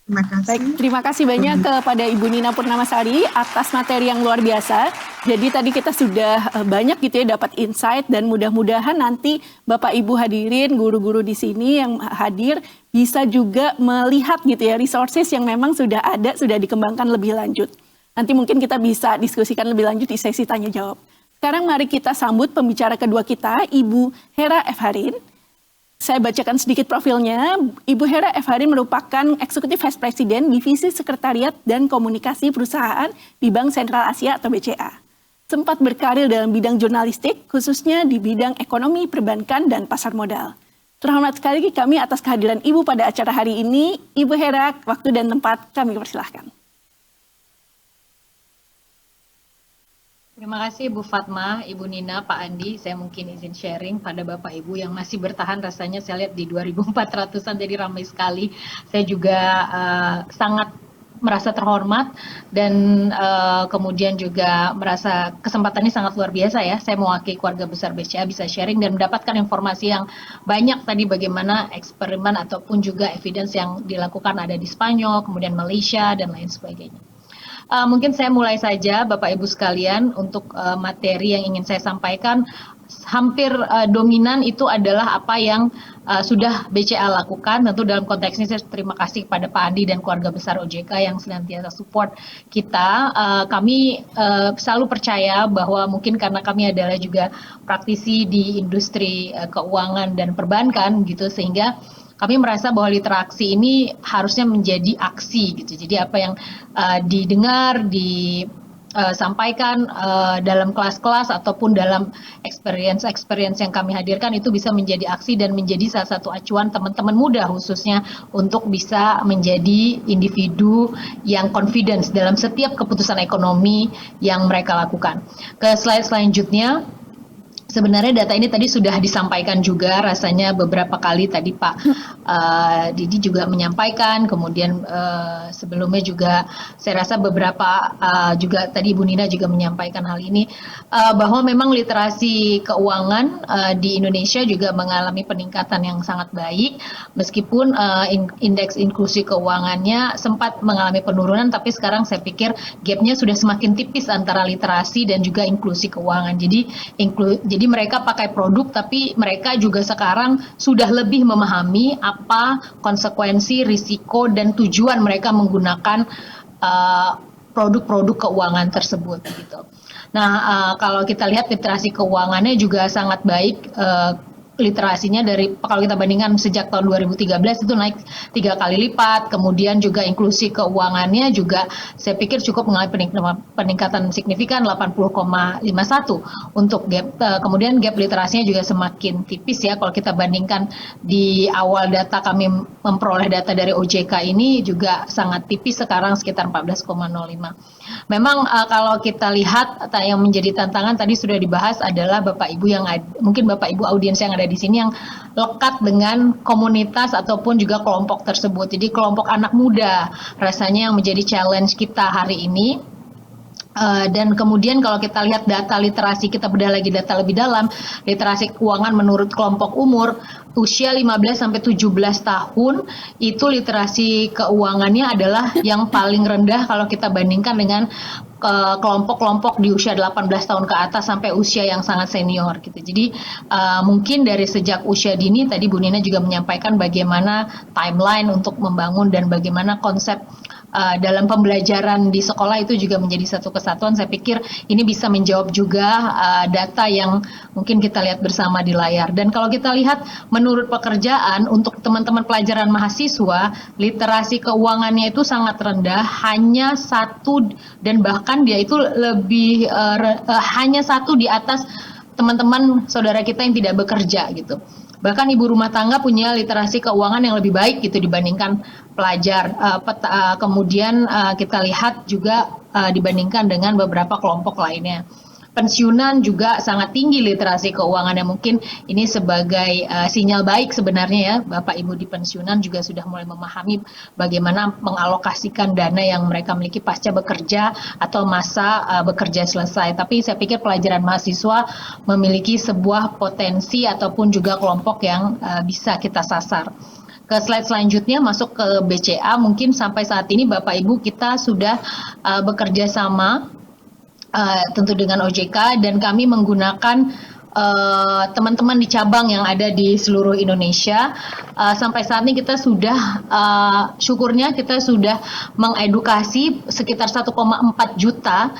Terima kasih. Baik, terima kasih banyak kepada Ibu Nina Purnamasari atas materi yang luar biasa. Jadi tadi kita sudah banyak gitu ya dapat insight, dan mudah-mudahan nanti Bapak Ibu hadirin, guru-guru di sini yang hadir bisa juga melihat gitu ya resources yang memang sudah ada, sudah dikembangkan lebih lanjut. Nanti mungkin kita bisa diskusikan lebih lanjut di sesi tanya jawab. Sekarang mari kita sambut pembicara kedua kita, Ibu Hera F. Harin. Saya bacakan sedikit profilnya. Ibu Hera F. Harin merupakan Eksekutif Vice President Divisi Sekretariat dan Komunikasi Perusahaan di Bank Sentral Asia atau BCA. Sempat berkarir dalam bidang jurnalistik, khususnya di bidang ekonomi, perbankan, dan pasar modal. Terhormat sekali kami atas kehadiran Ibu pada acara hari ini. Ibu Hera, waktu dan tempat kami persilahkan. Terima kasih Bu Fatma, Ibu Nina, Pak Andi. Saya mungkin izin sharing pada Bapak Ibu yang masih bertahan, rasanya saya lihat di 2400-an jadi ramai sekali. Saya juga sangat merasa terhormat dan kemudian juga merasa kesempatannya sangat luar biasa ya. Saya mewakili keluarga besar BCA bisa sharing dan mendapatkan informasi yang banyak tadi, bagaimana eksperimen ataupun juga evidence yang dilakukan ada di Spanyol, kemudian Malaysia dan lain sebagainya. Mungkin saya mulai saja Bapak Ibu sekalian untuk materi yang ingin saya sampaikan. hampir dominan itu adalah apa yang sudah BCA lakukan. Tentu dalam konteks ini saya terima kasih kepada Pak Andi dan keluarga besar OJK yang senantiasa support kita. Kami selalu percaya bahwa mungkin karena kami adalah juga praktisi di industri keuangan dan perbankan gitu, sehingga kami merasa bahwa literasi ini harusnya menjadi aksi gitu. Jadi apa yang didengar, disampaikan dalam kelas-kelas ataupun dalam experience yang kami hadirkan itu bisa menjadi aksi dan menjadi salah satu acuan teman-teman muda khususnya untuk bisa menjadi individu yang confidence dalam setiap keputusan ekonomi yang mereka lakukan. Ke slide selanjutnya. Sebenarnya data ini tadi sudah disampaikan juga rasanya beberapa kali tadi Pak Didi juga menyampaikan, kemudian sebelumnya juga saya rasa beberapa juga tadi Ibu Nina juga menyampaikan hal ini, bahwa memang literasi keuangan di Indonesia juga mengalami peningkatan yang sangat baik, meskipun indeks inklusi keuangannya sempat mengalami penurunan, tapi sekarang saya pikir gapnya sudah semakin tipis antara literasi dan juga inklusi keuangan. Jadi mereka pakai produk, tapi mereka juga sekarang sudah lebih memahami apa konsekuensi, risiko, dan tujuan mereka menggunakan produk-produk keuangan tersebut. Gitu. Nah, kalau kita lihat literasi keuangannya juga sangat baik. Literasinya kalau kita bandingkan sejak tahun 2013 itu naik 3 kali lipat, kemudian juga inklusi keuangannya juga saya pikir cukup mengalami peningkatan signifikan 80,51 untuk gap, kemudian gap literasinya juga semakin tipis ya kalau kita bandingkan di awal data kami memperoleh data dari OJK ini juga sangat tipis sekarang sekitar 14,05. Memang kalau kita lihat yang menjadi tantangan tadi sudah dibahas adalah Bapak Ibu mungkin Bapak Ibu audiens yang ada di sini yang lekat dengan komunitas ataupun juga kelompok tersebut. Jadi kelompok anak muda rasanya yang menjadi challenge kita hari ini. Dan kemudian kalau kita lihat data literasi, kita bedah lagi data lebih dalam, literasi keuangan menurut kelompok umur usia 15 sampai 17 tahun itu literasi keuangannya adalah yang paling rendah kalau kita bandingkan dengan kelompok-kelompok di usia 18 tahun ke atas sampai usia yang sangat senior gitu. Jadi mungkin dari sejak usia dini tadi Bu Nina juga menyampaikan bagaimana timeline untuk membangun dan bagaimana konsep dalam pembelajaran di sekolah itu juga menjadi satu kesatuan. Saya pikir ini bisa menjawab juga data yang mungkin kita lihat bersama di layar. Dan kalau kita lihat menurut pekerjaan untuk teman-teman pelajaran mahasiswa, literasi keuangannya itu sangat rendah, hanya 1 dan bahkan dia itu lebih hanya 1 di atas teman-teman saudara kita yang tidak bekerja gitu. Bahkan ibu rumah tangga punya literasi keuangan yang lebih baik gitu dibandingkan pelajar. Kemudian kita lihat juga dibandingkan dengan beberapa kelompok lainnya. Pensiunan juga sangat tinggi literasi keuangannya. Mungkin ini sebagai sinyal baik sebenarnya ya. Bapak Ibu di pensiunan juga sudah mulai memahami bagaimana mengalokasikan dana yang mereka miliki pasca bekerja atau masa bekerja selesai. Tapi saya pikir pelajaran mahasiswa memiliki sebuah potensi ataupun juga kelompok yang bisa kita sasar. Ke slide selanjutnya masuk ke BCA, mungkin sampai saat ini Bapak Ibu kita sudah bekerja sama tentu dengan OJK dan kami menggunakan teman-teman di cabang yang ada di seluruh Indonesia. Sampai saat ini kita sudah syukurnya kita sudah mengedukasi sekitar 1,4 juta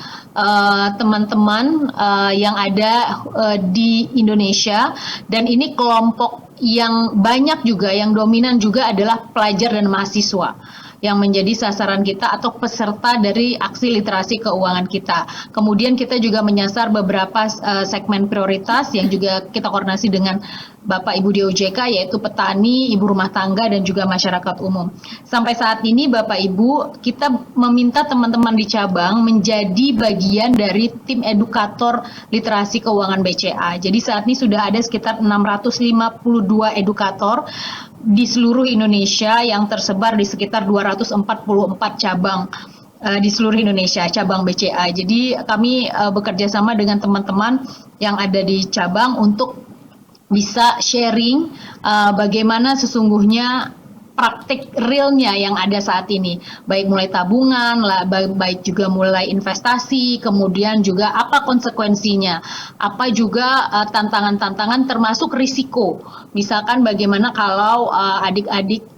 teman-teman yang ada di Indonesia, dan ini kelompok yang banyak juga, yang dominan juga adalah pelajar dan mahasiswa yang menjadi sasaran kita atau peserta dari aksi literasi keuangan kita. Kemudian kita juga menyasar beberapa segmen prioritas yang juga kita koordinasi dengan Bapak Ibu di OJK, yaitu petani, ibu rumah tangga, dan juga masyarakat umum. Sampai saat ini Bapak Ibu, kita meminta teman-teman di cabang menjadi bagian dari tim edukator literasi keuangan BCA. Jadi saat ini sudah ada sekitar 652 edukator di seluruh Indonesia yang tersebar di sekitar 244 cabang di seluruh Indonesia, cabang BCA. Jadi kami bekerja sama dengan teman-teman yang ada di cabang untuk bisa sharing bagaimana sesungguhnya praktik realnya yang ada saat ini, baik mulai tabungan, baik juga mulai investasi, kemudian juga apa konsekuensinya, apa juga tantangan-tantangan termasuk risiko. Misalkan bagaimana kalau adik-adik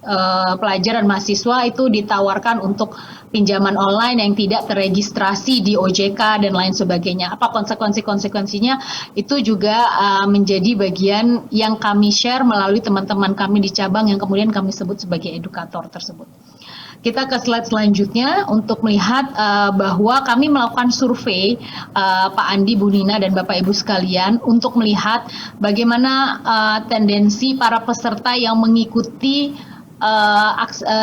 pelajar dan mahasiswa itu ditawarkan untuk pinjaman online yang tidak terregistrasi di OJK dan lain sebagainya. Apa konsekuensinya itu juga menjadi bagian yang kami share melalui teman-teman kami di cabang yang kemudian kami sebut sebagai edukator tersebut. Kita ke slide selanjutnya untuk melihat bahwa kami melakukan survei Pak Andi, Bu Nina, dan Bapak Ibu sekalian untuk melihat bagaimana tendensi para peserta yang mengikuti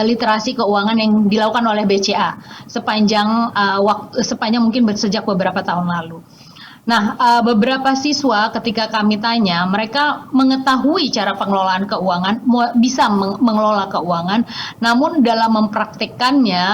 literasi keuangan yang dilakukan oleh BCA sepanjang mungkin sejak beberapa tahun lalu. Nah, beberapa siswa ketika kami tanya, mereka mengetahui cara pengelolaan keuangan, bisa mengelola keuangan, namun dalam mempraktikkannya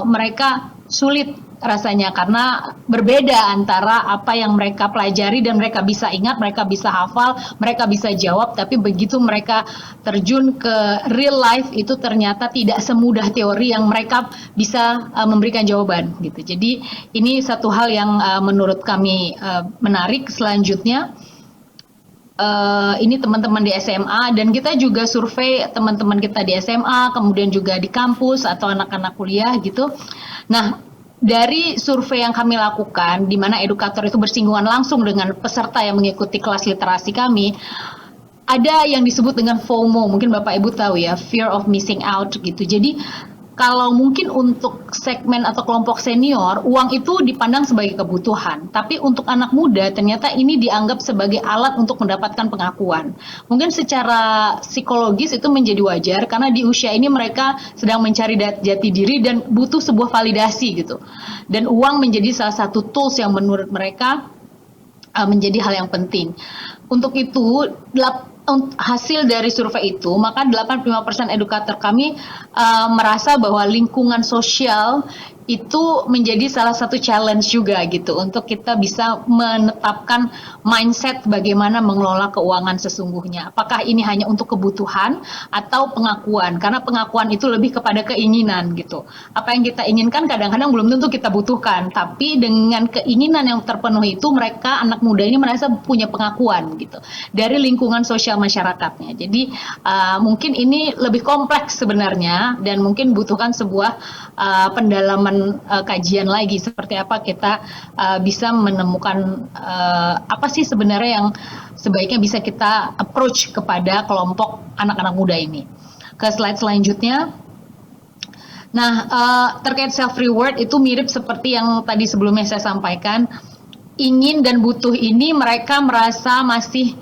mereka sulit rasanya karena berbeda antara apa yang mereka pelajari dan mereka bisa ingat, mereka bisa hafal, mereka bisa jawab, tapi begitu mereka terjun ke real life itu ternyata tidak semudah teori yang mereka bisa memberikan jawaban gitu. Jadi ini satu hal yang menurut kami menarik. Selanjutnya ini teman-teman di SMA dan kita juga survei teman-teman kita di SMA, kemudian juga di kampus atau anak-anak kuliah gitu. Nah, dari survei yang kami lakukan, di mana edukator itu bersinggungan langsung dengan peserta yang mengikuti kelas literasi kami, ada yang disebut dengan FOMO, mungkin Bapak Ibu tahu ya, fear of missing out gitu. Jadi kalau mungkin untuk segmen atau kelompok senior, uang itu dipandang sebagai kebutuhan. Tapi untuk anak muda, ternyata ini dianggap sebagai alat untuk mendapatkan pengakuan. Mungkin secara psikologis itu menjadi wajar, karena di usia ini mereka sedang mencari jati diri dan butuh sebuah validasi gitu. Dan uang menjadi salah satu tools yang menurut mereka menjadi hal yang penting. Untuk itu, hasil dari survei itu, maka 85% edukator kami merasa bahwa lingkungan sosial itu menjadi salah satu challenge juga gitu untuk kita bisa menetapkan mindset bagaimana mengelola keuangan sesungguhnya. Apakah ini hanya untuk kebutuhan atau pengakuan? Karena pengakuan itu lebih kepada keinginan gitu. Apa yang kita inginkan kadang-kadang belum tentu kita butuhkan, tapi dengan keinginan yang terpenuhi itu mereka anak muda ini merasa punya pengakuan gitu dari lingkungan sosial masyarakatnya. Jadi mungkin ini lebih kompleks sebenarnya dan mungkin butuhkan sebuah pendalaman kajian lagi seperti apa kita bisa menemukan apa sih sebenarnya yang sebaiknya bisa kita approach kepada kelompok anak-anak muda ini. Ke slide selanjutnya. Nah, terkait self reward itu mirip seperti yang tadi sebelumnya saya sampaikan. Ingin dan butuh ini mereka merasa masih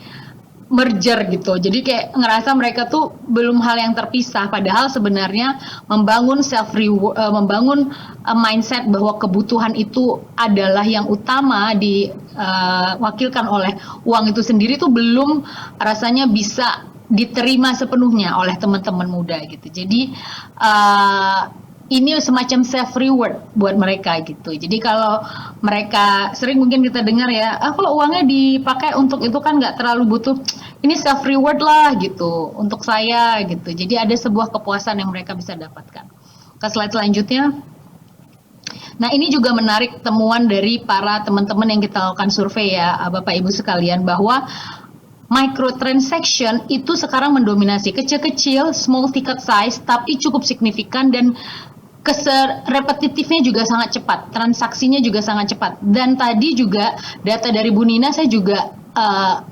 merger gitu. Jadi kayak ngerasa mereka tuh belum hal yang terpisah, padahal sebenarnya membangun membangun mindset bahwa kebutuhan itu adalah yang utama diwakilkan oleh uang itu sendiri tuh belum rasanya bisa diterima sepenuhnya oleh teman-teman muda gitu. Jadi ini semacam self reward buat mereka gitu. Jadi kalau mereka sering mungkin kita dengar ya, kalau uangnya dipakai untuk itu kan nggak terlalu butuh. Ini self reward lah gitu untuk saya gitu. Jadi ada sebuah kepuasan yang mereka bisa dapatkan. Ke slide selanjutnya. Nah, ini juga menarik temuan dari para teman-teman yang kita lakukan survei ya, Bapak Ibu sekalian, bahwa microtransaction itu sekarang mendominasi, kecil-kecil, small ticket size, tapi cukup signifikan dan repetitifnya juga sangat cepat, transaksinya juga sangat cepat. Dan tadi juga data dari Bu Nina saya juga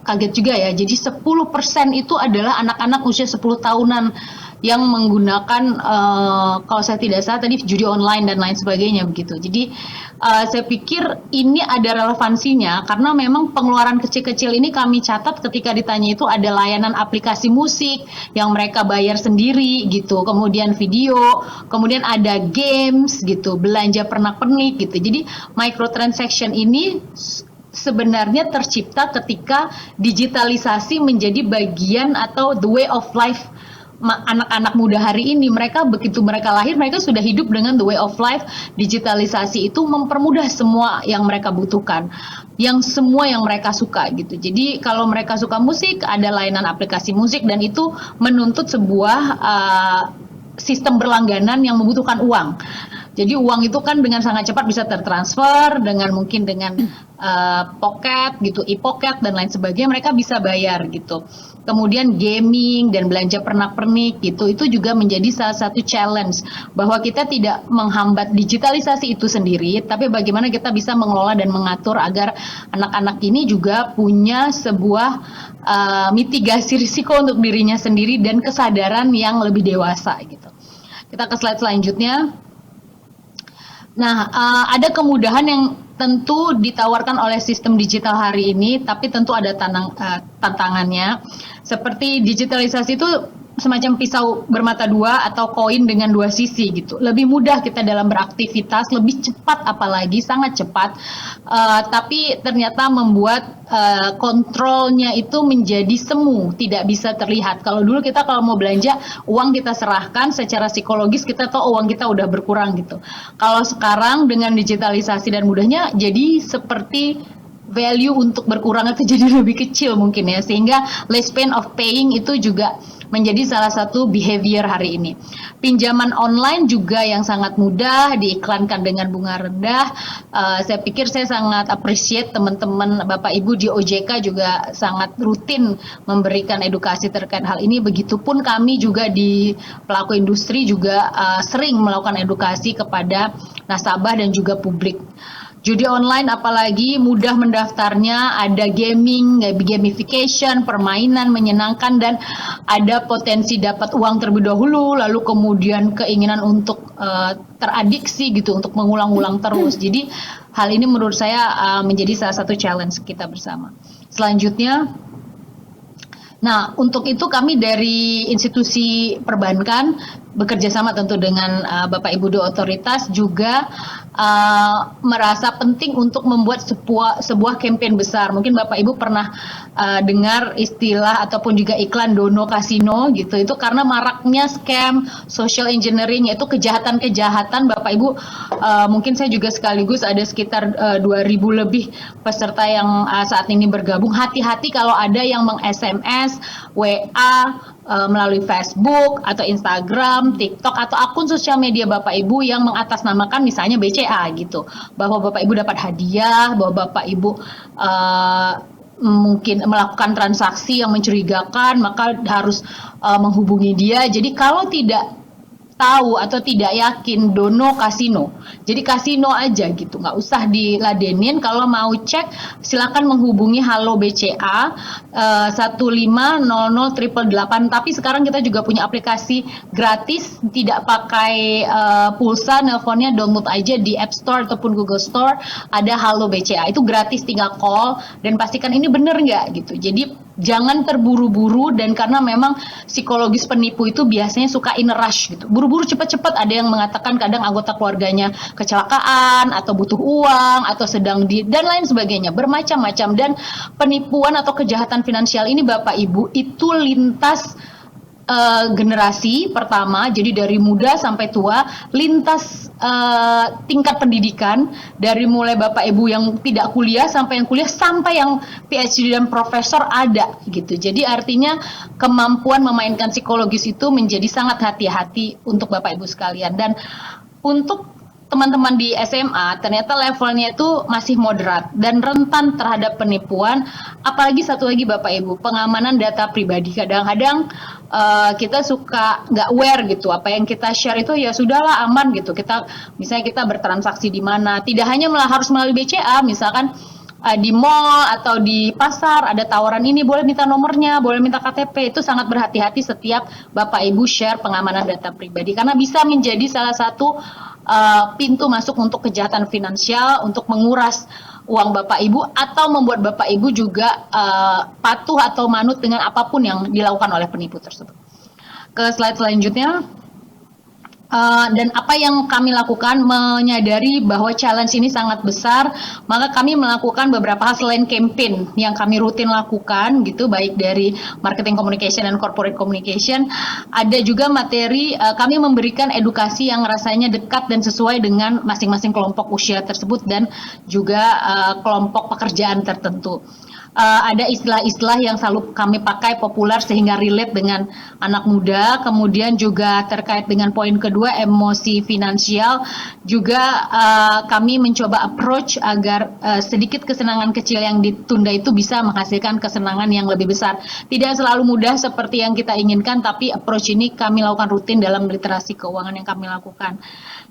kaget juga ya. Jadi 10% itu adalah anak-anak usia 10 tahunan yang menggunakan kalau saya tidak salah tadi judi online dan lain sebagainya begitu. Jadi saya pikir ini ada relevansinya karena memang pengeluaran kecil-kecil ini kami catat ketika ditanya itu ada layanan aplikasi musik yang mereka bayar sendiri gitu, kemudian video, kemudian ada games gitu, belanja pernak-pernik gitu. Jadi microtransaction ini sebenarnya tercipta ketika digitalisasi menjadi bagian atau the way of life anak-anak muda hari ini, mereka begitu mereka lahir, mereka sudah hidup dengan the way of life. Digitalisasi itu mempermudah semua yang mereka butuhkan, semua yang mereka suka gitu. Jadi kalau mereka suka musik, ada layanan aplikasi musik, dan itu menuntut sebuah sistem berlangganan yang membutuhkan uang. Jadi uang itu kan dengan sangat cepat bisa tertransfer, mungkin dengan pocket gitu, e-pocket dan lain sebagainya, mereka bisa bayar gitu. Kemudian gaming dan belanja pernak-pernik gitu, itu juga menjadi salah satu challenge, bahwa kita tidak menghambat digitalisasi itu sendiri, tapi bagaimana kita bisa mengelola dan mengatur agar anak-anak ini juga punya sebuah mitigasi risiko untuk dirinya sendiri dan kesadaran yang lebih dewasa gitu. Kita ke slide selanjutnya. Nah, ada kemudahan yang tentu ditawarkan oleh sistem digital hari ini, tapi tentu ada tantangannya. Seperti digitalisasi itu semacam pisau bermata dua atau koin dengan dua sisi gitu. Lebih mudah kita dalam beraktivitas, lebih cepat apalagi, sangat cepat. Tapi ternyata membuat kontrolnya itu menjadi semu, tidak bisa terlihat. Kalau dulu kita kalau mau belanja, uang kita serahkan, secara psikologis kita tahu uang kita udah berkurang gitu. Kalau sekarang dengan digitalisasi dan mudahnya, jadi seperti value untuk berkurang itu jadi lebih kecil mungkin ya, sehingga less pain of paying itu juga menjadi salah satu behavior hari ini. Pinjaman online juga yang sangat mudah, diiklankan dengan bunga rendah. Saya pikir saya sangat appreciate teman-teman Bapak Ibu di OJK juga sangat rutin memberikan edukasi terkait hal ini. Begitupun kami juga di pelaku industri juga sering melakukan edukasi kepada nasabah dan juga publik. Judi online apalagi mudah mendaftarnya, ada gaming, gamification, permainan menyenangkan, dan ada potensi dapat uang terlebih dahulu, lalu kemudian keinginan untuk teradiksi gitu, untuk mengulang-ulang terus. Jadi hal ini menurut saya menjadi salah satu challenge kita bersama. Selanjutnya, nah untuk itu kami dari institusi perbankan bekerja sama tentu dengan Bapak Ibu di otoritas juga merasa penting untuk membuat sebuah campaign besar. Mungkin Bapak Ibu pernah dengar istilah ataupun juga iklan dono kasino gitu. Itu karena maraknya scam, social engineering, yaitu kejahatan-kejahatan. Bapak Ibu mungkin saya juga sekaligus ada sekitar 2.000 lebih peserta yang saat ini bergabung. Hati-hati kalau ada yang meng-SMS, WA, melalui Facebook atau Instagram, TikTok atau akun sosial media Bapak Ibu yang mengatasnamakan misalnya BCA gitu, bahwa Bapak Ibu dapat hadiah, bahwa Bapak Ibu mungkin melakukan transaksi yang mencurigakan, maka harus menghubungi dia. Jadi kalau tidak tahu atau tidak yakin, dono kasino. Jadi kasino aja gitu, nggak usah diladenin. Kalau mau cek, silakan menghubungi Halo BCA 1500888. Tapi sekarang kita juga punya aplikasi gratis, tidak pakai pulsa, nelponnya download aja di App Store ataupun Google Store. Ada Halo BCA, itu gratis, tinggal call dan pastikan ini bener nggak gitu. Jadi jangan terburu-buru, dan karena memang psikologis penipu itu biasanya suka in rush gitu, buru-buru cepat-cepat. Ada yang mengatakan kadang anggota keluarganya kecelakaan atau butuh uang atau sedang dan lain sebagainya, bermacam-macam. Dan penipuan atau kejahatan finansial ini Bapak Ibu itu lintas generasi pertama, jadi dari muda sampai tua, lintas tingkat pendidikan, dari mulai Bapak Ibu yang tidak kuliah sampai yang kuliah, sampai yang PhD dan profesor ada gitu. Jadi artinya kemampuan memainkan psikologis itu menjadi sangat hati-hati untuk Bapak Ibu sekalian. Dan untuk teman-teman di SMA ternyata levelnya itu masih moderat dan rentan terhadap penipuan. Apalagi satu lagi Bapak Ibu, pengamanan data pribadi. Kadang-kadang kita suka nggak aware gitu, apa yang kita share itu ya sudahlah aman gitu. Misalnya kita bertransaksi di mana, tidak hanya harus melalui BCA, misalkan di mall atau di pasar ada tawaran ini, boleh minta nomornya, boleh minta KTP. Itu sangat berhati-hati setiap Bapak Ibu share pengamanan data pribadi, karena bisa menjadi salah satu pintu masuk untuk kejahatan finansial, untuk menguras uang Bapak Ibu atau membuat Bapak Ibu juga patuh atau manut dengan apapun yang dilakukan oleh penipu tersebut. Ke slide selanjutnya. Dan apa yang kami lakukan, menyadari bahwa challenge ini sangat besar, maka kami melakukan beberapa hal selain campaign yang kami rutin lakukan gitu, baik dari marketing communication dan corporate communication. Ada juga materi, kami memberikan edukasi yang rasanya dekat dan sesuai dengan masing-masing kelompok usia tersebut dan juga kelompok pekerjaan tertentu. Ada istilah-istilah yang selalu kami pakai populer sehingga relate dengan anak muda. Kemudian juga terkait dengan poin kedua, emosi finansial, juga kami mencoba approach agar sedikit kesenangan kecil yang ditunda itu bisa menghasilkan kesenangan yang lebih besar. Tidak selalu mudah seperti yang kita inginkan, tapi approach ini kami lakukan rutin dalam literasi keuangan yang kami lakukan.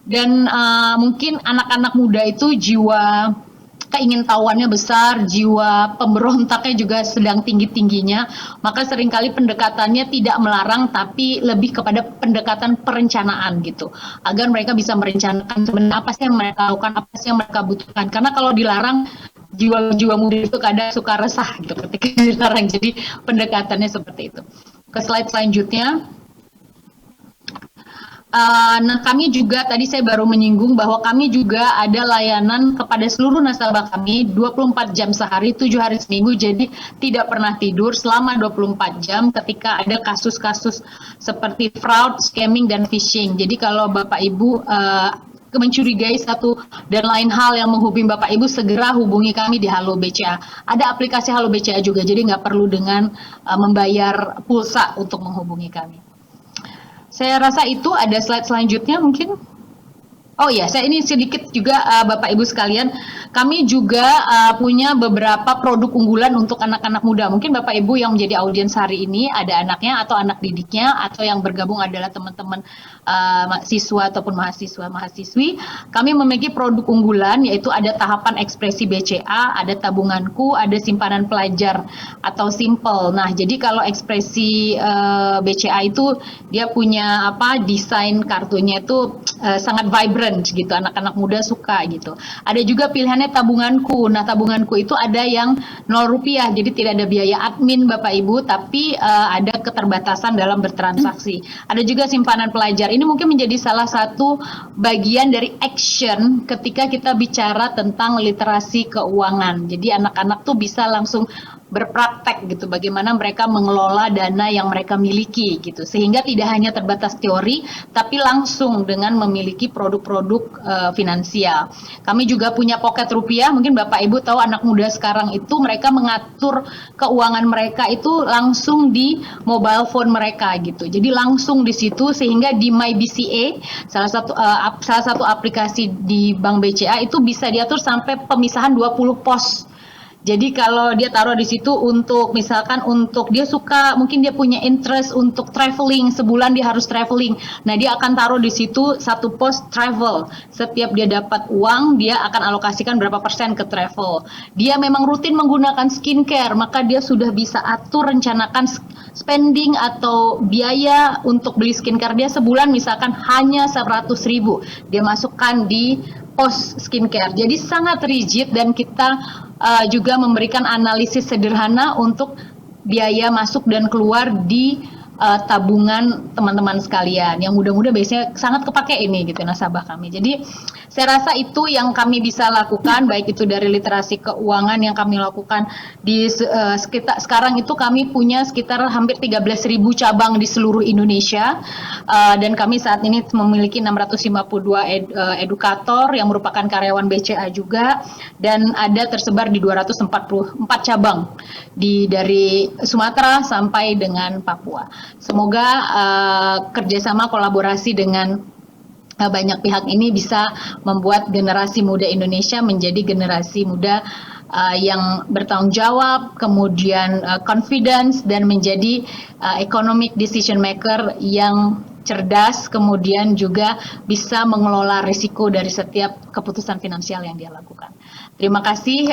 Dan mungkin anak-anak muda itu jiwa keingintahuannya besar, jiwa pemberontaknya juga sedang tinggi-tingginya, maka seringkali pendekatannya tidak melarang, tapi lebih kepada pendekatan perencanaan gitu, agar mereka bisa merencanakan sebenarnya apa sih yang mereka lakukan, apa sih yang mereka butuhkan. Karena kalau dilarang, jiwa-jiwa muda itu kadang suka resah gitu ketika dilarang, jadi pendekatannya seperti itu. Ke slide selanjutnya. Nah, kami juga tadi saya baru menyinggung bahwa kami juga ada layanan kepada seluruh nasabah kami 24 jam sehari, 7 hari seminggu, jadi tidak pernah tidur selama 24 jam ketika ada kasus-kasus seperti fraud, scamming, dan phishing. Jadi kalau Bapak Ibu mencurigai satu dan lain hal yang menghubungi Bapak Ibu, segera hubungi kami di Halo BCA. Ada aplikasi Halo BCA juga, jadi nggak perlu dengan membayar pulsa untuk menghubungi kami. Saya rasa itu. Ada slide selanjutnya mungkin. Oh ya, saya ini sedikit juga Bapak Ibu sekalian, kami juga punya beberapa produk unggulan untuk anak-anak muda. Mungkin Bapak Ibu yang menjadi audiens hari ini ada anaknya atau anak didiknya, atau yang bergabung adalah teman-teman siswa ataupun mahasiswa-mahasiswi. Kami memiliki produk unggulan, yaitu ada tahapan ekspresi BCA, ada tabunganku, ada simpanan pelajar atau simple. Nah, jadi kalau ekspresi BCA itu dia punya desain kartunya itu sangat vibrant gitu, anak-anak muda suka gitu. Ada juga pilihannya tabunganku. Nah, tabunganku itu ada yang 0 rupiah, jadi tidak ada biaya admin Bapak Ibu, tapi ada keterbatasan dalam bertransaksi. Ada juga simpanan pelajar. Ini mungkin menjadi salah satu bagian dari action ketika kita bicara tentang literasi keuangan. Jadi anak-anak tuh bisa langsung berpraktek gitu, bagaimana mereka mengelola dana yang mereka miliki gitu, sehingga tidak hanya terbatas teori, tapi langsung dengan memiliki produk-produk finansial. Kami juga punya pocket rupiah. Mungkin Bapak Ibu tahu anak muda sekarang itu mereka mengatur keuangan mereka itu langsung di mobile phone mereka gitu, jadi langsung di situ, sehingga di My BCA, salah satu aplikasi di Bank BCA itu bisa diatur sampai pemisahan 20 pos. Jadi kalau dia taruh di situ untuk misalkan untuk dia suka, mungkin dia punya interest untuk traveling, sebulan dia harus traveling. Nah, dia akan taruh di situ satu pos travel. Setiap dia dapat uang, dia akan alokasikan berapa persen ke travel. Dia memang rutin menggunakan skincare, maka dia sudah bisa atur, rencanakan spending atau biaya untuk beli skincare dia sebulan misalkan hanya 100.000. Dia masukkan di pos skincare. Jadi sangat rigid, dan kita juga memberikan analisis sederhana untuk biaya masuk dan keluar di tabungan teman-teman sekalian. Yang muda-muda biasanya sangat kepake ini gitu nasabah kami. Jadi saya rasa itu yang kami bisa lakukan, baik itu dari literasi keuangan yang kami lakukan di sekitar sekarang itu kami punya sekitar hampir 13.000 cabang di seluruh Indonesia, dan kami saat ini memiliki 652 edukator yang merupakan karyawan BCA juga, dan ada tersebar di 244 cabang dari Sumatera sampai dengan Papua. Semoga kerjasama kolaborasi dengan banyak pihak ini bisa membuat generasi muda Indonesia menjadi generasi muda yang bertanggung jawab, kemudian confidence, dan menjadi economic decision maker yang cerdas, kemudian juga bisa mengelola risiko dari setiap keputusan finansial yang dia lakukan. Terima kasih,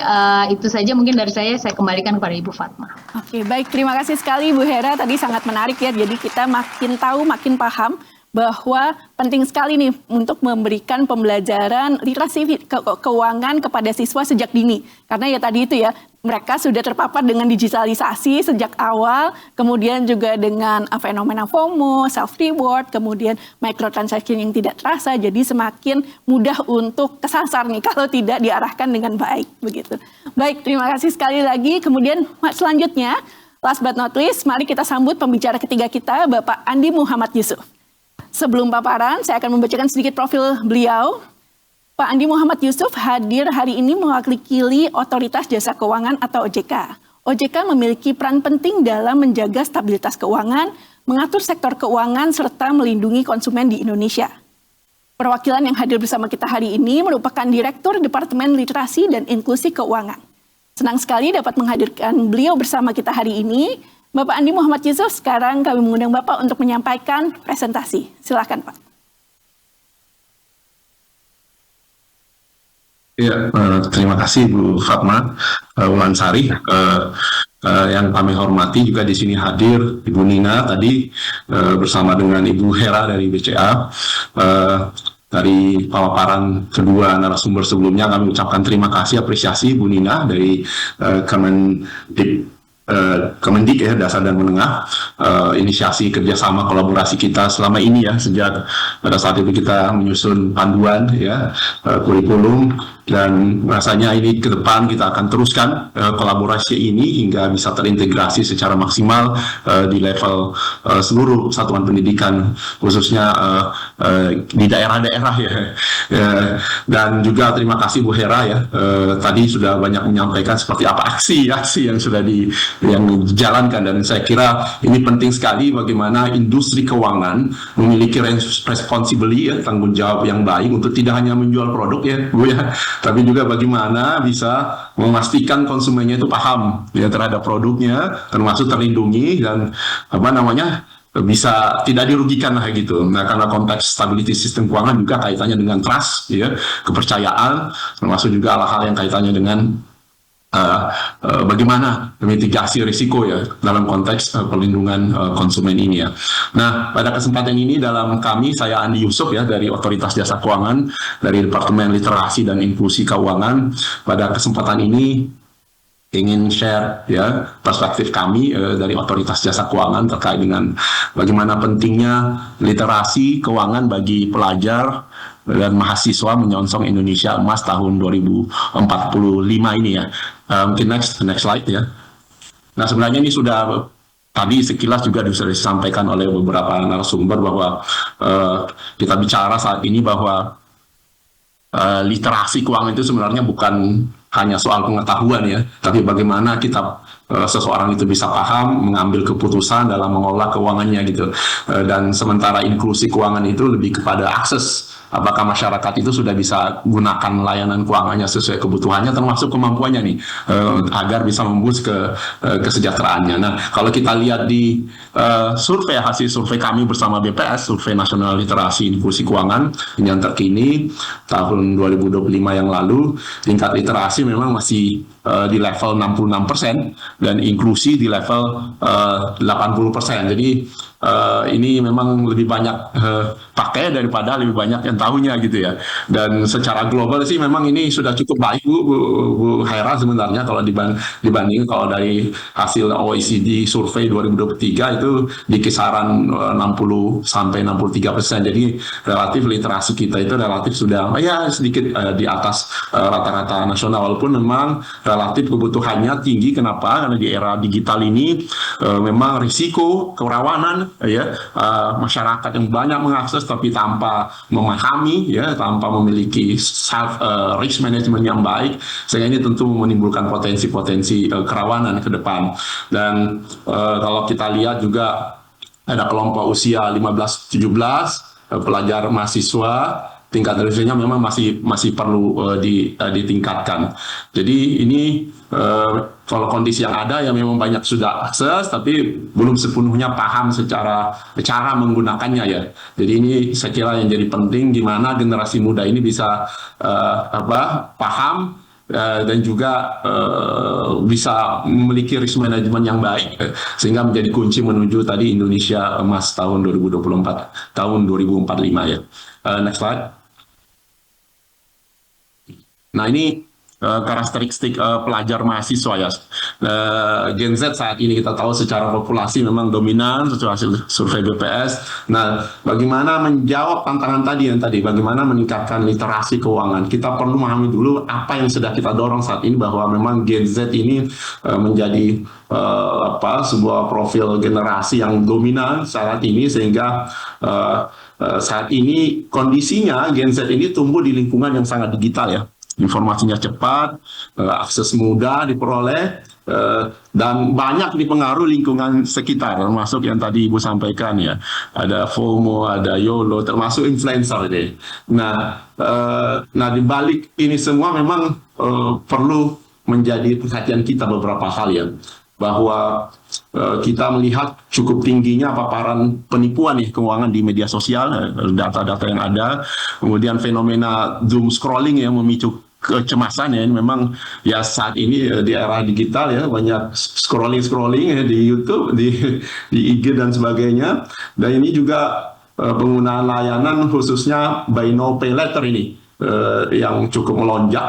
itu saja mungkin dari saya kembalikan kepada Ibu Fatma. Oke, baik, terima kasih sekali Bu Hera, tadi sangat menarik ya, jadi kita makin tahu, makin paham bahwa penting sekali nih untuk memberikan pembelajaran literasi keuangan kepada siswa sejak dini. Karena ya tadi itu ya, mereka sudah terpapar dengan digitalisasi sejak awal, kemudian juga dengan fenomena FOMO, self-reward, kemudian microtransaction yang tidak terasa, jadi semakin mudah untuk kesasar nih kalau tidak diarahkan dengan baik. Begitu. Baik, terima kasih sekali lagi. Kemudian selanjutnya, last but not least, mari kita sambut pembicara ketiga kita, Bapak Andi Muhammad Yusuf. Sebelum paparan, saya akan membacakan sedikit profil beliau. Pak Andi Muhammad Yusuf hadir hari ini mewakili Otoritas Jasa Keuangan atau OJK. OJK memiliki peran penting dalam menjaga stabilitas keuangan, mengatur sektor keuangan, serta melindungi konsumen di Indonesia. Perwakilan yang hadir bersama kita hari ini merupakan Direktur Departemen Literasi dan Inklusi Keuangan. Senang sekali dapat menghadirkan beliau bersama kita hari ini. Bapak Andi Muhammad Yusuf, sekarang kami mengundang Bapak untuk menyampaikan presentasi. Silakan, Pak. Ya, terima kasih Bu Fatma Wulansari. Yang kami hormati juga di sini hadir Ibu Nina tadi bersama dengan Ibu Hera dari BCA. Dari paparan kedua narasumber sebelumnya kami ucapkan terima kasih, apresiasi Bu Nina dari Kemendik ya, dasar dan menengah, inisiasi kerjasama kolaborasi kita selama ini ya, sejak pada saat itu kita menyusun panduan ya, kurikulum, dan rasanya ini ke depan kita akan teruskan kolaborasi ini hingga bisa terintegrasi secara maksimal di level seluruh satuan pendidikan, khususnya di daerah-daerah ya. Dan juga terima kasih Bu Hera ya, tadi sudah banyak menyampaikan seperti apa aksi-aksi yang sudah yang dijalankan, dan saya kira ini penting sekali bagaimana industri keuangan memiliki responsibility ya, tanggung jawab yang baik untuk tidak hanya menjual produk ya Bu ya, tapi juga bagaimana bisa memastikan konsumennya itu paham ya terhadap produknya, termasuk terlindungi dan bisa tidak dirugikan lah gitu. Nah, karena konteks stability sistem keuangan juga kaitannya dengan trust ya, kepercayaan, termasuk juga hal-hal yang kaitannya dengan bagaimana mitigasi risiko ya dalam konteks perlindungan konsumen ini ya. Nah, pada kesempatan ini dalam saya Andi Yusuf ya dari Otoritas Jasa Keuangan dari Departemen Literasi dan Inklusi Keuangan, pada kesempatan ini ingin share ya perspektif kami dari Otoritas Jasa Keuangan terkait dengan bagaimana pentingnya literasi keuangan bagi pelajar dan mahasiswa menyongsong Indonesia Emas tahun 2045 ini ya. Mungkin next slide ya. Nah, sebenarnya ini sudah tadi sekilas juga sudah disampaikan oleh beberapa narasumber bahwa kita bicara saat ini bahwa literasi keuangan itu sebenarnya bukan hanya soal pengetahuan ya, tapi bagaimana kita seseorang itu bisa paham, mengambil keputusan dalam mengelola keuangannya gitu. Dan sementara inklusi keuangan itu lebih kepada akses, apakah masyarakat itu sudah bisa gunakan layanan keuangannya sesuai kebutuhannya, termasuk kemampuannya nih, agar bisa memboost kesejahteraannya. Nah, kalau kita lihat di hasil survei kami bersama BPS, Survei Nasional Literasi Inklusi Keuangan yang terkini tahun 2025 yang lalu, tingkat literasi memang masih di level 66% dan inklusi di level 80%. Jadi ini memang lebih banyak pakai daripada lebih banyak yang tahunya gitu ya. Dan secara global sih memang ini sudah cukup baik Bu Hera sebenarnya kalau dibanding kalau dari hasil OECD survei 2023 itu di kisaran 60 sampai 63%. Jadi relatif literasi kita itu relatif sudah ya sedikit di atas rata-rata nasional, walaupun memang relatif kebutuhannya tinggi. Kenapa? Karena di era digital ini memang risiko kerawanan ya, masyarakat yang banyak mengakses tapi tanpa memahami ya, tanpa memiliki risk management yang baik, sehingga ini tentu menimbulkan potensi-potensi kerawanan ke depan. Dan kalau kita lihat juga ada kelompok usia 15-17 pelajar mahasiswa, tingkat risikonya memang masih perlu ditingkatkan. Jadi ini kalau kondisi yang ada yang memang banyak sudah akses tapi belum sepenuhnya paham secara cara menggunakannya ya. Jadi ini saya kira yang jadi penting, gimana generasi muda ini bisa paham dan juga bisa memiliki risk management yang baik, sehingga menjadi kunci menuju tadi Indonesia emas tahun 2024, tahun 2045 ya. Next slide. Nah ini karakteristik pelajar mahasiswa ya. Gen Z saat ini kita tahu secara populasi memang dominan sesuai hasil survei BPS. Nah, bagaimana menjawab tantangan tadi bagaimana meningkatkan literasi keuangan? Kita perlu memahami dulu apa yang sedang kita dorong saat ini, bahwa memang Gen Z ini menjadi sebuah profil generasi yang dominan saat ini, sehingga saat ini kondisinya Gen Z ini tumbuh di lingkungan yang sangat digital ya. Informasinya cepat, akses mudah diperoleh, dan banyak dipengaruhi lingkungan sekitar, termasuk yang tadi Ibu sampaikan ya, ada FOMO, ada YOLO, termasuk influencer ini. Nah, di balik ini semua memang perlu menjadi perhatian kita beberapa hal ya, bahwa kita melihat cukup tingginya paparan penipuan keuangan di media sosial, data-data yang ada, kemudian fenomena doom scrolling yang memicu kecemasan ya. Memang ya saat ini di era digital ya, banyak scrolling ya, di YouTube, di IG dan sebagainya. Dan ini juga penggunaan layanan khususnya buy now pay later ini yang cukup melonjak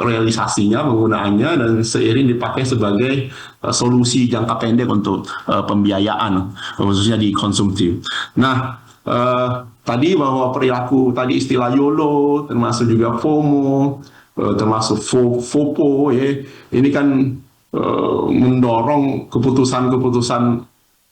realisasinya, penggunaannya, dan seiring dipakai sebagai solusi jangka pendek untuk pembiayaan khususnya di konsumtif. Nah, tadi bahwa perilaku tadi istilah YOLO, termasuk juga FOMO, termasuk FOPO ya, ini kan mendorong keputusan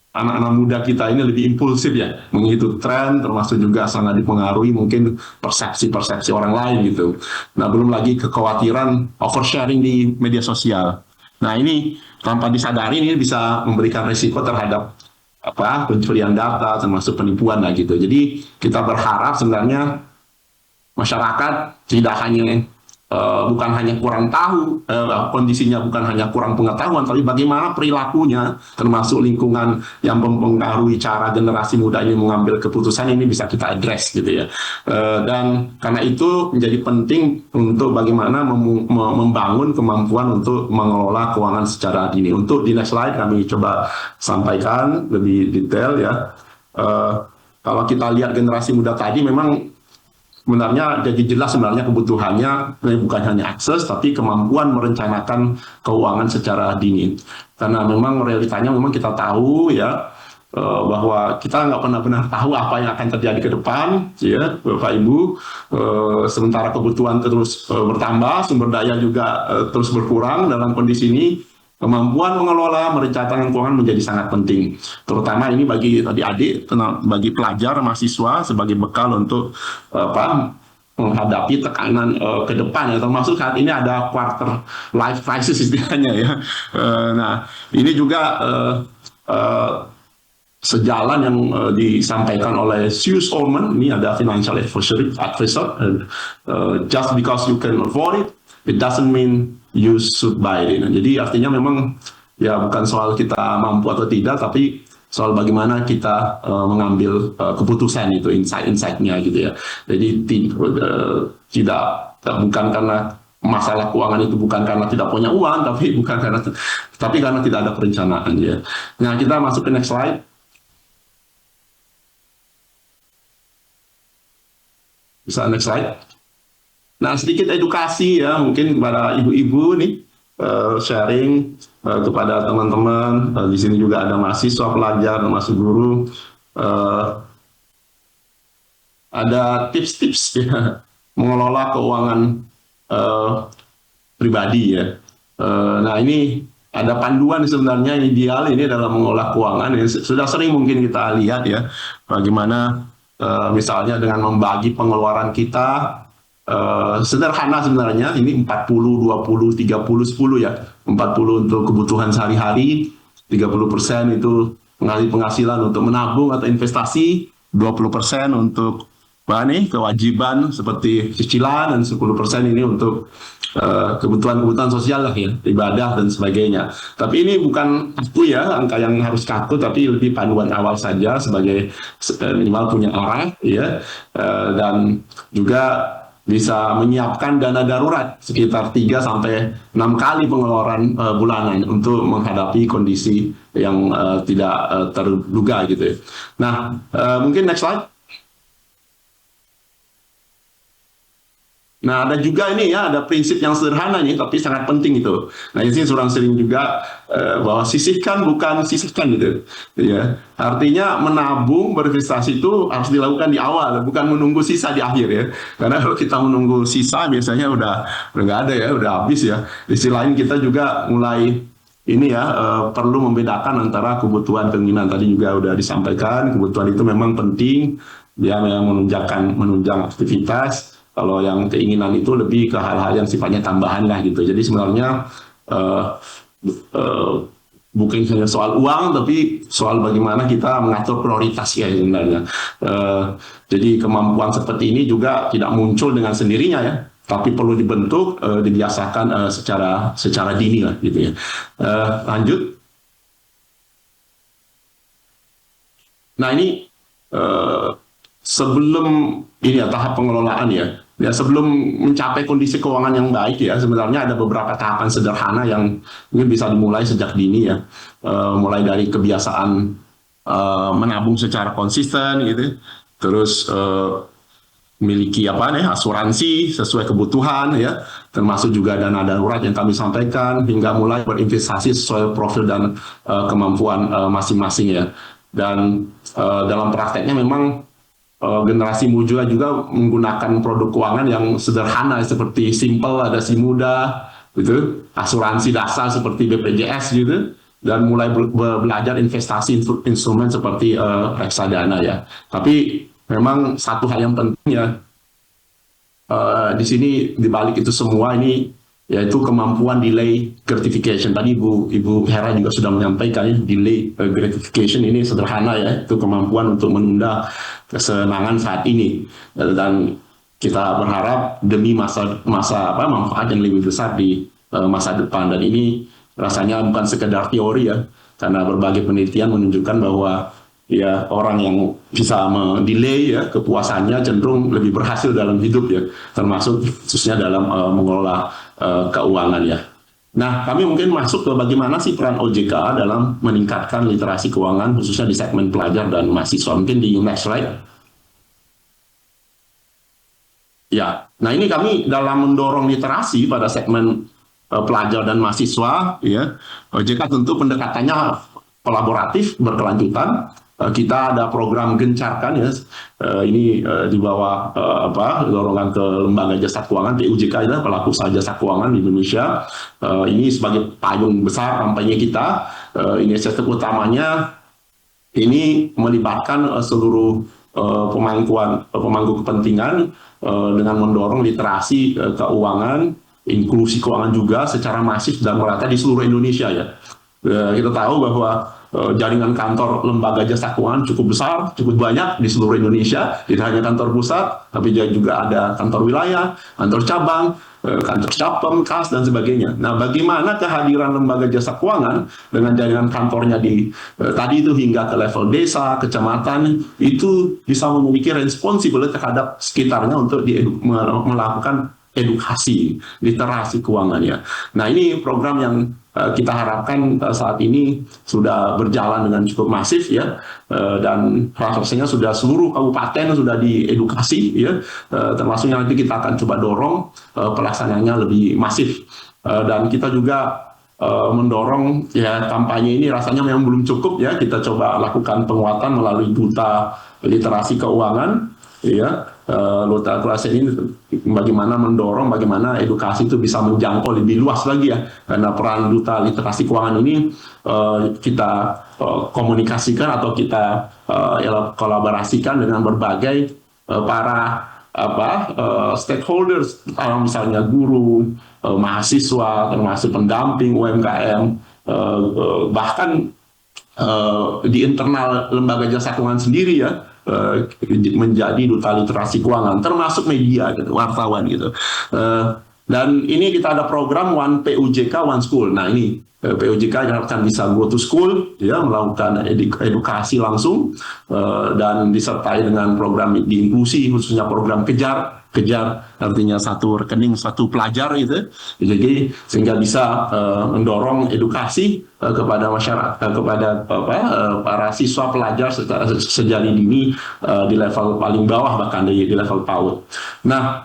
anak-anak muda kita ini lebih impulsif ya, mengikuti tren, termasuk juga sangat dipengaruhi mungkin persepsi orang lain gitu. Nah, belum lagi kekhawatiran oversharing di media sosial. Nah, ini tanpa disadari ini bisa memberikan risiko terhadap pencurian data, termasuk penipuan lah gitu. Jadi kita berharap sebenarnya masyarakat tidak hanya bukan hanya kurang tahu kondisinya, bukan hanya kurang pengetahuan, tapi bagaimana perilakunya, termasuk lingkungan yang mempengaruhi cara generasi muda ini mengambil keputusan, ini bisa kita address gitu ya. Dan karena itu menjadi penting untuk bagaimana membangun kemampuan untuk mengelola keuangan secara dini. Untuk di next slide kami coba sampaikan lebih detail ya. Kalau kita lihat generasi muda tadi, memang sebenarnya jadi jelas sebenarnya kebutuhannya bukan hanya akses, tapi kemampuan merencanakan keuangan secara dini. Karena memang realitanya memang kita tahu ya, bahwa kita nggak pernah tahu apa yang akan terjadi ke depan ya Bapak Ibu. Sementara kebutuhan terus bertambah, sumber daya juga terus berkurang. Dalam kondisi ini kemampuan mengelola merencanakan keuangan menjadi sangat penting, terutama ini bagi adik-adik, bagi pelajar, mahasiswa, sebagai bekal untuk menghadapi tekanan ke depan ya, termasuk saat ini ada quarter life crisis istilahnya ya. Nah, ini juga sejalan yang disampaikan oleh Seuss Orman, ini ada financial advisor, just because you can afford it doesn't mean you should buy it. Jadi artinya memang ya bukan soal kita mampu atau tidak, tapi soal bagaimana kita mengambil keputusan itu, insight-nya gitu ya. Jadi bukan karena masalah keuangan itu bukan karena tidak punya uang, tapi karena tidak ada perencanaan ya. Nah, kita masuk ke next slide. Bisa next slide. Nah, sedikit edukasi ya mungkin kepada ibu-ibu nih, sharing kepada teman-teman. Di sini juga ada mahasiswa, pelajar, termasuk guru. Ada tips-tips ya mengelola keuangan pribadi ya. Nah, ini ada panduan sebenarnya ideal ini dalam mengelola keuangan. Sudah sering mungkin kita lihat ya, bagaimana misalnya dengan membagi pengeluaran kita. Sederhana sebenarnya, ini 40, 20, 30, 10 ya. 40 untuk kebutuhan sehari-hari, 30% itu mengalih penghasilan untuk menabung atau investasi, 20% untuk kewajiban seperti cicilan, dan 10% ini untuk kebutuhan sosial lah ya, ibadah dan sebagainya. Tapi ini bukan kaku ya, angka yang harus kaku, tapi lebih panduan awal saja sebagai minimal punya arah ya. Dan juga bisa menyiapkan dana darurat sekitar 3 sampai 6 kali pengeluaran bulanan untuk menghadapi kondisi yang tidak terduga gitu ya. Nah, mungkin next slide. Nah, ada juga ini ya, ada prinsip yang sederhana nih, tapi sangat penting itu. Nah, ini orang sering juga bahwa sisihkan bukan sisihkan gitu. Ya, artinya menabung, berinvestasi itu harus dilakukan di awal, bukan menunggu sisa di akhir ya. Karena kalau kita menunggu sisa biasanya udah nggak ada ya, udah habis ya. Di sisi lain kita juga mulai ini ya perlu membedakan antara kebutuhan keinginan, tadi juga udah disampaikan, kebutuhan itu memang penting, dia memang menunjang aktivitas. Kalau yang keinginan itu lebih ke hal-hal yang sifatnya tambahan lah gitu. Jadi sebenarnya bukan hanya soal uang, tapi soal bagaimana kita mengatur prioritas ya sebenarnya. Jadi kemampuan seperti ini juga tidak muncul dengan sendirinya ya, tapi perlu dibentuk, dibiasakan secara dini lah gitu ya. Lanjut. Nah ini sebelum ini ya tahap pengelolaan ya. Ya, sebelum mencapai kondisi keuangan yang baik ya, sebenarnya ada beberapa tahapan sederhana yang mungkin bisa dimulai sejak dini ya. Mulai dari kebiasaan menabung secara konsisten gitu. Terus miliki asuransi sesuai kebutuhan ya, termasuk juga dana darurat yang kami sampaikan, hingga mulai berinvestasi sesuai profil dan kemampuan masing-masing ya. Dan dalam prakteknya memang generasi muda juga menggunakan produk keuangan yang sederhana seperti simple, ada si muda gitu, asuransi dasar seperti BPJS gitu, dan mulai belajar investasi instrumen seperti reksadana ya. Tapi memang satu hal yang penting ya di sini dibalik itu semua ini yaitu kemampuan delay gratification. Tadi Ibu Hera juga sudah menyampaikan ya, delay gratification ini sederhana ya, itu kemampuan untuk menunda kesenangan saat ini, dan kita berharap demi manfaat yang lebih besar di masa depan. Dan ini rasanya bukan sekedar teori ya, karena berbagai penelitian menunjukkan bahwa ya orang yang bisa mendelay ya kepuasannya cenderung lebih berhasil dalam hidup ya, termasuk khususnya dalam mengelola keuangan ya. Nah, kami mungkin masuk ke bagaimana sih peran OJK dalam meningkatkan literasi keuangan khususnya di segmen pelajar dan mahasiswa. Mungkin di next slide. Ya, nah ini kami dalam mendorong literasi pada segmen pelajar dan mahasiswa ya. OJK tentu pendekatannya kolaboratif berkelanjutan. Kita ada program gencarkan ya, ini di bawah dorongan ke lembaga jasa keuangan PUJK ya, pelaku usaha jasa keuangan di Indonesia. Ini sebagai payung besar kampanye kita. Inisiatif utamanya ini melibatkan seluruh pemangku kepentingan dengan mendorong literasi keuangan, inklusi keuangan juga secara masif dan merata di seluruh Indonesia ya. Kita tahu bahwa jaringan kantor lembaga jasa keuangan cukup besar, cukup banyak di seluruh Indonesia. Tidak hanya kantor pusat, tapi juga ada kantor wilayah, kantor cabang, kantor cabang, kas, dan sebagainya. Nah, bagaimana kehadiran lembaga jasa keuangan dengan jaringan kantornya di tadi itu hingga ke level desa, kecamatan, itu bisa memiliki responsibility terhadap sekitarnya untuk melakukan edukasi, literasi keuangannya. Nah, ini program yang kita harapkan saat ini sudah berjalan dengan cukup masif ya, dan rasanya sudah seluruh kabupaten sudah diedukasi ya, termasuk yang nanti kita akan coba dorong pelaksanaannya lebih masif, dan kita juga mendorong ya kampanye ini rasanya memang belum cukup ya, kita coba lakukan penguatan melalui duta literasi keuangan ya. Duta kelas ini bagaimana mendorong bagaimana edukasi itu bisa menjangkau lebih luas lagi ya, karena peran duta literasi keuangan ini kita komunikasikan atau kita kolaborasikan dengan berbagai para stakeholders, misalnya guru, mahasiswa, termasuk pendamping UMKM, bahkan di internal lembaga jasa keuangan sendiri ya, menjadi duta literasi keuangan, termasuk media gitu, wartawan gitu. Dan ini kita ada program One PUJK One School. Nah ini PUJK diharapkan bisa go to school ya, melakukan edukasi langsung dan disertai dengan program di inklusi, khususnya program kejar kejar, artinya satu rekening satu pelajar gitu. Jadi sehingga bisa mendorong edukasi kepada masyarakat, kepada para siswa pelajar sejak dini di level paling bawah, bahkan di level PAUD. Nah,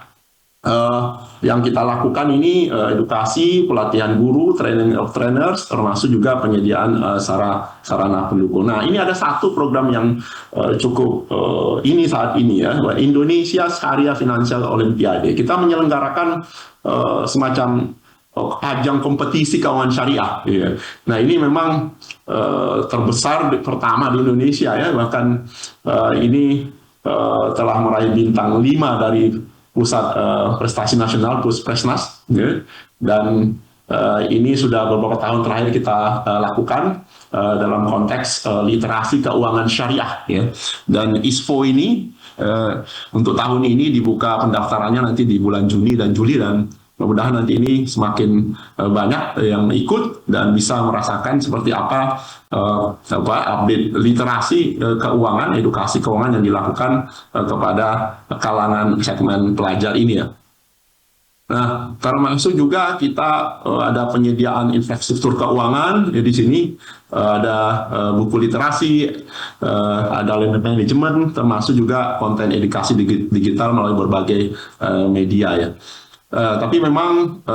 yang kita lakukan ini edukasi, pelatihan guru, training of trainers, termasuk juga penyediaan sarana pendukung. Nah, ini ada satu program yang cukup ini saat ini ya, Indonesia Syariah Financial Olimpiade. Kita menyelenggarakan semacam ajang kompetisi keuangan syariah. Ya. Nah, ini memang terbesar pertama di Indonesia ya, bahkan ini telah meraih bintang 5 dari Pusat Prestasi Nasional Puspresnas, ya. Dan ini sudah beberapa tahun terakhir kita lakukan dalam konteks literasi keuangan syariah, ya. Dan ISFO ini untuk tahun ini dibuka pendaftarannya nanti di bulan Juni dan Juli, dan mudah-mudahan nanti ini semakin banyak yang ikut dan bisa merasakan seperti apa update literasi keuangan, edukasi keuangan yang dilakukan kepada kalangan segmen pelajar ini ya. Nah, termasuk juga kita ada penyediaan infrastruktur keuangan. Di sini ada buku literasi, ada manajemen, termasuk juga konten edukasi digital melalui berbagai media ya. Tapi memang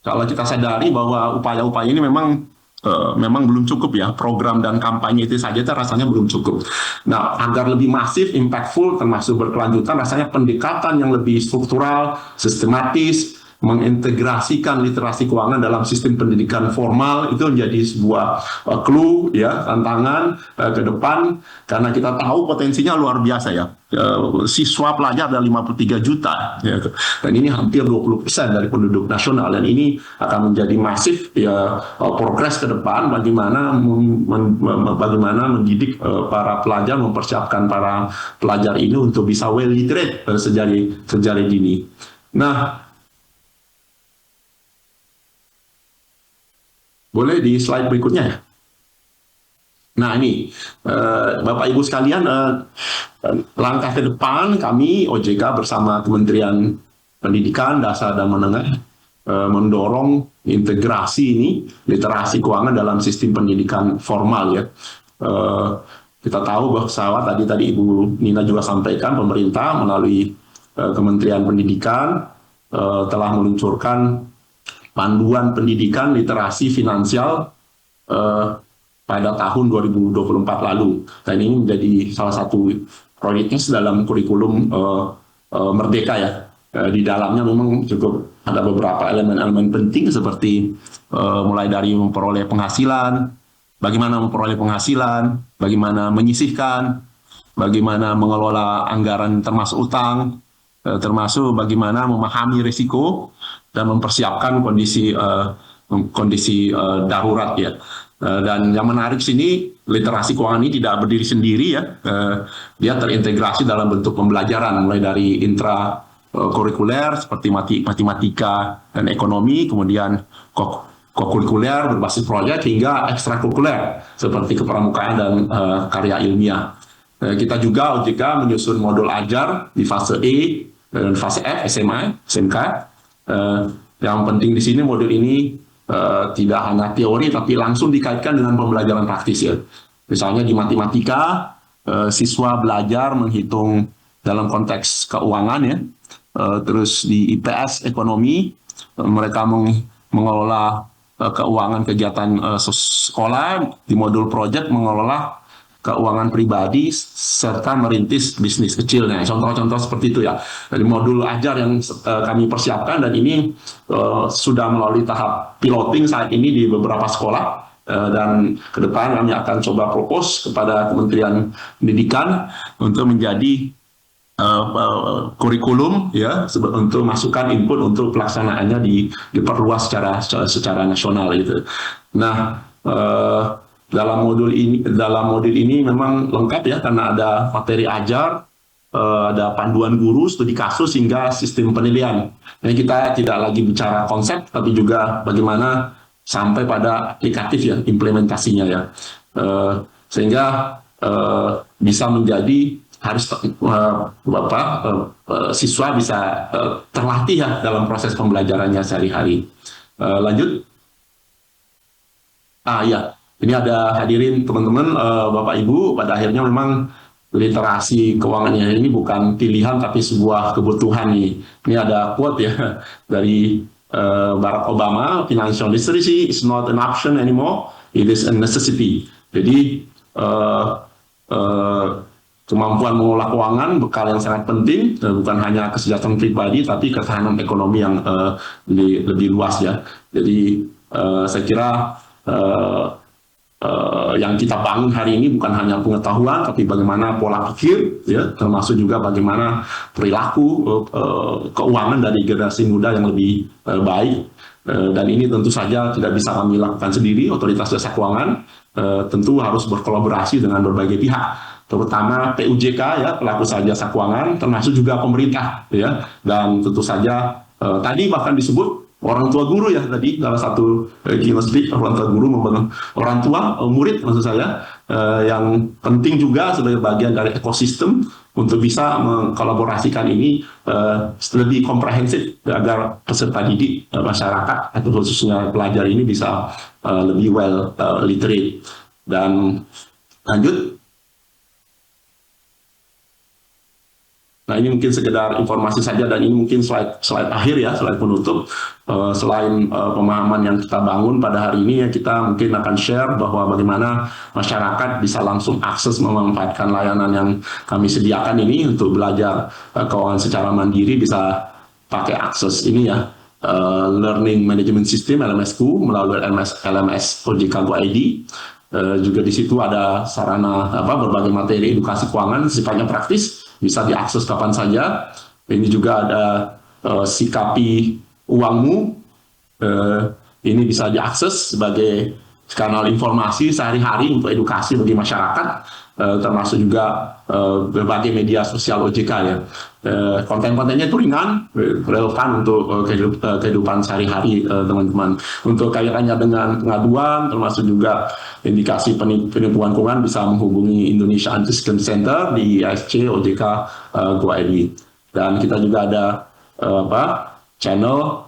kalau kita sadari bahwa upaya-upaya ini memang belum cukup ya, program dan kampanye itu saja rasanya belum cukup. Nah, agar lebih masif, impactful, termasuk berkelanjutan, rasanya pendekatan yang lebih struktural, sistematis, mengintegrasikan literasi keuangan dalam sistem pendidikan formal itu menjadi sebuah clue ya, tantangan ke depan, karena kita tahu potensinya luar biasa ya. Siswa pelajar ada 53 juta ya, dan ini hampir 20% dari penduduk nasional, dan ini akan menjadi masif ya, progres ke depan bagaimana mendidik para pelajar, mempersiapkan para pelajar ini untuk bisa well literate sejak dini. Nah, boleh di slide berikutnya ya. Nah, ini Bapak Ibu sekalian, langkah ke depan kami OJK bersama Kementerian Pendidikan Dasar dan Menengah mendorong integrasi ini literasi keuangan dalam sistem pendidikan formal ya. Kita tahu bahwa tadi Ibu Nina juga sampaikan, pemerintah melalui Kementerian Pendidikan telah meluncurkan panduan pendidikan literasi finansial pada tahun 2024 lalu. Dan ini menjadi salah satu prioritas dalam kurikulum Merdeka ya. Di dalamnya memang cukup ada beberapa elemen-elemen penting seperti mulai dari memperoleh penghasilan, bagaimana memperoleh penghasilan, bagaimana menyisihkan, bagaimana mengelola anggaran termasuk utang, termasuk bagaimana memahami risiko dan mempersiapkan kondisi darurat ya. Dan yang menarik sini, literasi keuangan ini tidak berdiri sendiri ya. Dia terintegrasi dalam bentuk pembelajaran mulai dari intra kurikuler seperti matematika dan ekonomi, kemudian kokurikuler berbasis proyek, hingga ekstrakurikuler seperti kepramukaan dan karya ilmiah. Kita juga OJK menyusun modul ajar di fase E dan fase F, SMA, SMK. Yang penting di sini modul ini tidak hanya teori tapi langsung dikaitkan dengan pembelajaran praktis ya. Misalnya di matematika, siswa belajar menghitung dalam konteks keuangan ya. Terus di IPS ekonomi, mereka mengelola keuangan kegiatan sekolah. Di modul project mengelola keuangan pribadi serta merintis bisnis kecil. Nah, contoh-contoh seperti itu ya. Dari modul ajar yang kami persiapkan, dan ini sudah melalui tahap piloting saat ini di beberapa sekolah, dan ke depan kami akan coba propose kepada Kementerian Pendidikan untuk menjadi kurikulum ya, untuk masukan input untuk pelaksanaannya diperluas secara nasional gitu. Nah, dalam modul ini memang lengkap ya, karena ada materi ajar, ada panduan guru, studi kasus, hingga sistem penilaian. Jadi kita tidak lagi bicara konsep, tapi juga bagaimana sampai pada aplikatif ya, implementasinya ya, sehingga bisa menjadi harus siswa bisa terlatih ya dalam proses pembelajarannya sehari-hari. Lanjut. Ya, ini ada hadirin teman-teman, Bapak Ibu, pada akhirnya memang literasi keuangannya ini bukan pilihan tapi sebuah kebutuhan nih. Ini ada quote ya dari Barack Obama, financial literacy is not an option anymore, it is a necessity. Jadi kemampuan mengelola keuangan bekal yang sangat penting, bukan hanya kesejahteraan pribadi tapi ketahanan ekonomi yang lebih luas ya. Jadi saya kira yang kita bangun hari ini bukan hanya pengetahuan, tapi bagaimana pola pikir, ya, termasuk juga bagaimana perilaku keuangan dari generasi muda yang lebih baik. Dan ini tentu saja tidak bisa kami lakukan sendiri. Otoritas Jasa Keuangan tentu harus berkolaborasi dengan berbagai pihak, terutama POJK ya, pelaku usaha jasa keuangan, termasuk juga pemerintah ya. Dan tentu saja tadi bahkan disebut orang tua guru ya, tadi salah satu kinestik orang tua guru membangun orang tua murid maksud saya, yang penting juga sebagai bagian dari ekosistem untuk bisa mengkolaborasikan ini lebih komprehensif agar peserta didik masyarakat atau khususnya pelajar ini bisa lebih well literate. Dan lanjut. Nah, ini mungkin sekedar informasi saja, dan ini mungkin slide akhir ya, slide penutup. Selain pemahaman yang kita bangun pada hari ini ya, kita mungkin akan share bahwa bagaimana masyarakat bisa langsung akses memanfaatkan layanan yang kami sediakan ini untuk belajar keuangan secara mandiri, bisa pakai akses ini ya, Learning Management System LMS-ku melalui LMS OJK Go ID. Juga di situ ada sarana berbagai materi edukasi keuangan sifatnya praktis, bisa diakses kapan saja. Ini juga ada sikapi uangmu, ini bisa diakses sebagai kanal informasi sehari-hari untuk edukasi bagi masyarakat, termasuk juga berbagai media sosial OJK ya. Konten-kontennya itu ringan, relevan untuk kehidupan sehari-hari teman-teman. Untuk kaitannya dengan pengaduan, termasuk juga indikasi penipuan keuangan, bisa menghubungi Indonesia Anti-Scam Center di ISC OJK Go ID. Dan kita juga ada channel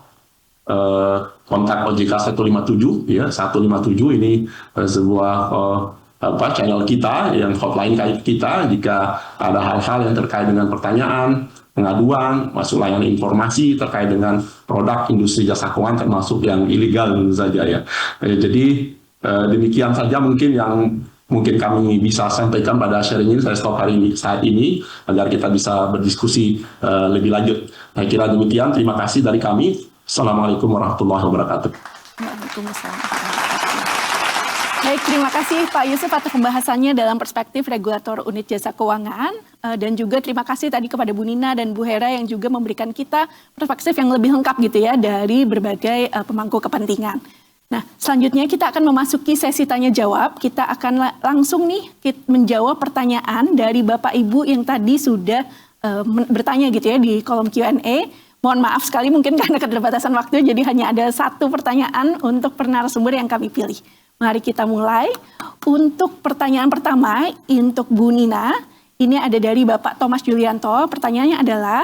kontak OJK 157 ya, 157 ini sebuah channel kita yang hotline kita jika ada hal-hal yang terkait dengan pertanyaan, pengaduan, masuk layanan informasi terkait dengan produk industri jasa keuangan termasuk yang ilegal saja ya. Jadi demikian saja mungkin yang mungkin kami bisa sampaikan pada sharing ini. Saya stop saat ini agar kita bisa berdiskusi lebih lanjut. Saya kira demikian. Terima kasih dari kami. Assalamualaikum warahmatullahi wabarakatuh. Waalaikumsalam. Baik, terima kasih Pak Yusuf atas pembahasannya dalam perspektif regulator unit jasa keuangan, dan juga terima kasih tadi kepada Bu Nina dan Bu Hera yang juga memberikan kita perspektif yang lebih lengkap gitu ya dari berbagai pemangku kepentingan. Nah, selanjutnya kita akan memasuki sesi tanya jawab. Kita akan langsung nih menjawab pertanyaan dari Bapak Ibu yang tadi sudah bertanya gitu ya di kolom Q&A. Mohon maaf sekali mungkin karena keterbatasan waktu, jadi hanya ada satu pertanyaan untuk narasumber yang kami pilih. Mari kita mulai. Untuk pertanyaan pertama, untuk Bu Nina, ini ada dari Bapak Thomas Julianto. Pertanyaannya adalah,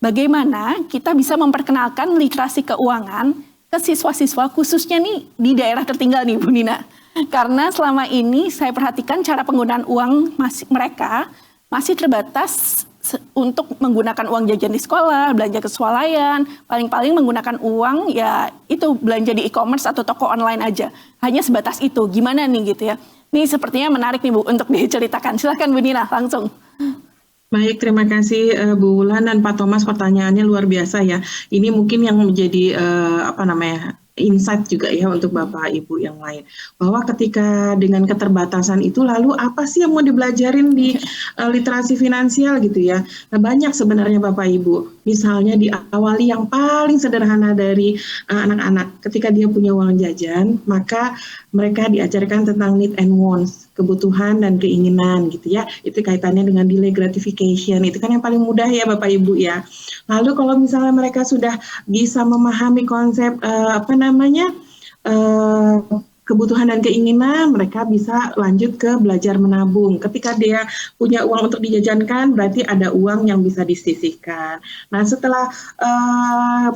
bagaimana kita bisa memperkenalkan literasi keuangan ke siswa-siswa khususnya nih di daerah tertinggal nih Bu Nina? Karena selama ini saya perhatikan cara penggunaan uang mereka masih terbatas untuk menggunakan uang jajan di sekolah, belanja kesualayan, paling-paling menggunakan uang ya itu belanja di e-commerce atau toko online aja. Hanya sebatas itu. Gimana nih gitu ya? Ini sepertinya menarik nih Bu untuk diceritakan. Silahkan Bu Nina langsung. Baik, terima kasih Bu Wulan dan Pak Thomas, pertanyaannya luar biasa ya. Ini mungkin yang menjadi insight juga ya untuk Bapak Ibu yang lain, bahwa ketika dengan keterbatasan itu lalu apa sih yang mau dibelajarin di literasi finansial gitu ya. Nah, banyak sebenarnya Bapak Ibu, misalnya diawali yang paling sederhana dari anak-anak. Ketika dia punya uang jajan, maka mereka diajarkan tentang need and wants, kebutuhan dan keinginan gitu ya. Itu kaitannya dengan delay gratification, itu kan yang paling mudah ya Bapak Ibu ya. Lalu kalau misalnya mereka sudah bisa memahami konsep kebutuhan dan keinginan, mereka bisa lanjut ke belajar menabung. Ketika dia punya uang untuk dijajankan, berarti ada uang yang bisa disisihkan. Nah, setelah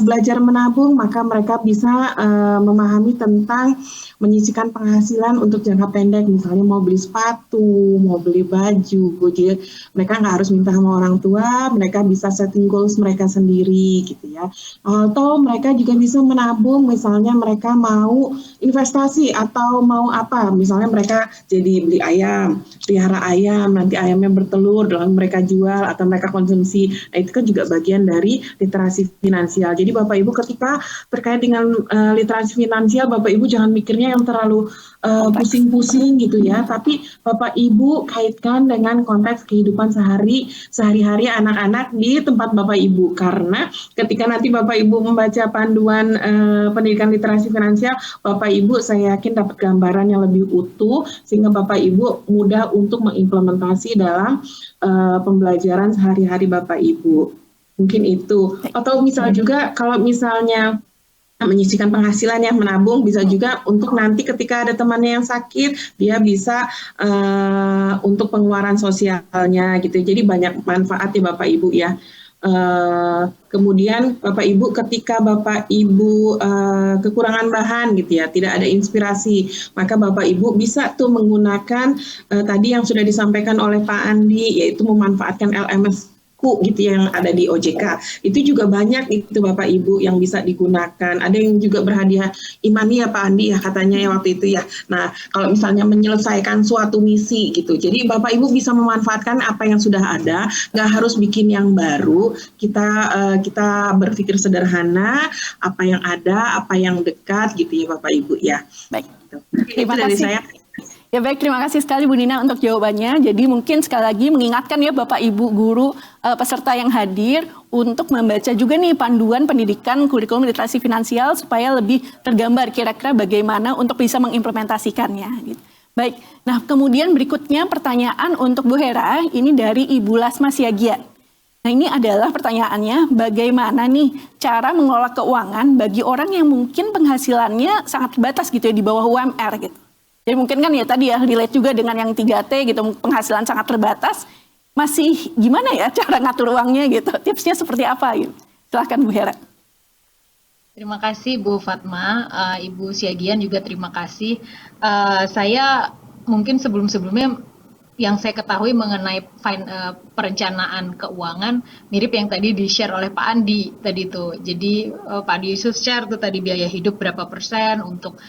belajar menabung, maka mereka bisa memahami tentang menyisihkan penghasilan untuk jangka pendek, misalnya mau beli sepatu, mau beli baju. Jadi mereka nggak harus minta sama orang tua, mereka bisa setting goals mereka sendiri gitu ya. Atau mereka juga bisa menabung, misalnya mereka mau investasi atau mau apa, misalnya mereka jadi beli ayam, pelihara ayam, nanti ayamnya bertelur, lalu mereka jual atau mereka konsumsi. Nah, itu kan juga bagian dari literasi finansial. Jadi Bapak Ibu ketika terkait dengan literasi finansial, Bapak Ibu jangan mikirnya yang terlalu pusing-pusing gitu ya, tapi Bapak Ibu kaitkan dengan konteks kehidupan sehari-hari anak-anak di tempat Bapak Ibu, karena ketika nanti Bapak Ibu membaca panduan pendidikan literasi finansial, Bapak Ibu saya yakin dapat gambaran yang lebih utuh sehingga Bapak Ibu mudah untuk mengimplementasi dalam pembelajaran sehari-hari Bapak Ibu. Mungkin itu. Atau misal juga kalau misalnya menyisihkan penghasilan yang menabung, bisa juga untuk nanti ketika ada temannya yang sakit, dia bisa untuk pengeluaran sosialnya gitu. Jadi banyak manfaat ya Bapak Ibu ya. Kemudian Bapak Ibu ketika Bapak Ibu kekurangan bahan gitu ya, tidak ada inspirasi, maka Bapak Ibu bisa tuh menggunakan tadi yang sudah disampaikan oleh Pak Andi, yaitu memanfaatkan LMS gitu yang ada di OJK. Itu juga banyak itu Bapak Ibu yang bisa digunakan. Ada yang juga berhadiah imani ya Pak Andi ya katanya ya waktu itu ya. Nah, kalau misalnya menyelesaikan suatu misi gitu. Jadi Bapak Ibu bisa memanfaatkan apa yang sudah ada, nggak harus bikin yang baru. Kita berpikir sederhana, apa yang ada, apa yang dekat gitu ya Bapak Ibu ya. Baik. Terima kasih. Dari saya. Ya baik, terima kasih sekali Bu Nina untuk jawabannya. Jadi mungkin sekali lagi mengingatkan ya Bapak Ibu guru peserta yang hadir untuk membaca juga nih panduan pendidikan kurikulum literasi finansial supaya lebih tergambar kira-kira bagaimana untuk bisa mengimplementasikannya. Gitu. Baik, nah kemudian berikutnya pertanyaan untuk Bu Hera, ini dari Ibu Lasma Siagian. Nah ini adalah pertanyaannya, bagaimana nih cara mengelola keuangan bagi orang yang mungkin penghasilannya sangat terbatas gitu ya di bawah UMR gitu. Jadi mungkin kan ya tadi ya relate juga dengan yang 3T gitu, penghasilan sangat terbatas, masih gimana ya cara ngatur uangnya gitu, tipsnya seperti apa gitu. Silahkan Bu Hera. Terima kasih Bu Fatma, Ibu Siagian juga terima kasih. Saya mungkin sebelumnya yang saya ketahui mengenai perencanaan keuangan mirip yang tadi di-share oleh Pak Andi tadi tuh. Jadi Pak Andi Yusuf share tuh tadi biaya hidup berapa persen, untuk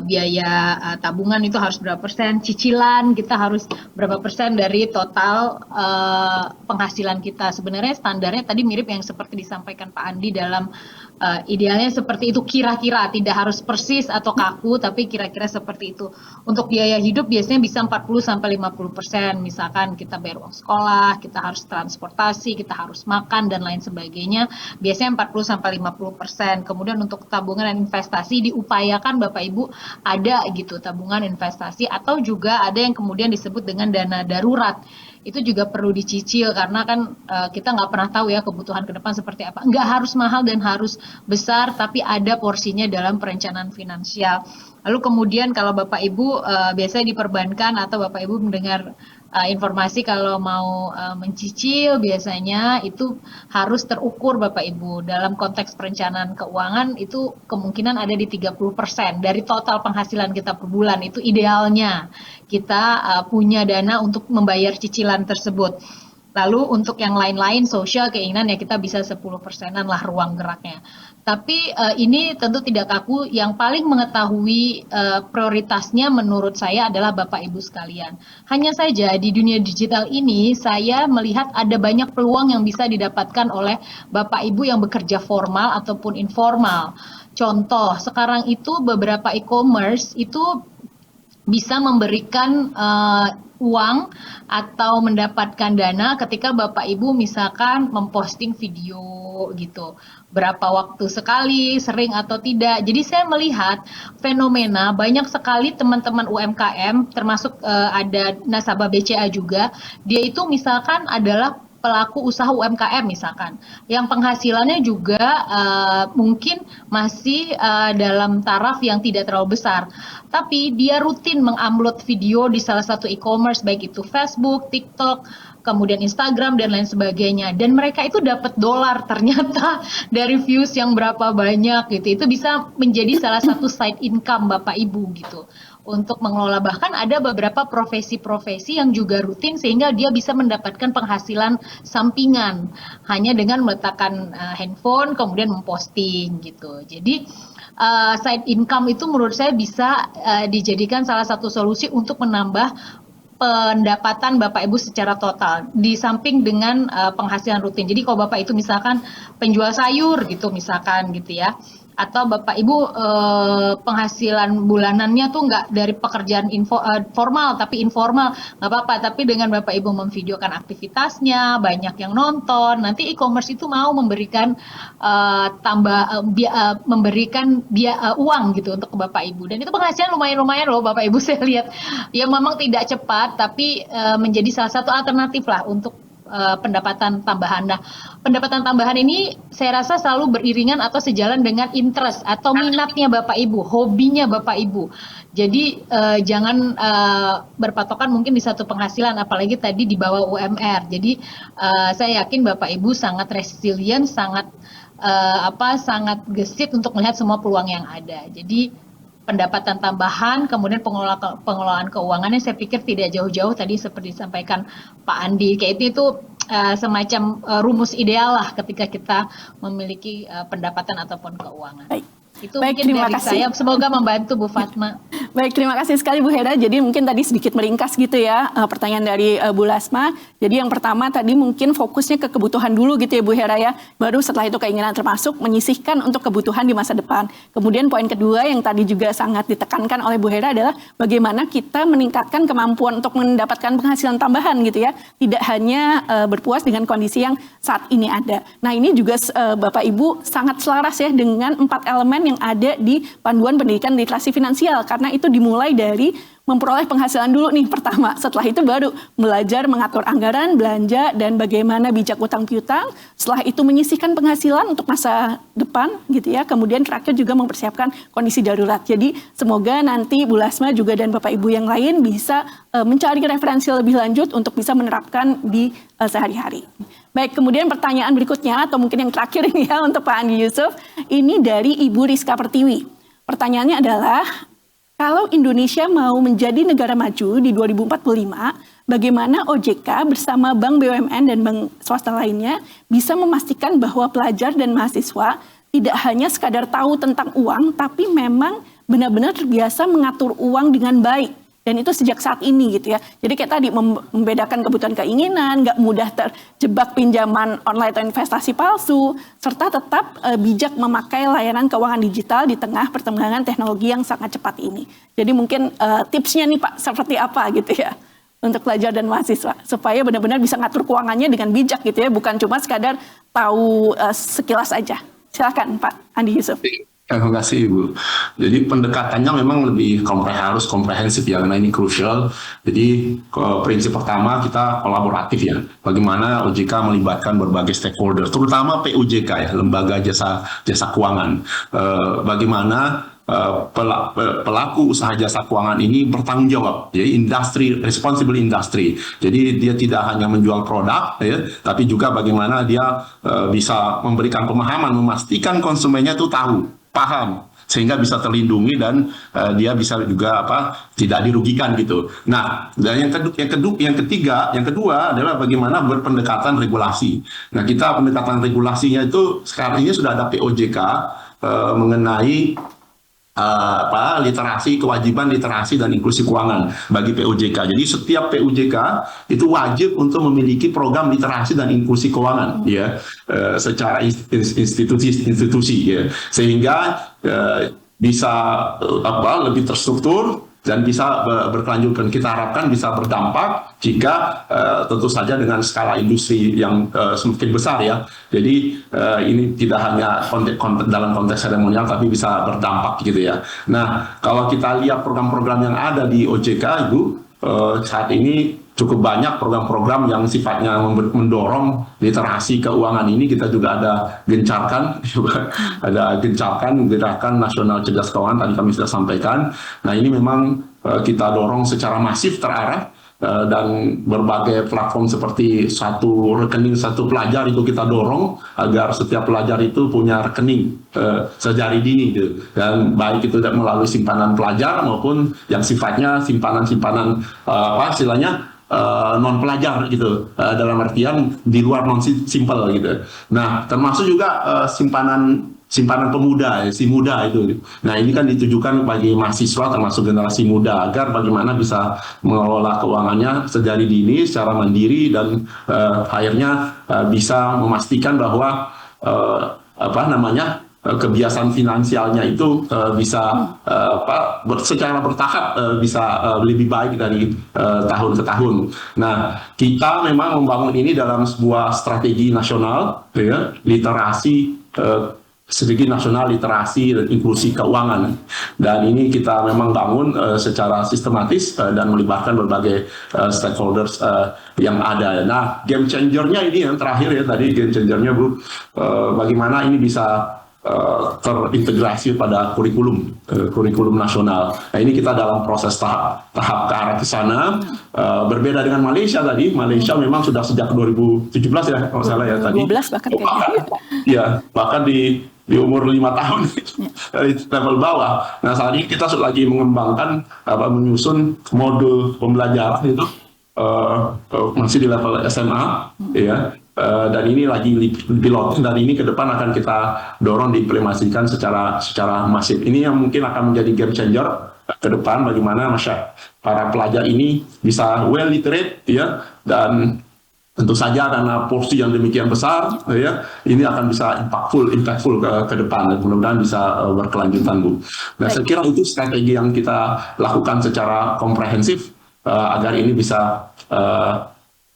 biaya tabungan itu harus berapa persen, cicilan kita harus berapa persen dari total penghasilan kita. Sebenarnya standarnya tadi mirip yang seperti disampaikan Pak Andi dalam idealnya seperti itu, kira-kira tidak harus persis atau kaku, tapi kira-kira seperti itu. Untuk biaya hidup biasanya bisa 40-50%, misalkan kita bayar uang sekolah, kita harus transportasi, kita harus makan dan lain sebagainya, biasanya 40-50%. Kemudian untuk tabungan dan investasi diupayakan Bapak Ibu ada gitu tabungan investasi, atau juga ada yang kemudian disebut dengan dana darurat. Itu juga perlu dicicil karena kan kita nggak pernah tahu ya kebutuhan ke depan seperti apa. Nggak harus mahal dan harus besar, tapi ada porsinya dalam perencanaan finansial. Lalu kemudian kalau Bapak Ibu biasanya diperbankan atau Bapak Ibu mendengar informasi kalau mau mencicil biasanya itu harus terukur Bapak Ibu. Dalam konteks perencanaan keuangan itu kemungkinan ada di 30% dari total penghasilan kita per bulan. Itu idealnya kita punya dana untuk membayar cicilan tersebut. Lalu untuk yang lain-lain sosial keinginan ya kita bisa 10%-an lah ruang geraknya. Tapi ini tentu tidak kaku, yang paling mengetahui prioritasnya menurut saya adalah Bapak Ibu sekalian. Hanya saja di dunia digital ini saya melihat ada banyak peluang yang bisa didapatkan oleh Bapak Ibu yang bekerja formal ataupun informal. Contoh, sekarang itu beberapa e-commerce itu bisa memberikan uang atau mendapatkan dana ketika Bapak Ibu misalkan memposting video gitu. Berapa waktu sekali, sering atau tidak. Jadi saya melihat fenomena banyak sekali teman-teman UMKM termasuk ada nasabah BCA juga, dia itu misalkan adalah pelaku usaha UMKM misalkan, yang penghasilannya juga mungkin masih dalam taraf yang tidak terlalu besar, tapi dia rutin mengupload video di salah satu e-commerce, baik itu Facebook, TikTok, kemudian Instagram dan lain sebagainya, dan mereka itu dapat dolar ternyata dari views yang berapa banyak gitu. Itu bisa menjadi salah satu side income Bapak Ibu gitu untuk mengelola. Bahkan ada beberapa profesi-profesi yang juga rutin sehingga dia bisa mendapatkan penghasilan sampingan hanya dengan meletakkan handphone kemudian memposting gitu. Jadi side income itu menurut saya bisa dijadikan salah satu solusi untuk menambah pendapatan Bapak Ibu secara total di samping dengan penghasilan rutin. Jadi kalau Bapak itu misalkan penjual sayur gitu misalkan gitu ya, atau Bapak Ibu penghasilan bulanannya tuh nggak dari pekerjaan formal tapi informal, nggak apa-apa, tapi dengan Bapak Ibu memvideokan aktivitasnya, banyak yang nonton, nanti e-commerce itu mau memberikan uang gitu untuk ke Bapak Ibu, dan itu penghasilan lumayan loh Bapak Ibu. Saya lihat ya memang tidak cepat tapi menjadi salah satu alternatif lah untuk pendapatan tambahan. Nah, pendapatan tambahan ini saya rasa selalu beriringan atau sejalan dengan interest atau minatnya Bapak Ibu, hobinya Bapak Ibu. Jadi jangan berpatokan mungkin di satu penghasilan, apalagi tadi di bawah UMR. Jadi saya yakin Bapak Ibu sangat resilient, sangat sangat gesit untuk melihat semua peluang yang ada. Jadi pendapatan tambahan, kemudian pengelolaan keuangannya saya pikir tidak jauh-jauh tadi seperti disampaikan Pak Andi. Kayak itu semacam rumus ideal lah ketika kita memiliki pendapatan ataupun keuangan. Baik. Itu Baik, mungkin terima dari kasih. saya. Semoga membantu Bu Fatma. Baik, terima kasih sekali Bu Hera. Jadi mungkin tadi sedikit meringkas gitu ya pertanyaan dari Bu Lasma. Jadi yang pertama tadi mungkin fokusnya ke kebutuhan dulu gitu ya Bu Hera ya. Baru setelah itu keinginan, termasuk menyisihkan untuk kebutuhan di masa depan. Kemudian poin kedua yang tadi juga sangat ditekankan oleh Bu Hera adalah bagaimana kita meningkatkan kemampuan untuk mendapatkan penghasilan tambahan gitu ya. Tidak hanya berpuas dengan kondisi yang saat ini ada. Nah ini juga Bapak Ibu sangat selaras ya dengan 4 elemen yang ada di panduan pendidikan literasi finansial, karena itu dimulai dari memperoleh penghasilan dulu nih pertama, setelah itu baru belajar mengatur anggaran, belanja, dan bagaimana bijak utang piutang, setelah itu menyisihkan penghasilan untuk masa depan gitu ya, kemudian terakhir juga mempersiapkan kondisi darurat. Jadi semoga nanti Bu Lasma juga dan Bapak Ibu yang lain bisa mencari referensi lebih lanjut untuk bisa menerapkan di sehari-hari. Baik, kemudian pertanyaan berikutnya atau mungkin yang terakhir ini ya untuk Pak Andi Yusuf, ini dari Ibu Rizka Pertiwi. Pertanyaannya adalah, kalau Indonesia mau menjadi negara maju di 2045, bagaimana OJK bersama bank BUMN dan bank swasta lainnya bisa memastikan bahwa pelajar dan mahasiswa tidak hanya sekadar tahu tentang uang, tapi memang benar-benar terbiasa mengatur uang dengan baik. Dan itu sejak saat ini gitu ya. Jadi kayak tadi membedakan kebutuhan keinginan, nggak mudah terjebak pinjaman online atau investasi palsu, serta tetap bijak memakai layanan keuangan digital di tengah perkembangan teknologi yang sangat cepat ini. Jadi mungkin tipsnya nih Pak, seperti apa gitu ya untuk pelajar dan mahasiswa supaya benar-benar bisa ngatur keuangannya dengan bijak gitu ya, bukan cuma sekadar tahu sekilas aja. Silakan Pak Andi Yusuf. Terima kasih Ibu. Jadi pendekatannya memang lebih harus komprehensif ya, karena ini krusial. Jadi prinsip pertama kita kolaboratif ya. Bagaimana OJK melibatkan berbagai stakeholder, terutama POJK ya, lembaga jasa keuangan. Bagaimana pelaku usaha jasa keuangan ini bertanggung jawab, jadi responsible industry. Jadi dia tidak hanya menjual produk, ya, tapi juga bagaimana dia bisa memberikan pemahaman, memastikan konsumennya itu paham, sehingga bisa terlindungi dan dia bisa juga tidak dirugikan gitu. Nah, dan yang kedua adalah bagaimana berpendekatan regulasi. Nah, kita pendekatan regulasinya itu sekarang ini sudah ada POJK mengenai kewajiban literasi dan inklusi keuangan bagi POJK. Jadi setiap POJK itu wajib untuk memiliki program literasi dan inklusi keuangan ya, secara institusi ya, sehingga bisa lebih terstruktur dan bisa berkelanjutan. Kita harapkan bisa berdampak jika tentu saja dengan skala industri yang semakin besar ya. Jadi ini tidak hanya dalam konteks seremonial tapi bisa berdampak gitu ya. Nah, kalau kita lihat program-program yang ada di OJK Ibu, saat ini cukup banyak program-program yang sifatnya mendorong literasi keuangan ini. Kita juga ada gencarkan, gerakan nasional cerdas keuangan tadi kami sudah sampaikan. Nah ini memang kita dorong secara masif terarah. Dan berbagai platform seperti satu rekening satu pelajar itu kita dorong agar setiap pelajar itu punya rekening sejari dini gitu. Dan baik itu melalui simpanan pelajar maupun yang sifatnya simpanan-simpanan istilahnya non pelajar gitu, dalam artian di luar non simple gitu. Nah termasuk juga simpanan pemuda, si muda itu. Nah ini kan ditujukan bagi mahasiswa termasuk generasi muda agar bagaimana bisa mengelola keuangannya sejari dini secara mandiri dan akhirnya bisa memastikan bahwa kebiasaan finansialnya itu bisa secara bertahap bisa lebih baik dari tahun ke tahun. Nah kita memang membangun ini dalam sebuah strategi nasional, ya, strategi nasional literasi dan inklusi keuangan, dan ini kita memang bangun secara sistematis dan melibatkan berbagai stakeholders yang ada. Nah game changernya ini yang terakhir ya tadi, game changernya Bu, bagaimana ini bisa terintegrasi pada kurikulum nasional. Nah ini kita dalam proses tahap ke arah ke sana. Berbeda dengan Malaysia tadi. Malaysia memang sudah sejak 2017 ya kalau salah ya tadi. 12 bahkan di umur 5 tahun dari level bawah. Nah saat ini kita lagi mengembangkan menyusun modul pembelajaran itu masih di level SMA ya. Dan ini lagi pilot, dan ini ke depan akan kita dorong diimplementasikan secara masif. Ini yang mungkin akan menjadi game changer ke depan, bagaimana para pelajar ini bisa well literate ya, dan tentu saja karena porsi yang demikian besar ya, ini akan bisa impactful ke depan, dan mudah-mudahan bisa berkelanjutan Bu. Nah saya kira itu strategi yang kita lakukan secara komprehensif agar ini bisa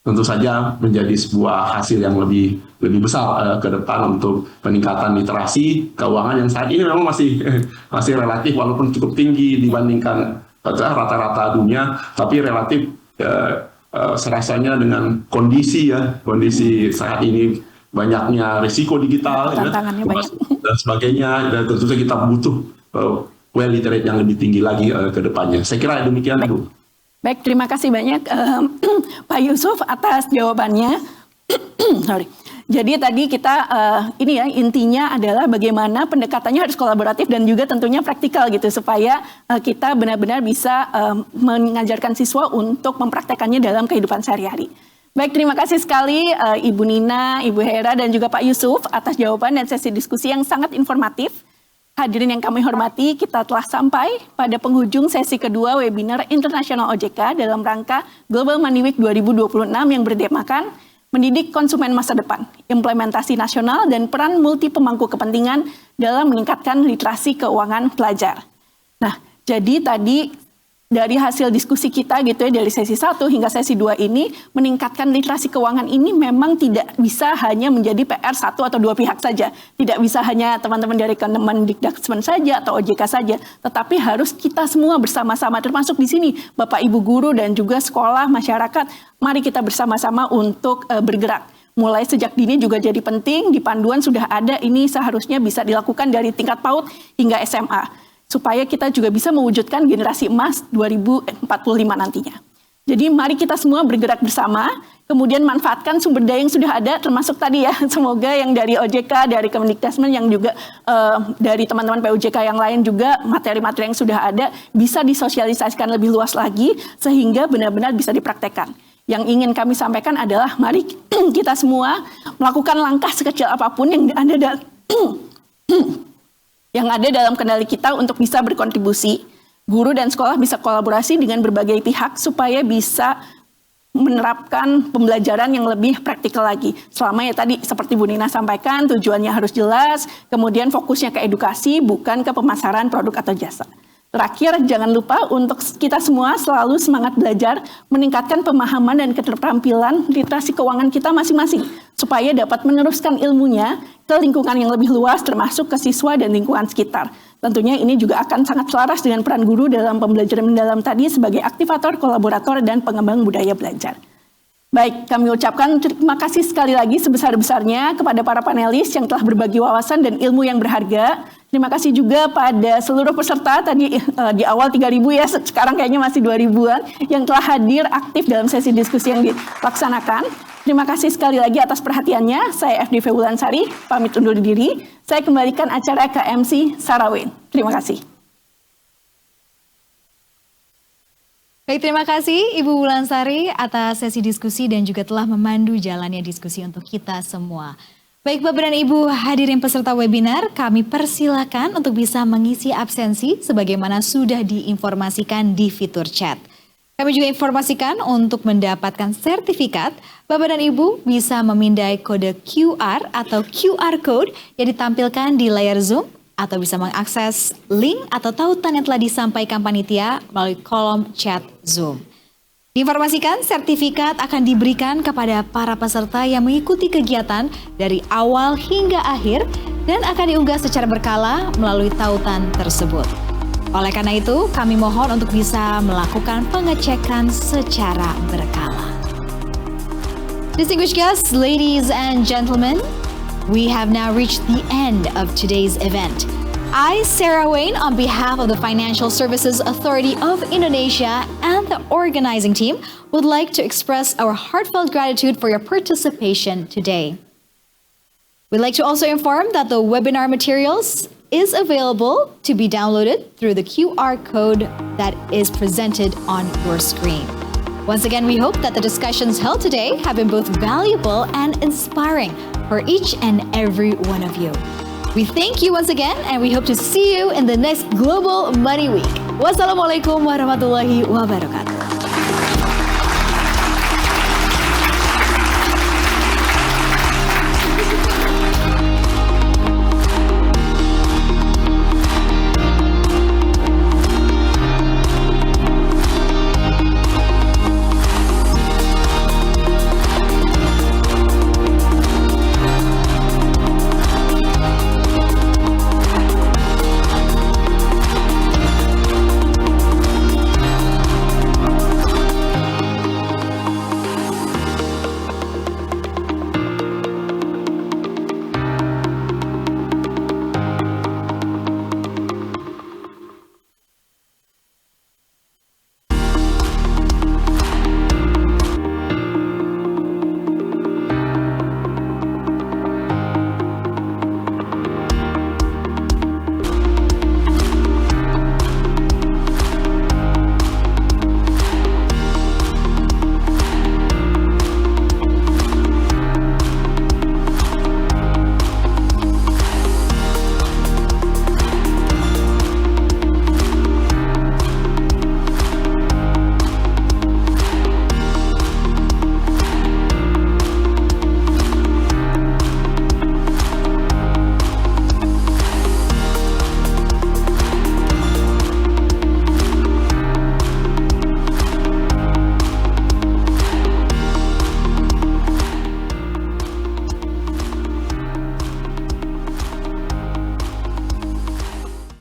tentu saja menjadi sebuah hasil yang lebih besar ke depan untuk peningkatan literasi keuangan yang saat ini memang masih relatif, walaupun cukup tinggi dibandingkan rata-rata dunia, tapi relatif serasanya dengan kondisi saat ini banyaknya risiko digital tantangannya banyak dan sebagainya, dan tentu saja kita butuh well literate yang lebih tinggi lagi ke depannya. Saya kira demikian Bu. Baik, terima kasih banyak Pak Yusuf atas jawabannya. Jadi tadi kita ini ya intinya adalah bagaimana pendekatannya harus kolaboratif dan juga tentunya praktikal gitu, supaya kita benar-benar bisa mengajarkan siswa untuk mempraktekannya dalam kehidupan sehari-hari. Baik, terima kasih sekali Ibu Nina, Ibu Hera dan juga Pak Yusuf atas jawaban dan sesi diskusi yang sangat informatif. Hadirin yang kami hormati, kita telah sampai pada penghujung sesi kedua webinar Internasional OJK dalam rangka Global Money Week 2026 yang bertemakan Mendidik Konsumen Masa Depan, Implementasi Nasional dan Peran Multi Pemangku Kepentingan dalam Meningkatkan Literasi Keuangan Pelajar. Nah, jadi tadi dari hasil diskusi kita gitu ya, dari sesi 1 hingga sesi 2 ini, meningkatkan literasi keuangan ini memang tidak bisa hanya menjadi PR 1 atau 2 pihak saja. Tidak bisa hanya teman-teman dari Kemendikbud saja atau OJK saja, tetapi harus kita semua bersama-sama, termasuk di sini Bapak Ibu guru dan juga sekolah, masyarakat. Mari kita bersama-sama untuk bergerak. Mulai sejak dini juga jadi penting, di panduan sudah ada, ini seharusnya bisa dilakukan dari tingkat PAUD hingga SMA. Supaya kita juga bisa mewujudkan generasi emas 2045 nantinya. Jadi mari kita semua bergerak bersama, kemudian manfaatkan sumber daya yang sudah ada, termasuk tadi ya, semoga yang dari OJK, dari Kemendikbud, yang juga dari teman-teman PUJK yang lain juga, materi-materi yang sudah ada, bisa disosialisasikan lebih luas lagi, sehingga benar-benar bisa dipraktekkan. Yang ingin kami sampaikan adalah, mari kita semua melakukan langkah sekecil apapun yang ada dalam kendali kita untuk bisa berkontribusi. Guru dan sekolah bisa kolaborasi dengan berbagai pihak supaya bisa menerapkan pembelajaran yang lebih praktikal lagi. Selama ya tadi seperti Bu Nina sampaikan, tujuannya harus jelas, kemudian fokusnya ke edukasi, bukan ke pemasaran produk atau jasa. Terakhir, jangan lupa untuk kita semua selalu semangat belajar, meningkatkan pemahaman dan keterampilan literasi keuangan kita masing-masing, supaya dapat meneruskan ilmunya ke lingkungan yang lebih luas, termasuk ke siswa dan lingkungan sekitar. Tentunya ini juga akan sangat selaras dengan peran guru dalam pembelajaran mendalam tadi sebagai aktivator, kolaborator, dan pengembang budaya belajar. Baik, kami ucapkan terima kasih sekali lagi sebesar-besarnya kepada para panelis yang telah berbagi wawasan dan ilmu yang berharga. Terima kasih juga pada seluruh peserta, tadi di awal 3.000 ya, sekarang kayaknya masih 2.000-an, yang telah hadir aktif dalam sesi diskusi yang dilaksanakan. Terima kasih sekali lagi atas perhatiannya. Saya FDV Wulansari, pamit undur diri. Saya kembalikan acara ke MC Sarawin. Terima kasih. Baik, terima kasih Ibu Wulansari atas sesi diskusi dan juga telah memandu jalannya diskusi untuk kita semua. Baik Bapak dan Ibu hadirin peserta webinar, kami persilakan untuk bisa mengisi absensi sebagaimana sudah diinformasikan di fitur chat. Kami juga informasikan untuk mendapatkan sertifikat, Bapak dan Ibu bisa memindai kode QR atau QR Code yang ditampilkan di layar Zoom, atau bisa mengakses link atau tautan yang telah disampaikan panitia melalui kolom chat Zoom. Diinformasikan sertifikat akan diberikan kepada para peserta yang mengikuti kegiatan dari awal hingga akhir dan akan diunggah secara berkala melalui tautan tersebut. Oleh karena itu, kami mohon untuk bisa melakukan pengecekan secara berkala. Distinguished guests, ladies and gentlemen, we have now reached the end of today's event. I, Sarah Wayne, on behalf of the Financial Services Authority of Indonesia and the organizing team, would like to express our heartfelt gratitude for your participation today. We'd like to also inform that the webinar materials is available to be downloaded through the QR code that is presented on your screen. Once again, we hope that the discussions held today have been both valuable and inspiring for each and every one of you. We thank you once again and we hope to see you in the next Global Money Week. Wassalamualaikum warahmatullahi wabarakatuh.